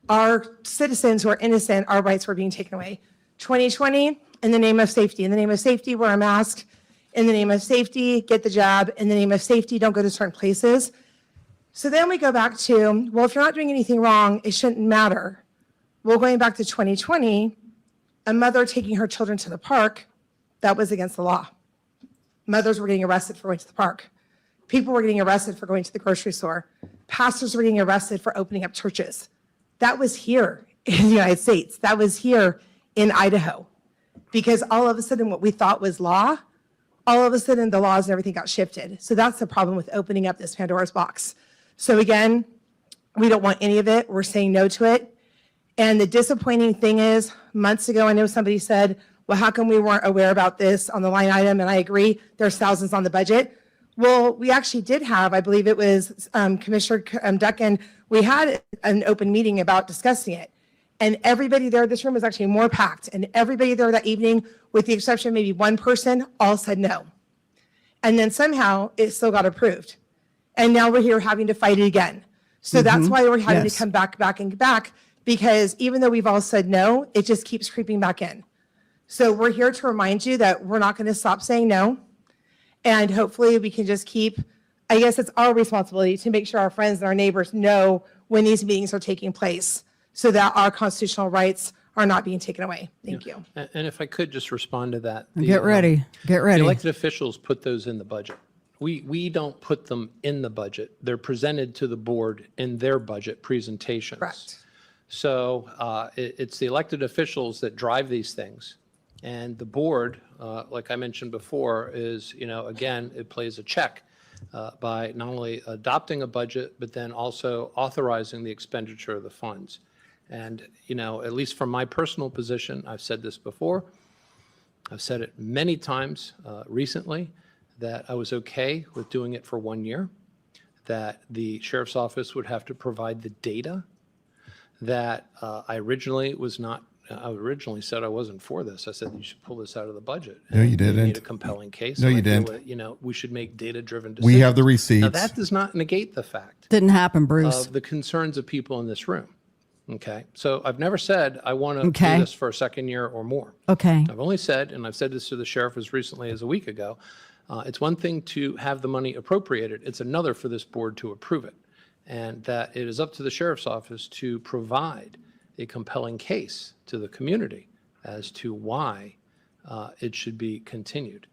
Our citizens who are innocent, our rights were being taken away. 2020, in the name of safety. In the name of safety, wear a mask. In the name of safety, get the jab. In the name of safety, don't go to certain places. So then we go back to, well, if you're not doing anything wrong, it shouldn't matter. Well, going back to 2020, a mother taking her children to the park, that was against the law. Mothers were getting arrested for going to the park. People were getting arrested for going to the grocery store. Pastors were getting arrested for opening up churches. That was here in the United States. That was here in Idaho. Because all of a sudden what we thought was law, all of a sudden the laws and everything got shifted. So that's the problem with opening up this Pandora's box. So again, we don't want any of it. We're saying no to it. And the disappointing thing is, months ago, I know somebody said, well, how come we weren't aware about this on the line item? And I agree, there's thousands on the budget. Well, we actually did have, I believe it was Commissioner Duncan, we had an open meeting about discussing it. And everybody there, this room was actually more packed. And everybody there that evening, with the exception of maybe one person, all said no. And then somehow it still got approved. And now we're here having to fight it again. So that's why we're having to come back, because even though we've all said no, it just keeps creeping back in. So we're here to remind you that we're not going to stop saying no. And hopefully we can just keep, I guess it's our responsibility to make sure our friends and our neighbors know when these meetings are taking place so that our constitutional rights are not being taken away. Thank you. And if I could just respond to that. Get ready. Get ready. The elected officials put those in the budget. We don't put them in the budget. They're presented to the board in their budget presentations. Correct. So it's the elected officials that drive these things. And the board, like I mentioned before, is, again, it plays a check by not only adopting a budget, but then also authorizing the expenditure of the funds. And, at least from my personal position, I've said this before, I've said it many times recently, that I was okay with doing it for 1 year, that the sheriff's office would have to provide the data, that I originally said I wasn't for this. I said you should pull this out of the budget. No, you didn't. You need a compelling case. No, And you I feel didn't. that, we should make data-driven decisions. We have the receipts. Now, that does not negate the fact Didn't happen, Bruce. of the concerns of people in this room. Okay. So I've never said I want to Okay. do this for a second year or more. Okay. I've only said, and I've said this to the sheriff as recently as a week ago, it's one thing to have the money appropriated. It's another for this board to approve it. And that it is up to the sheriff's office to provide a compelling case to the community as to why it should be continued.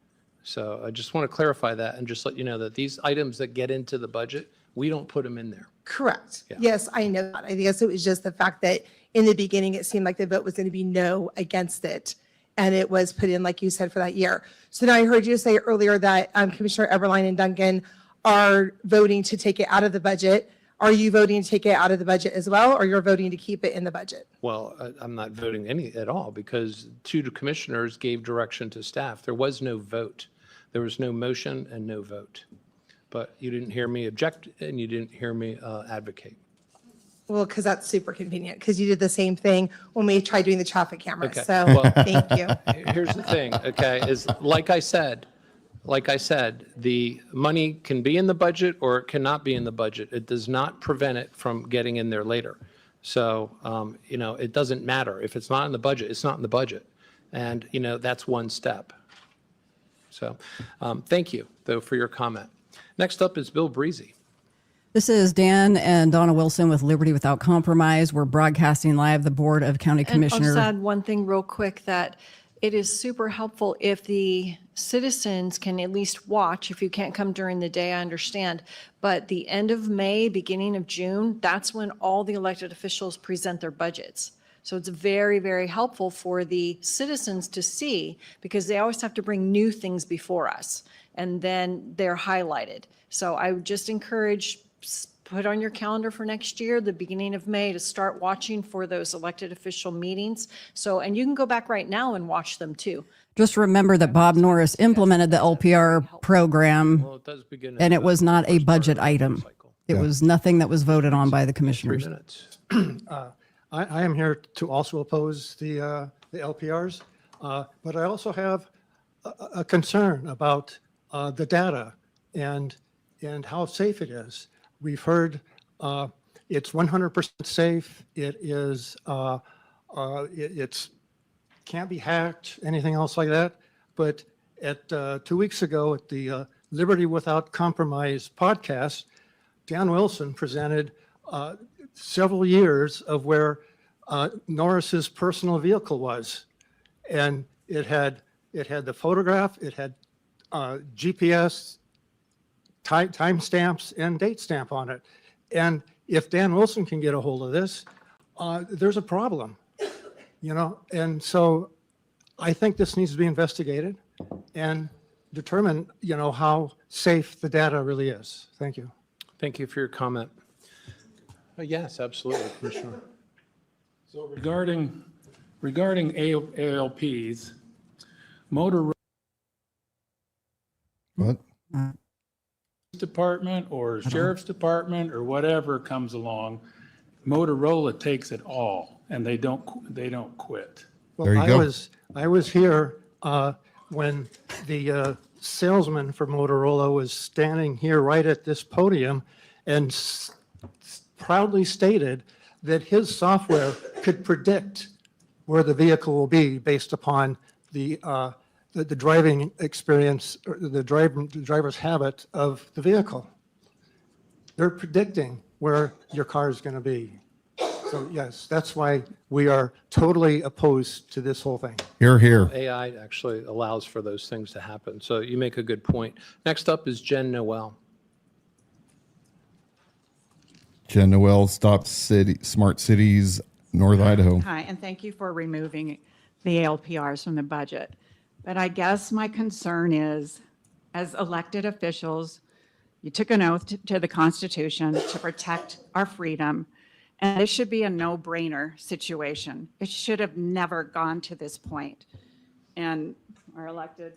So I just want to clarify that and just let you know that these items that get into the budget, we don't put them in there. Correct. Yeah. Yes, I know that. I guess it was just the fact that in the beginning, it seemed like the vote was going to be no against it. And it was put in, like you said, for that year. So now I heard you say earlier that Commissioner Eberline and Duncan are voting to take it out of the budget. Are you voting to take it out of the budget as well, or you're voting to keep it in the budget? Well, I'm not voting any at all because two commissioners gave direction to staff. There was no vote. There was no motion and no vote. But you didn't hear me object and you didn't hear me advocate. Well, because that's super convenient, because you did the same thing when we tried doing the traffic cameras. Okay. So Well, thank you. Here's the thing, okay, is like I said, the money can be in the budget or it cannot be in the budget. It does not prevent it from getting in there later. So, it doesn't matter. If it's not in the budget, it's not in the budget. And, that's one step. So, thank you, though, for your comment. Next up is Bill Breezy. This is Dan and Donna Wilson with Liberty Without Compromise. We're broadcasting live the Board of County And Commissioners. I'll just add one thing real quick, that it is super helpful if the citizens can at least watch. If you can't come during the day, I understand. But the end of May, beginning of June, that's when all the elected officials present their budgets. So it's very, very helpful for the citizens to see, because they always have to bring new things before us, and then they're highlighted. So I would just encourage, put on your calendar for next year, the beginning of May, to start watching for those elected official meetings. So, and you can go back right now and watch them too. Just remember that Bob Norris implemented the LPR program, Well, it does begin. and at it was the not a first part of budget the item. cycle. It was nothing that was voted on by the 3 commissioners. minutes. I am here to also oppose the LPRs, but I also have a concern about the data and how safe it is. We've heard it's 100% safe. It is it's can't be hacked, anything else like that. But at 2 weeks ago at the Liberty Without Compromise podcast, Dan Wilson presented several years of where Norris's personal vehicle was, and it had the photograph, it had GPS, timestamps, and date stamp on it. And if Dan Wilson can get a hold of this, there's a problem, And so I think this needs to be investigated and determine, how safe the data really is. Thank you. Thank you for your comment. Yes, absolutely, Commissioner. So regarding ALPs, Motorola What? Department or Sheriff's Department or whatever comes along, Motorola takes it all, and they don't quit. There you Well, go. I was here when the salesman for Motorola was standing here right at this podium and proudly stated that his software could predict where the vehicle will be based upon the driving experience or the driver's habit of the vehicle. They're predicting where your car is going to be. So yes, that's why we are totally opposed to this whole thing. Here, here. AI actually allows for those things to happen. So you make a good point. Next up is Jen Noel. Jen Noel, Smart Cities, North Idaho. Hi, and thank you for removing the LPRs from the budget. But I guess my concern is, as elected officials, you took an oath to the Constitution to protect our freedom, and this should be a no-brainer situation. It should have never gone to this point. And our elected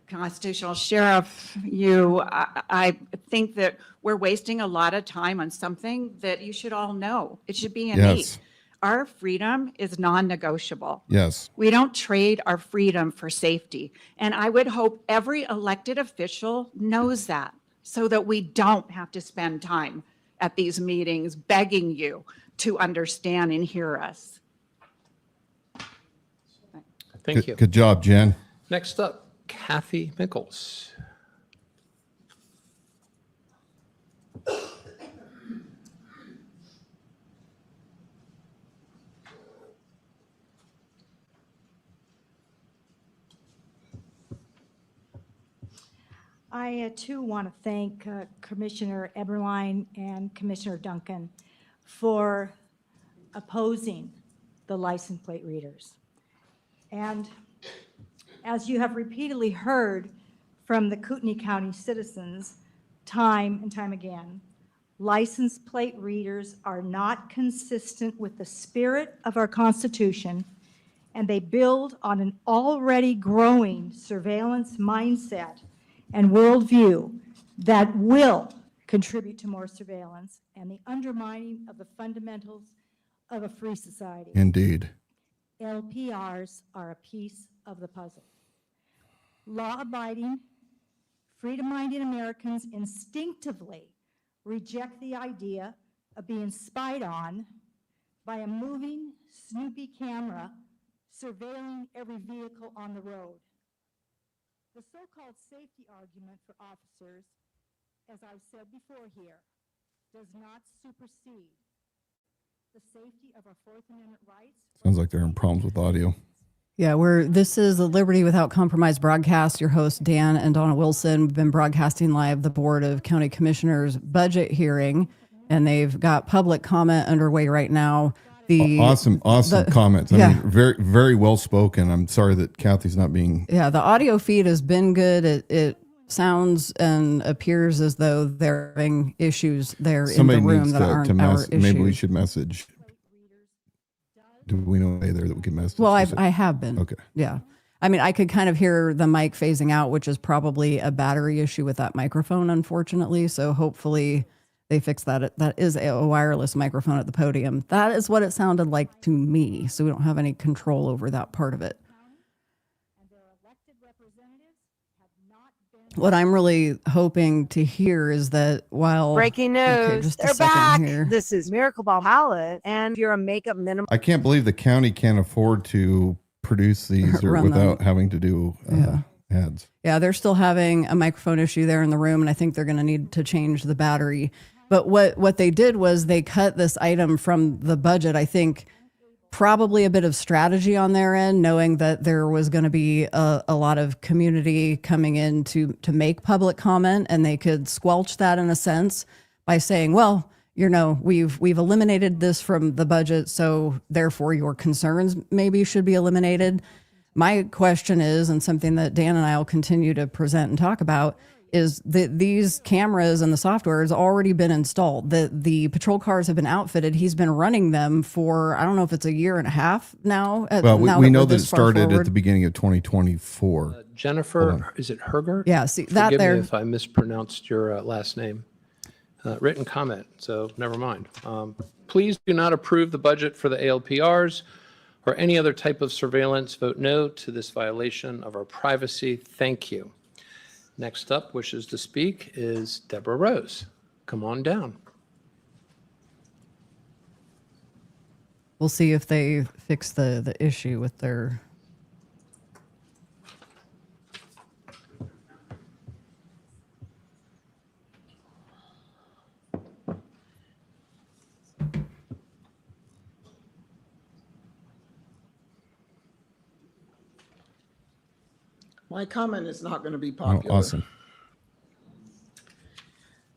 constitutional sheriff, I think that we're wasting a lot of time on something that you should all know. It should be innate. Yes. Our freedom is non-negotiable. Yes. We don't trade our freedom for safety. And I would hope every elected official knows that, so that we don't have to spend time at these meetings begging you to understand and hear us. Thank you. Good job, Jen. Next up, Kathy Mickles. I too want to thank Commissioner Eberline and Commissioner Duncan for opposing the license plate readers. And as you have repeatedly heard from the Kootenai County citizens time and time again, license plate readers are not consistent with the spirit of our Constitution, and they build on an already growing surveillance mindset and worldview that will contribute to more surveillance and the undermining of the fundamentals of a free society. Indeed. LPRs are a piece of the puzzle. Law-abiding, freedom-minded Americans instinctively reject the idea of being spied on by a moving Snoopy camera surveilling every vehicle on the road. The so-called safety argument for officers, as I've said before here, does not supersede the safety of our Fourth Amendment rights. Sounds like they're having problems with audio. Yeah, this is the Liberty Without Compromise broadcast. Your hosts, Dan and Donna Wilson. We've been broadcasting live the Board of County Commissioners budget hearing, and they've got public comment underway right now. Awesome comments. I mean, very, very well spoken. I'm sorry that Kathy's not being. Yeah, the audio feed has been good. It sounds and appears as though they're having issues there in the room that aren't our issues. Maybe we should message. Do we know there that we can message? Well, I have been. Okay. Yeah. I mean, I could kind of hear the mic phasing out, which is probably a battery issue with that microphone, unfortunately. So hopefully they fix that. That is a wireless microphone at the podium. That is what it sounded like to me. So we don't have any control over that part of it. What I'm really hoping to hear is that while Breaking news, they're back. Here. This is Miracle Ball Palette, and if you're a makeup minimum. I can't believe the county can't afford to produce these without having to do ads. Yeah, they're still having a microphone issue there in the room, and I think they're going to need to change the battery. But what they did was they cut this item from the budget. I think probably a bit of strategy on their end, knowing that there was going to be a lot of community coming in to make public comment, and they could squelch that in a sense by saying, well, we've eliminated this from the budget, so therefore your concerns maybe should be eliminated. My question is, and something that Dan and I will continue to present and talk about, is that these cameras and the software has already been installed. The patrol cars have been outfitted. He's been running them for, I don't know if it's a year and a half now. Well, we know that it started at the beginning of 2024. Jennifer, is it Herger? Yeah, see that Forgive there. me if I mispronounced your last name. Written comment, so never mind. Please do not approve the budget for the ALPRs or any other type of surveillance. Vote no to this violation of our privacy. Thank you. Next up, wishes to speak is Deborah Rose. Come on down. We'll see if they fix the issue with their. My comment is not going to be popular. Oh, awesome.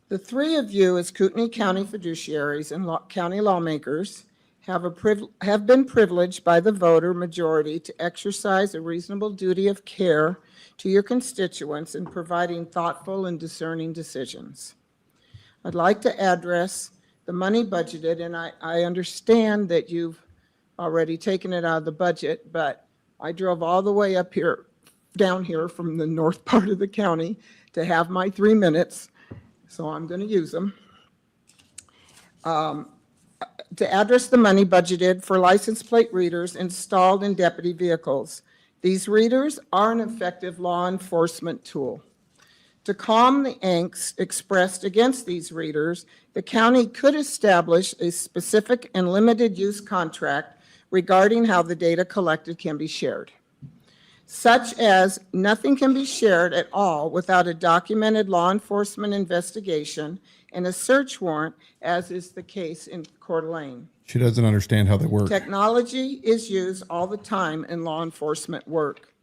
The three of you as Kootenai County fiduciaries and county lawmakers have been privileged by the voter majority to exercise a reasonable duty of care to your constituents in providing thoughtful and discerning decisions. I'd like to address the money budgeted, and I understand that you've already taken it out of the budget, but I drove all the way down here from the north part of the county to have my 3 minutes, so I'm going to use them. To address the money budgeted for license plate readers installed in deputy vehicles. These readers are an effective law enforcement tool. To calm the angst expressed against these readers, the county could establish a specific and limited use contract regarding how the data collected can be shared, such as nothing can be shared at all without a documented law enforcement investigation and a search warrant, as is the case in Coeur d'Alene. She doesn't understand how they work. Technology is used all the time in law enforcement work.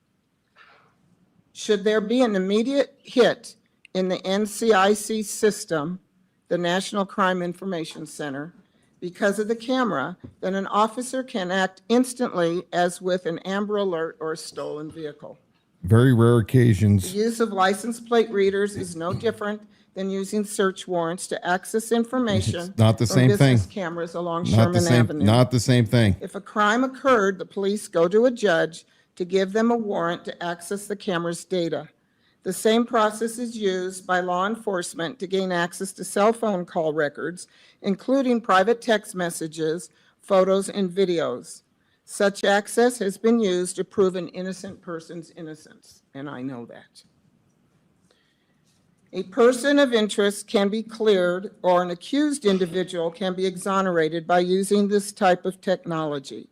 Should there be an immediate hit in the NCIC system, the National Crime Information Center, because of the camera, then an officer can act instantly as with an Amber Alert or a stolen vehicle. Very rare occasions. The use of license plate readers is no different than using search warrants to access information. It's not the same from thing. business cameras along Not the Sherman same. Avenue. Not the same thing. If a crime occurred, the police go to a judge to give them a warrant to access the camera's data. The same process is used by law enforcement to gain access to cell phone call records, including private text messages, photos, and videos. Such access has been used to prove an innocent person's innocence, and I know that. A person of interest can be cleared, or an accused individual can be exonerated by using this type of technology.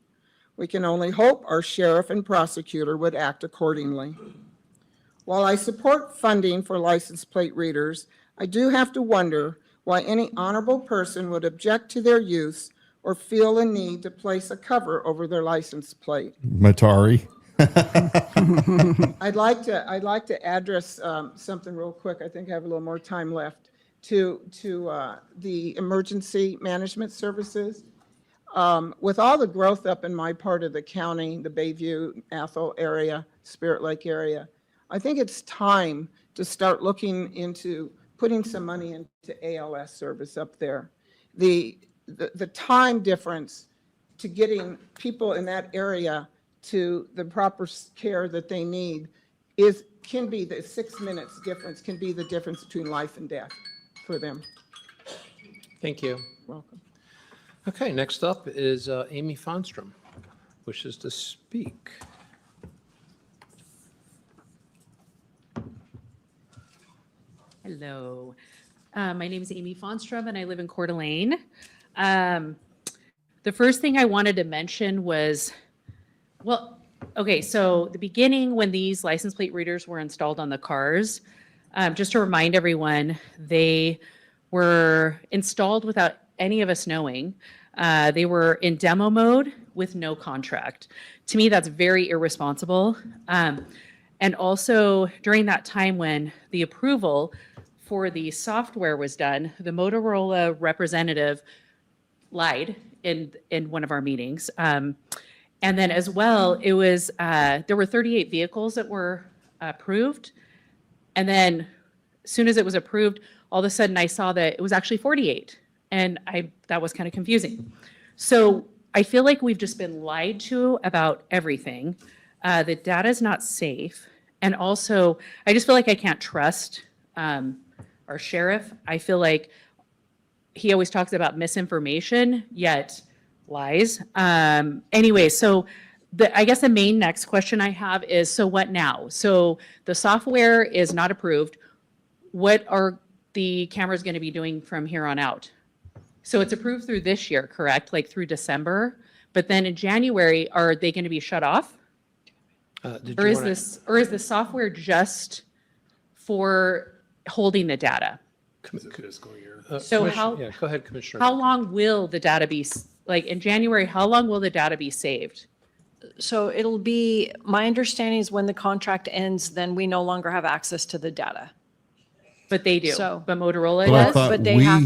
We can only hope our sheriff and prosecutor would act accordingly. While I support funding for license plate readers, I do have to wonder why any honorable person would object to their use or feel a need to place a cover over their license plate. Matari. I'd like to address something real quick. I think I have a little more time left to the emergency management services. With all the growth up in my part of the county, the Bayview, Athol area, Spirit Lake area, I think it's time to start looking into putting some money into ALS service up there. The time difference to getting people in that area to the proper care that they need can be the 6 minutes difference, can be the difference between life and death for them. Thank you. Welcome. Okay, next up is Amy Fonstrom, wishes to speak. Hello, my name is Amy Fonstrom and I live in Coeur d'Alene. The first thing I wanted to mention was, well, okay, so the beginning when these license plate readers were installed on the cars, just to remind everyone, they were installed without any of us knowing. They were in demo mode with no contract. To me, that's very irresponsible. And also during that time when the approval for the software was done, the Motorola representative lied in one of our meetings. And then as well, it was, there were 38 vehicles that were approved. And then as soon as it was approved, all of a sudden I saw that it was actually 48. And that was kind of confusing. So I feel like we've just been lied to about everything. The data is not safe. And also, I just feel like I can't trust our sheriff. I feel like he always talks about misinformation, yet lies. Anyway, so I guess the main next question I have is, so what now? So the software is not approved. What are the cameras going to be doing from here on out? So it's approved through this year, correct? Like through December, but then in January, are they going to be shut off? Or is the software just for holding the data? Fiscal year. So go ahead, Commissioner. How long will the data be, like in January, how long will the data be saved? So it'll be, my understanding is when the contract ends, then we no longer have access to the data. But they do. So- But Motorola But I does? thought But they we have,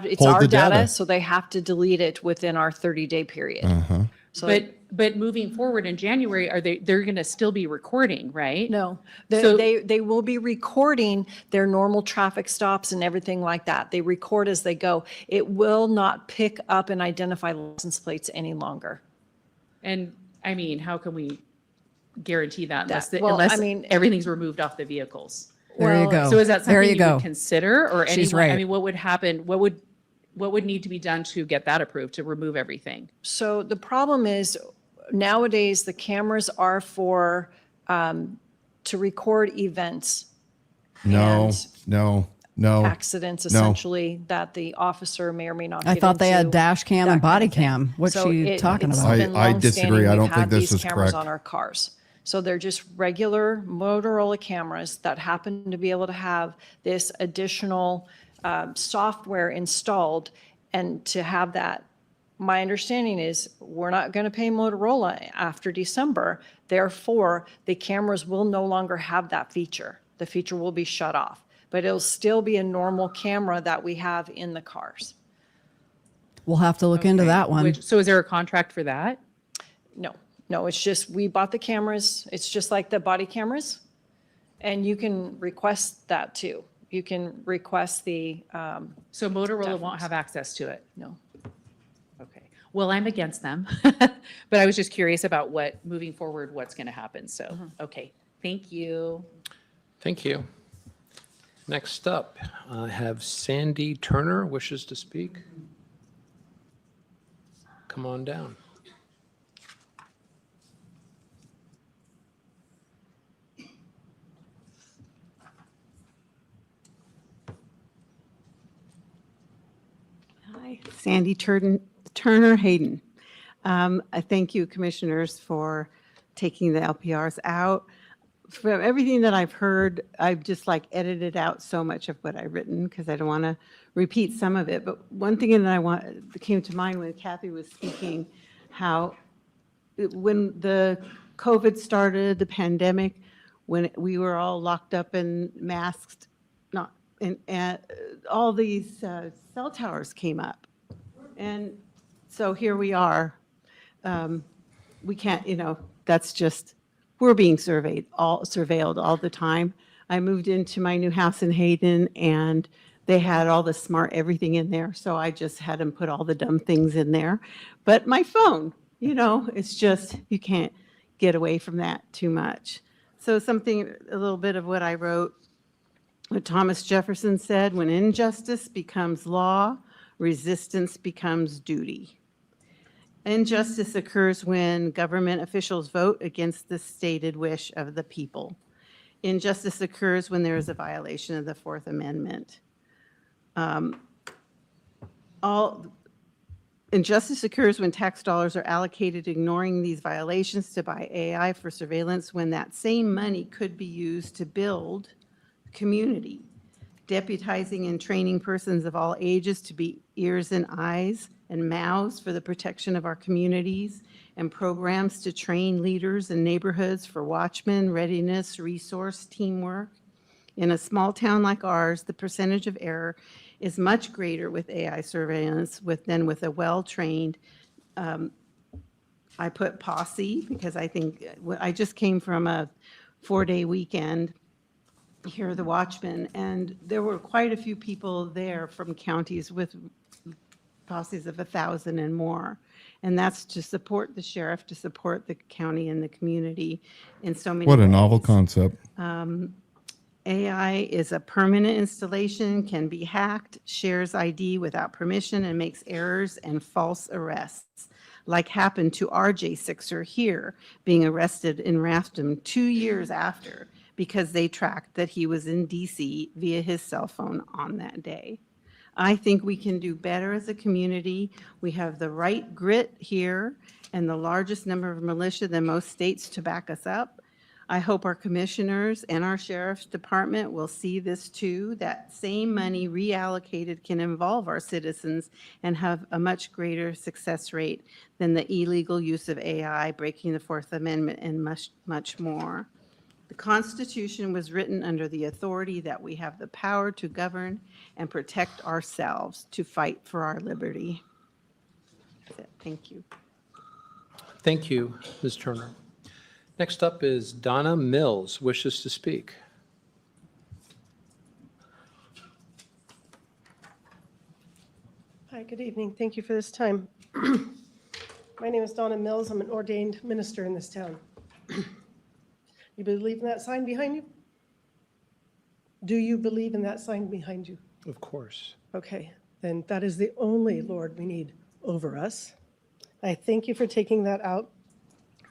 it's hold our the data, data. so they have to delete it within our 30-day period. Uh-huh. So But moving forward in January, they're going to still be recording, right? no, So- they will be recording their normal traffic stops and everything like that. They record as they go. It will not pick up and identify license plates any longer. And I mean, how can we guarantee that unless, Well, unless I mean- everything's removed off the vehicles? There you go. So is that There something you you go. would consider or She's anyone? I right. mean, what would happen? What would need to be done to get that approved, to remove everything? So the problem is nowadays the cameras are for, to record events. No, and no. Accidents No. essentially that the officer may or may not I get thought they had into, dash cam that and kind body of thing. cam. What's So she talking it's about? been I longstanding disagree. I we've don't think had this these is cameras correct. on our cars. So they're just regular Motorola cameras that happen to be able to have this additional software installed. And to have that, my understanding is we're not going to pay Motorola after December. Therefore, the cameras will no longer have that feature. The feature will be shut off, but it'll still be a normal camera that we have in the cars. We'll have to look into Okay. that one. So is there a contract for that? No, it's just, we bought the cameras. It's just like the body cameras. And you can request that too. You can request the, So Motorola won't Definitely. have access to it? no. Okay. Well, I'm against them, but I was just curious about moving forward, what's going to happen. So, okay. Thank you. Thank you. Next up, I have Sandy Turner wishes to speak. Come on down. Hi, Sandy Turner Hayden. I thank you, commissioners, for taking the LPRs out. from everything that I've heard, I've just like edited out so much of what I've written because I don't want to repeat some of it. But one thing that came to mind when Kathy was speaking, how when the COVID started, the pandemic, when we were all locked up and masked, and all these cell towers came up. And so here we are. We can't, that's just, we're being surveilled all the time. I moved into my new house in Hayden and they had all the smart everything in there. So I just had them put all the dumb things in there. But my phone, it's just, you can't get away from that too much. So a little bit of what I wrote, what Thomas Jefferson said, when injustice becomes law, resistance becomes duty. Injustice occurs when government officials vote against the stated wish of the people. Injustice occurs when there is a violation of the Fourth Amendment. Injustice occurs when tax dollars are allocated ignoring these violations to buy AI for surveillance when that same money could be used to build community, deputizing and training persons of all ages to be ears and eyes and mouths for the protection of our communities, and programs to train leaders in neighborhoods for watchmen, readiness, resource, teamwork. In a small town like ours, the percentage of error is much greater with AI surveillance than with a well-trained, I put posse because I think I just came from a 4-day weekend here at the Watchmen, and there were quite a few people there from counties with posses of 1,000 and more. And that's to support the sheriff, to support the county and the community in so many What a ways. novel concept. AI is a permanent installation, can be hacked, shares ID without permission, and makes errors and false arrests, like happened to RJ Sixer here, being arrested in Rafton 2 years after, because they tracked that he was in DC via his cell phone on that day. I think we can do better as a community. We have the right grit here and the largest number of militia than most states to back us up. I hope our commissioners and our sheriff's department will see this too. That same money reallocated can involve our citizens and have a much greater success rate than the illegal use of AI, breaking the Fourth Amendment, and much, much more. The Constitution was written under the authority that we have the power to govern and protect ourselves, to fight for our liberty. That's it. Thank you. Thank you, Ms. Turner. Next up is Donna Mills, wishes to speak. Hi, good evening. Thank you for this time. My name is Donna Mills. I'm an ordained minister in this town. You believe in that sign behind you? Do you believe in that sign behind you? Of course. Okay, then that is the only Lord we need over us. I thank you for taking that out.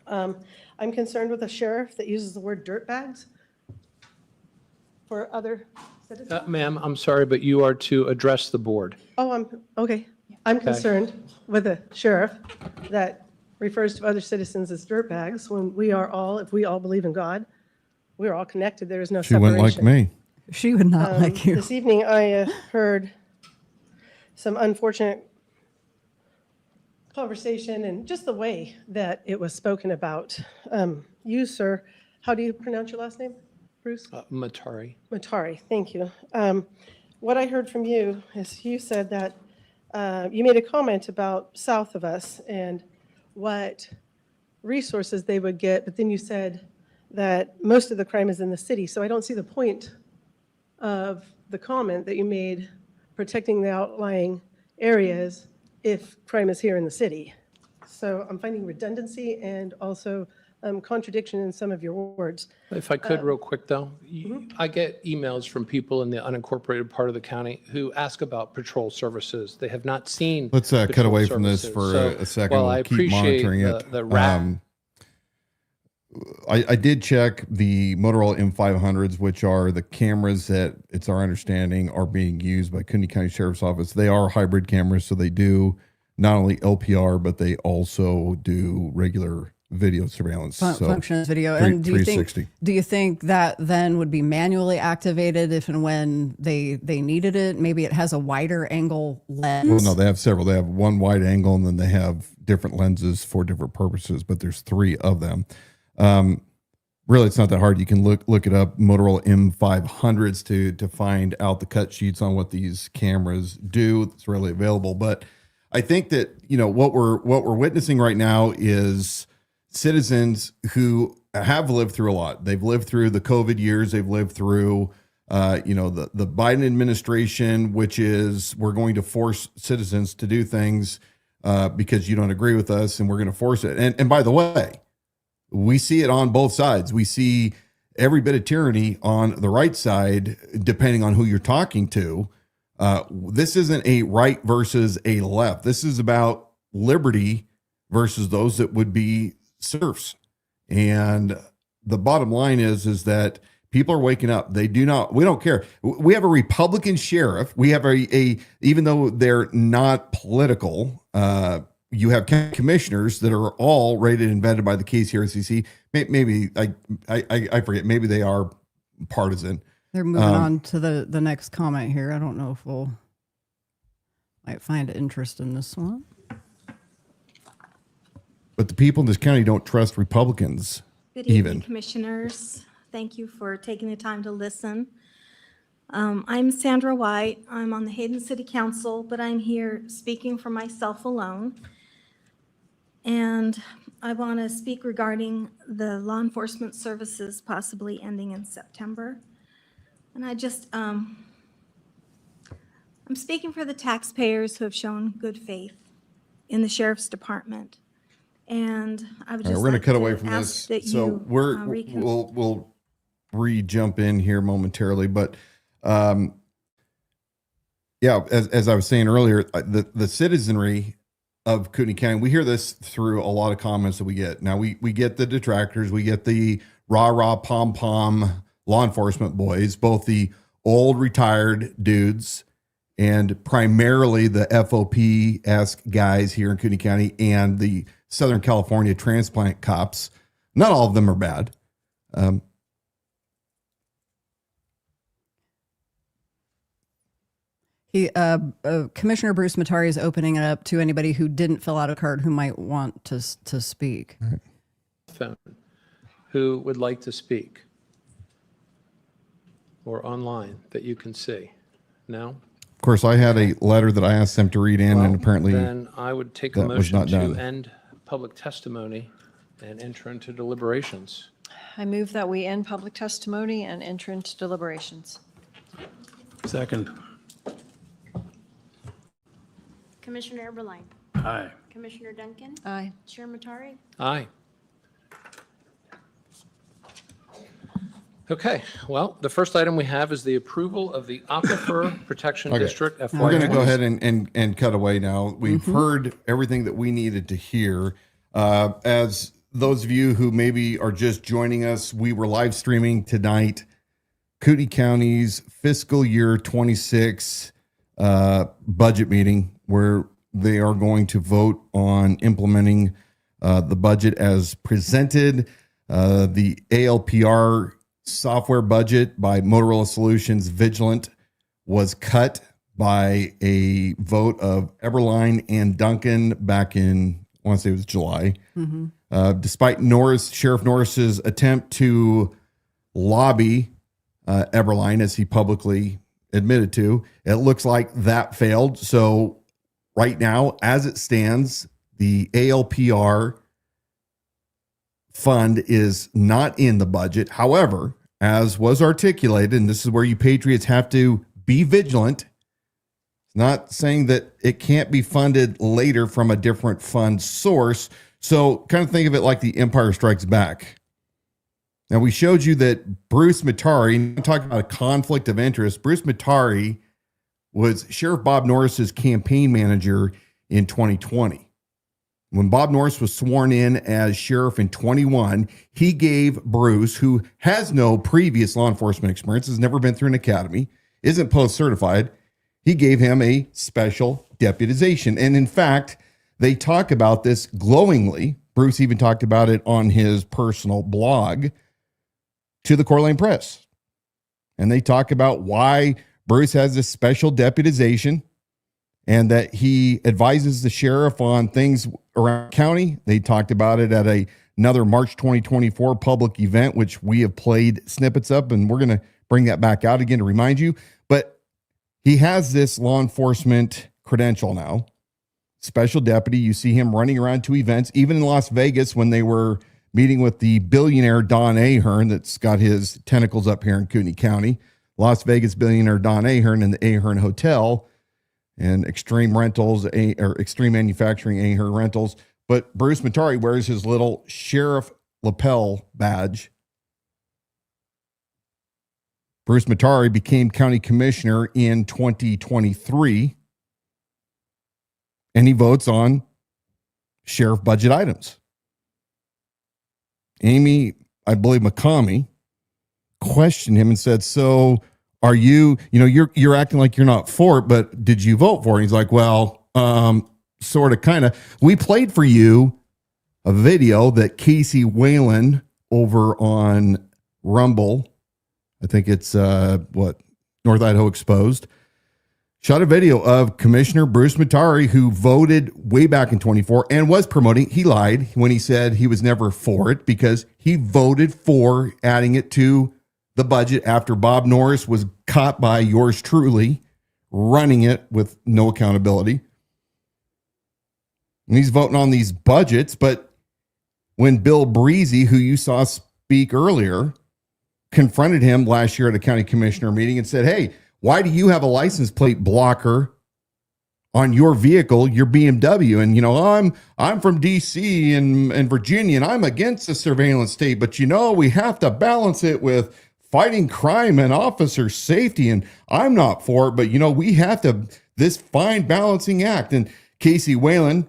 I'm concerned with a sheriff that uses the word dirtbags for other citizens. Ma'am, I'm sorry, but you are to address the board. Oh, I'm concerned with a sheriff that refers to other citizens as dirtbags when we are all, if we all believe in God, we're all connected. There is no She separation. wouldn't like me. She would not like you. This evening, I heard some unfortunate conversation and just the way that it was spoken about. You, sir, how do you pronounce your last name? Bruce? Matari. Matari, thank you. What I heard from you is you said that you made a comment about south of us and what resources they would get, but then you said that most of the crime is in the city. So I don't see the point of the comment that you made protecting the outlying areas if crime is here in the city. So I'm finding redundancy and also contradiction in some of your words. If I could real quick though, I get emails from people in the unincorporated part of the county who ask about patrol services. They have not seen. Let's cut patrol away from this services. for a second. While We'll I keep appreciate monitoring it. the I did check the Motorola M500s, which are the cameras that it's our understanding are being used by Kootenai County Sheriff's Office. They are hybrid cameras, so they do not only LPR, but they also do regular video surveillance. Function as video. Three- And do you 360. think that then would be manually activated if and when they needed it? Maybe it has a wider angle lens. Well, no, they have several. They have one wide angle, and then they have different lenses for different purposes, but there's 3 of them. Really, it's not that hard. You can look it up, Motorola M500s, to find out the cut sheets on what these cameras do. It's readily available. But I think that, you know, what we're witnessing right now is citizens who have lived through a lot. They've lived through the COVID years. They've lived through, the Biden administration, which is we're going to force citizens to do things because you don't agree with us, and we're going to force it. And by the way, we see it on both sides. We see every bit of tyranny on the right side, depending on who you're talking to. This isn't a right versus a left. This is about liberty versus those that would be serfs. And the bottom line is that people are waking up. We don't care. We have a Republican sheriff. We have even though they're not political, you have commissioners that are all rated and vetted by the KCRCC. Maybe I forget. Maybe they are partisan. They're moving on to the next comment here. I don't know if we'll might find interest in this one. But the people in this county don't trust Republicans. Good evening, commissioners. Thank you for taking the time to listen. I'm Sandra White. I'm on the Hayden City Council, but I'm here speaking for myself alone. And I want to speak regarding the law enforcement services possibly ending in September. And I'm speaking for the taxpayers who have shown good faith in the sheriff's department. And I would just we're going like to cut away from ask this. that So you, we'll re-jump in here momentarily, but as I was saying earlier, the citizenry of Kootenai County, we hear this through a lot of comments that we get. Now we get the detractors, we get the rah pom law enforcement boys, both the old retired dudes and primarily the FOP-esque guys here in Kootenai County and the Southern California transplant cops. Not all of them are bad. Commissioner Bruce Matari is opening it up to anybody who didn't fill out a card who might want to speak. Phone. Who would like to speak? Or online that you can see? No? Of course, I had a letter that I asked them to read in, and apparently Then I would take a that was motion not to done. end public testimony and enter into deliberations. I move that we end public testimony and enter into deliberations. Second. Commissioner Eberline. Aye. Commissioner Duncan. Aye. Chair Matari. Aye. Okay, well, the first item we have is the approval of the Aquifer Protection Okay. District FY. We're going to go ahead and cut away now. We've heard everything that we needed to hear. As those of you who maybe are just joining us, we were live streaming tonight Kootenai County's fiscal year 26 budget meeting, where they are going to vote on implementing the budget as presented. The ALPR software budget by Motorola Solutions Vigilant was cut by a vote of Eberline and Duncan back in, I want to say it was July. Despite Sheriff Norris's attempt to lobby Eberline, as he publicly admitted to, it looks like that failed. So right now, as it stands, the ALPR fund is not in the budget. However, as was articulated, and this is where you patriots have to be vigilant, it's not saying that it can't be funded later from a different fund source. So kind of think of it like the Empire Strikes Back. Now, we showed you that Bruce Matari, talking about a conflict of interest, Bruce Matari was Sheriff Bob Norris's campaign manager in 2020. When Bob Norris was sworn in as sheriff in 21, he gave Bruce, who has no previous law enforcement experience, has never been through an academy, isn't post-certified, he gave him a special deputization. And in fact, they talk about this glowingly. Bruce even talked about it on his personal blog to the Coeur d'Alene Press. And they talk about why Bruce has this special deputization and that he advises the sheriff on things around county. They talked about it at another March 2024 public event, which we have played snippets of, and we're going to bring that back out again to remind you. But he has this law enforcement credential now. Special deputy. You see him running around to events, even in Las Vegas when they were meeting with the billionaire Don Ahern that's got his tentacles up here in Kootenai County. Las Vegas billionaire Don Ahern in the Ahern Hotel and Extreme Rentals, or Extreme Manufacturing Ahern Rentals. But Bruce Matari wears his little sheriff lapel badge. Bruce Matari became county commissioner in 2023. And he votes on sheriff budget items. Amy, I believe McCamey, questioned him and said, so are you, you're acting like you're not for it, but did you vote for it? And he's like, well, sort of, kind of. We played for you a video that Casey Whalen over on Rumble, I think it's North Idaho Exposed, shot a video of Commissioner Bruce Matari, who voted way back in 24 and was promoting. He lied when he said he was never for it because he voted for adding it to the budget after Bob Norris was caught by yours truly running it with no accountability. And he's voting on these budgets. But when Bill Breezy, who you saw speak earlier, confronted him last year at a county commissioner meeting and said, hey, why do you have a license plate blocker on your vehicle, your BMW? And, I'm from DC and Virginia, and I'm against the surveillance state. But, we have to balance it with fighting crime and officer safety. And I'm not for it, but, we have to, this fine balancing act. And Casey Whalen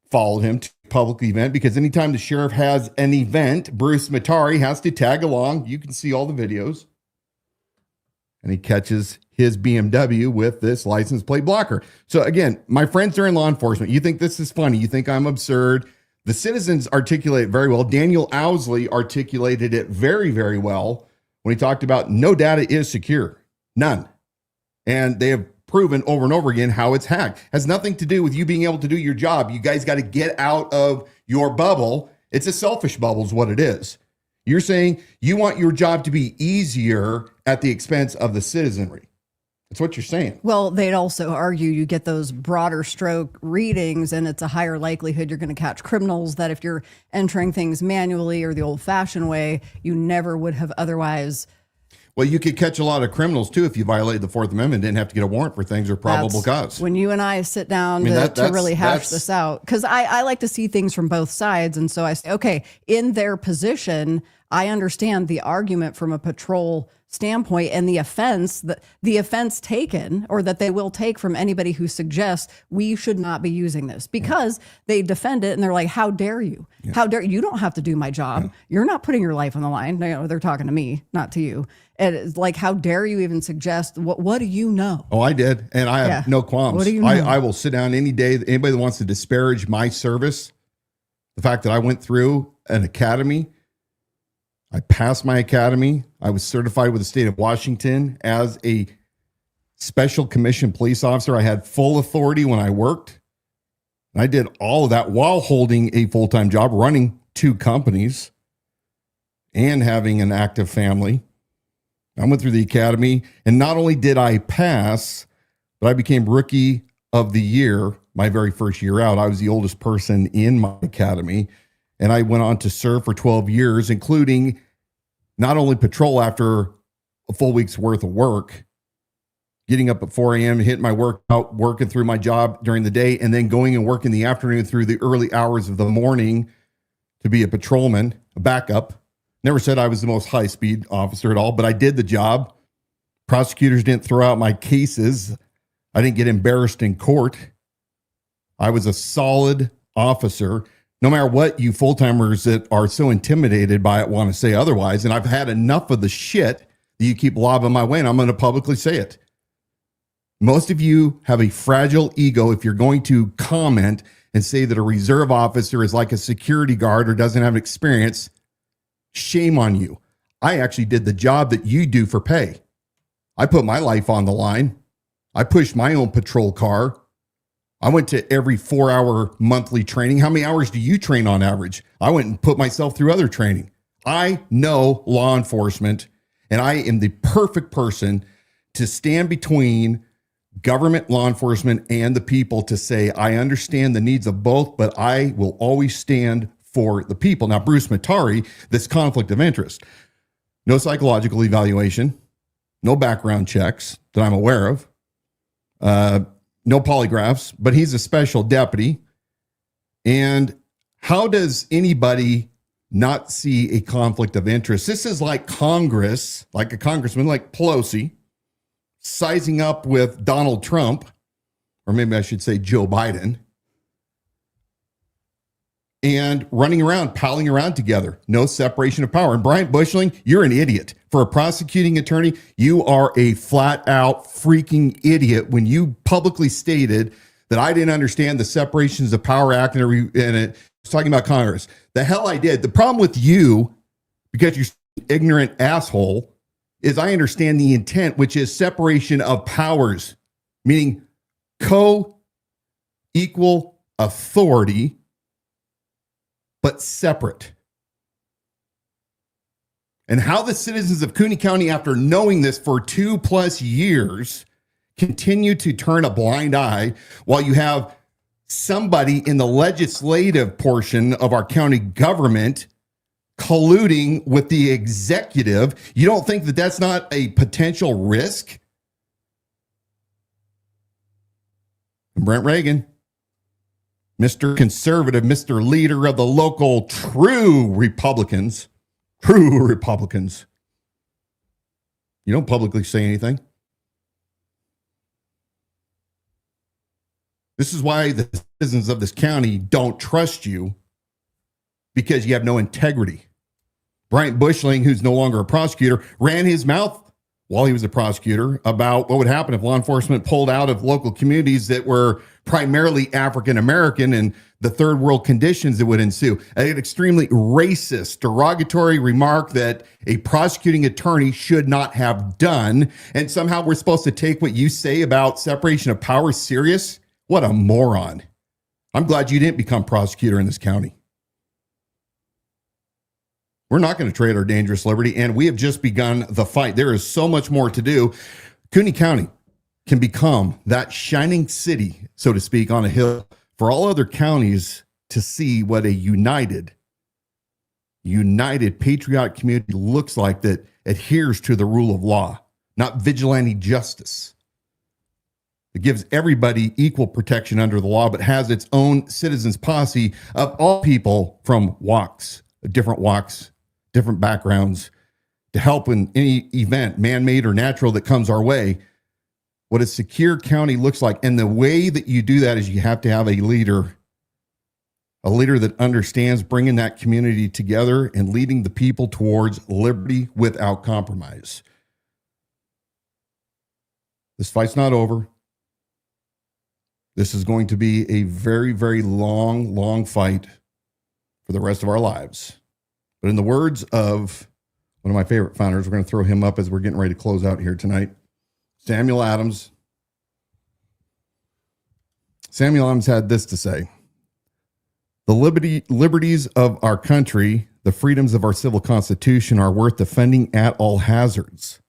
followed him to a public event because anytime the sheriff has an event, Bruce Matari has to tag along. You can see all the videos. And he catches his BMW with this license plate blocker. So again, my friends are in law enforcement. You think this is funny. You think I'm absurd. The citizens articulate it very well. Daniel Owsley articulated it very, very well when he talked about no data is secure. None. And they have proven over and over again how it's hacked. Has nothing to do with you being able to do your job. You guys got to get out of your bubble. It's a selfish bubble is what it is. You're saying you want your job to be easier at the expense of the citizenry. That's what you're saying. Well, they'd also argue you get those broader stroke readings and it's a higher likelihood you're going to catch criminals that if you're entering things manually or the old fashioned way, you never would have otherwise. Well, you could catch a lot of criminals too if you violated the Fourth Amendment, didn't have to get a warrant for things or probable cause. When you and I sit down to really hash this out, because I like to see things from both sides. And so I say, okay, in their position, I understand the argument from a patrol standpoint and the offense taken or that they will take from anybody who suggests we should not be using this because they defend it and they're like, how dare you? Yeah. How dare you? Don't have to do my job. Yeah. You're not putting your life on the line. No, they're talking to me, not to you. And it's like, how dare you even suggest what do you know? Oh, I did. And I have no qualms. What do you know? I will sit down any day. Anybody that wants to disparage my service, the fact that I went through an academy, I passed my academy. I was certified with the state of Washington as a special commission police officer. I had full authority when I worked. And I did all of that while holding a full-time job, running 2 companies and having an active family. I went through the academy, and not only did I pass, but I became rookie of the year my very first year out. I was the oldest person in my academy. And I went on to serve for 12 years, including not only patrol after a full week's worth of work, getting up at 4 a.m., hitting my workout, working through my job during the day, and then going and working the afternoon through the early hours of the morning to be a patrolman, a backup. Never said I was the most high-speed officer at all, but I did the job. Prosecutors didn't throw out my cases. I didn't get embarrassed in court. I was a solid officer. No matter what you full-timers that are so intimidated by it want to say otherwise, and I've had enough of the shit that you keep lobbing my way, and I'm going to publicly say it. Most of you have a fragile ego if you're going to comment and say that a reserve officer is like a security guard or doesn't have experience, shame on you. I actually did the job that you do for pay. I put my life on the line. I pushed my own patrol car. I went to every 4-hour monthly training. How many hours do you train on average? I went and put myself through other training. I know law enforcement, and I am the perfect person to stand between government, law enforcement, and the people to say, I understand the needs of both, but I will always stand for the people. Now, Bruce Matari, this conflict of interest, no psychological evaluation, no background checks that I'm aware of, no polygraphs, but he's a special deputy. And how does anybody not see a conflict of interest? This is like Congress, like a congressman like Pelosi, sizing up with Donald Trump, or maybe I should say Joe Biden, and running around, palling around together. No separation of power. And Brian Bushling, you're an idiot. For a prosecuting attorney, you are a flat out freaking idiot when you publicly stated that I didn't understand the Separations of Power Act and it was talking about Congress. The hell I did. The problem with you, because you're an ignorant asshole, is I understand the intent, which is separation of powers, meaning co-equal authority, but separate. And how the citizens of Kootenai County, after knowing this for 2+ years, continue to turn a blind eye while you have somebody in the legislative portion of our county government colluding with the executive. You don't think that that's not a potential risk? And Brent Reagan, Mr. Conservative, Mr. Leader of the local true Republicans, you don't publicly say anything. This is why the citizens of this county don't trust you, because you have no integrity. Bryant Bushling, who's no longer a prosecutor, ran his mouth while he was a prosecutor about what would happen if law enforcement pulled out of local communities that were primarily African American and the third world conditions that would ensue. An extremely racist, derogatory remark that a prosecuting attorney should not have done. And somehow we're supposed to take what you say about separation of powers serious? What a moron. I'm glad you didn't become prosecutor in this county. We're not going to trade our dangerous liberty, and we have just begun the fight. There is so much more to do. Kootenai County can become that shining city, so to speak, on a hill for all other counties to see what a united patriotic community looks like that adheres to the rule of law, not vigilante justice. It gives everybody equal protection under the law, but has its own citizens posse of all people from different walks, different backgrounds, to help in any event, man-made or natural, that comes our way. What a secure county looks like. And the way that you do that is you have to have a leader that understands bringing that community together and leading the people towards liberty without compromise. This fight's not over. This is going to be a very, very long, long fight for the rest of our lives. But in the words of one of my favorite founders, we're going to throw him up as we're getting ready to close out here tonight, Samuel Adams. Samuel Adams had this to say: the liberties of our country, the freedoms of our civil constitution are worth defending at all hazards.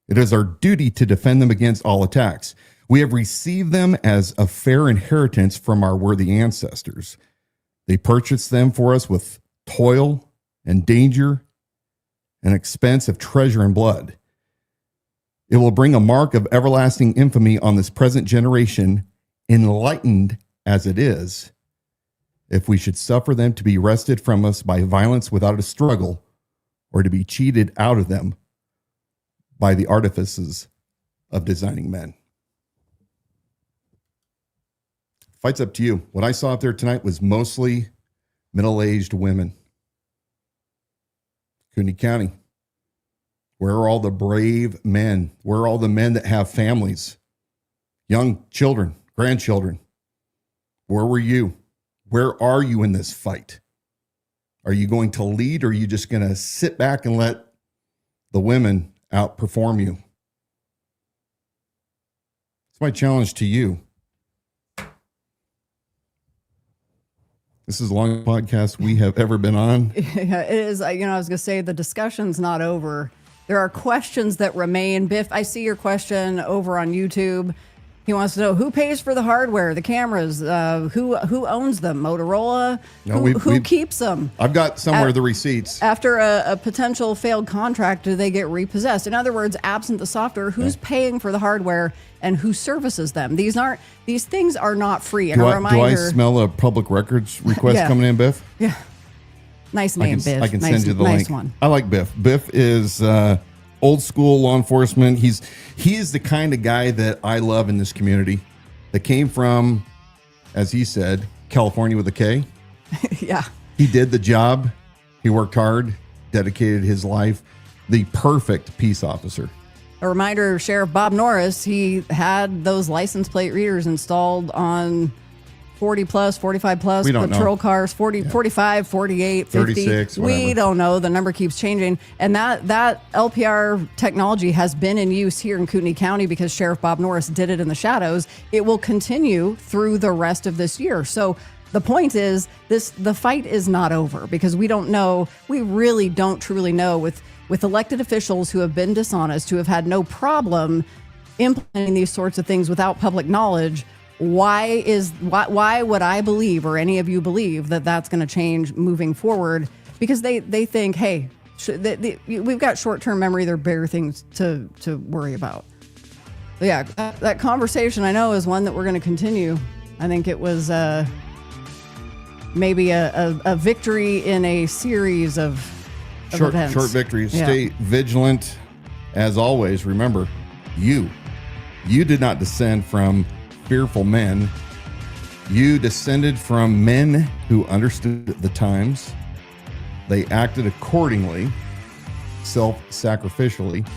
It is our duty to defend them against all attacks. We have received them as a fair inheritance from our worthy ancestors. They purchased them for us with toil and danger and expense of treasure and blood. It will bring a mark of everlasting infamy on this present generation, enlightened as it is, if we should suffer them to be wrested from us by violence without a struggle, or to be cheated out of them by the artifices of designing men. Fight's up to you. What I saw out there tonight was mostly middle-aged women. Kootenai County. Where are all the brave men? Where are all the men that have families? Young children, grandchildren. Where were you? Where are you in this fight? Are you going to lead, or are you just going to sit back and let the women outperform you? It's my challenge to you. This is the longest podcast we have ever been on. Yeah, it is. I was going to say the discussion's not over. There are questions that remain. Biff, I see your question over on YouTube. He wants to know who pays for the hardware, the cameras, who owns them, Motorola, No, who keeps them. I've got somewhere the receipts. After a potential failed contract, do they get repossessed? In other words, absent the software, who's paying for the hardware and who services them? These things are not free. And Do a I reminder, smell a public records request Yeah. coming in, Biff? Yeah. Nice name, Biff. I can nice, send you the nice link. one. I like Biff. Biff is old school law enforcement. He is the kind of guy that I love in this community, that came from, as he said, California with a K. Yeah. He did the job. He worked hard, dedicated his life. The perfect peace officer. A reminder, Sheriff Bob Norris, he had those license plate readers installed on 40 plus, 45 plus We don't patrol know. cars, 40, 45, 48, 50. 36, We whatever. don't know. The number keeps changing. And that LPR technology has been in use here in Kootenai County because Sheriff Bob Norris did it in the shadows. It will continue through the rest of this year. So the point is, the fight is not over because we don't know. We really don't truly know with elected officials who have been dishonest, who have had no problem implementing these sorts of things without public knowledge. Why would I believe, or any of you believe, that that's going to change moving forward? Because they think, hey, we've got short-term memory. There are bigger things to worry about. But yeah, that conversation I know is one that we're going to continue. I think it was maybe a victory in a series of events. Short victories. Yeah. Stay vigilant. As always, remember, you did not descend from fearful men. You descended from men who understood the times. They acted accordingly, self-sacrificially.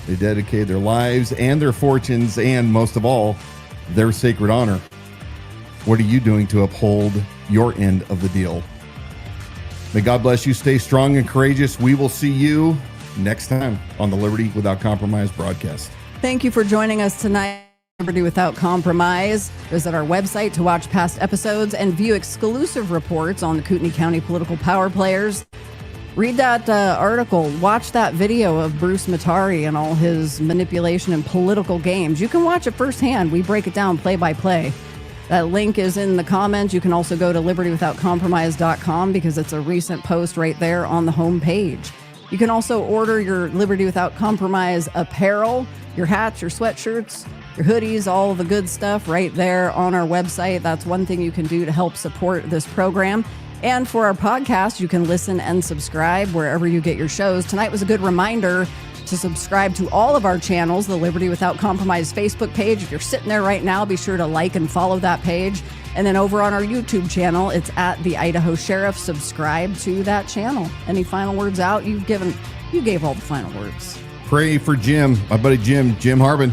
They dedicated their lives and their fortunes, and most of all, their sacred honor. What are you doing to uphold your end of the deal? May God bless you. Stay strong and courageous. We will see you next time on the Liberty Without Compromise broadcast. Thank you for joining us tonight. Liberty Without Compromise. Visit our website to watch past episodes and view exclusive reports on the Kootenai County political power players. Read that article. Watch that video of Bruce Matari and all his manipulation and political games. You can watch it firsthand. We break it down play by play. That link is in the comments. You can also go to libertywithoutcompromise.com because it's a recent post right there on the home page. You can also order your Liberty Without Compromise apparel, your hats, your sweatshirts, your hoodies, all of the good stuff right there on our website. That's one thing you can do to help support this program. And for our podcast, you can listen and subscribe wherever you get your shows. Tonight was a good reminder to subscribe to all of our channels, the Liberty Without Compromise Facebook page. If you're sitting there right now, be sure to like and follow that page. And then over on our YouTube channel, it's at the Idaho Sheriff. Subscribe to that channel. Any final words out? You gave all the final words. Pray for Jim, my buddy Jim Harbin.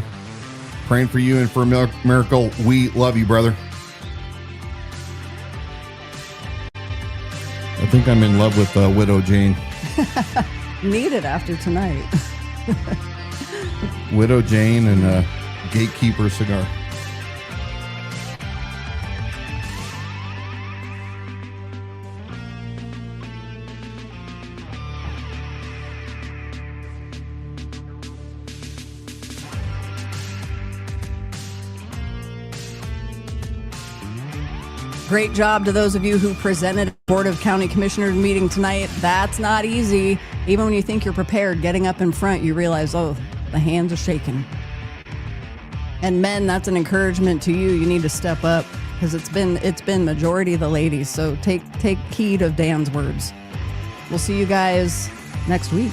Praying for you and for a miracle. We love you, brother. I think I'm in love with Widow Jane. Need it after tonight. Widow Jane and a Gatekeeper cigar. Great job to those of you who presented at the Board of County Commissioners meeting tonight. That's not easy. Even when you think you're prepared, getting up in front, you realize, oh, the hands are shaking. And men, that's an encouragement to you. You need to step up because it's been majority of the ladies. So take heed of Dan's words. We'll see you guys next week.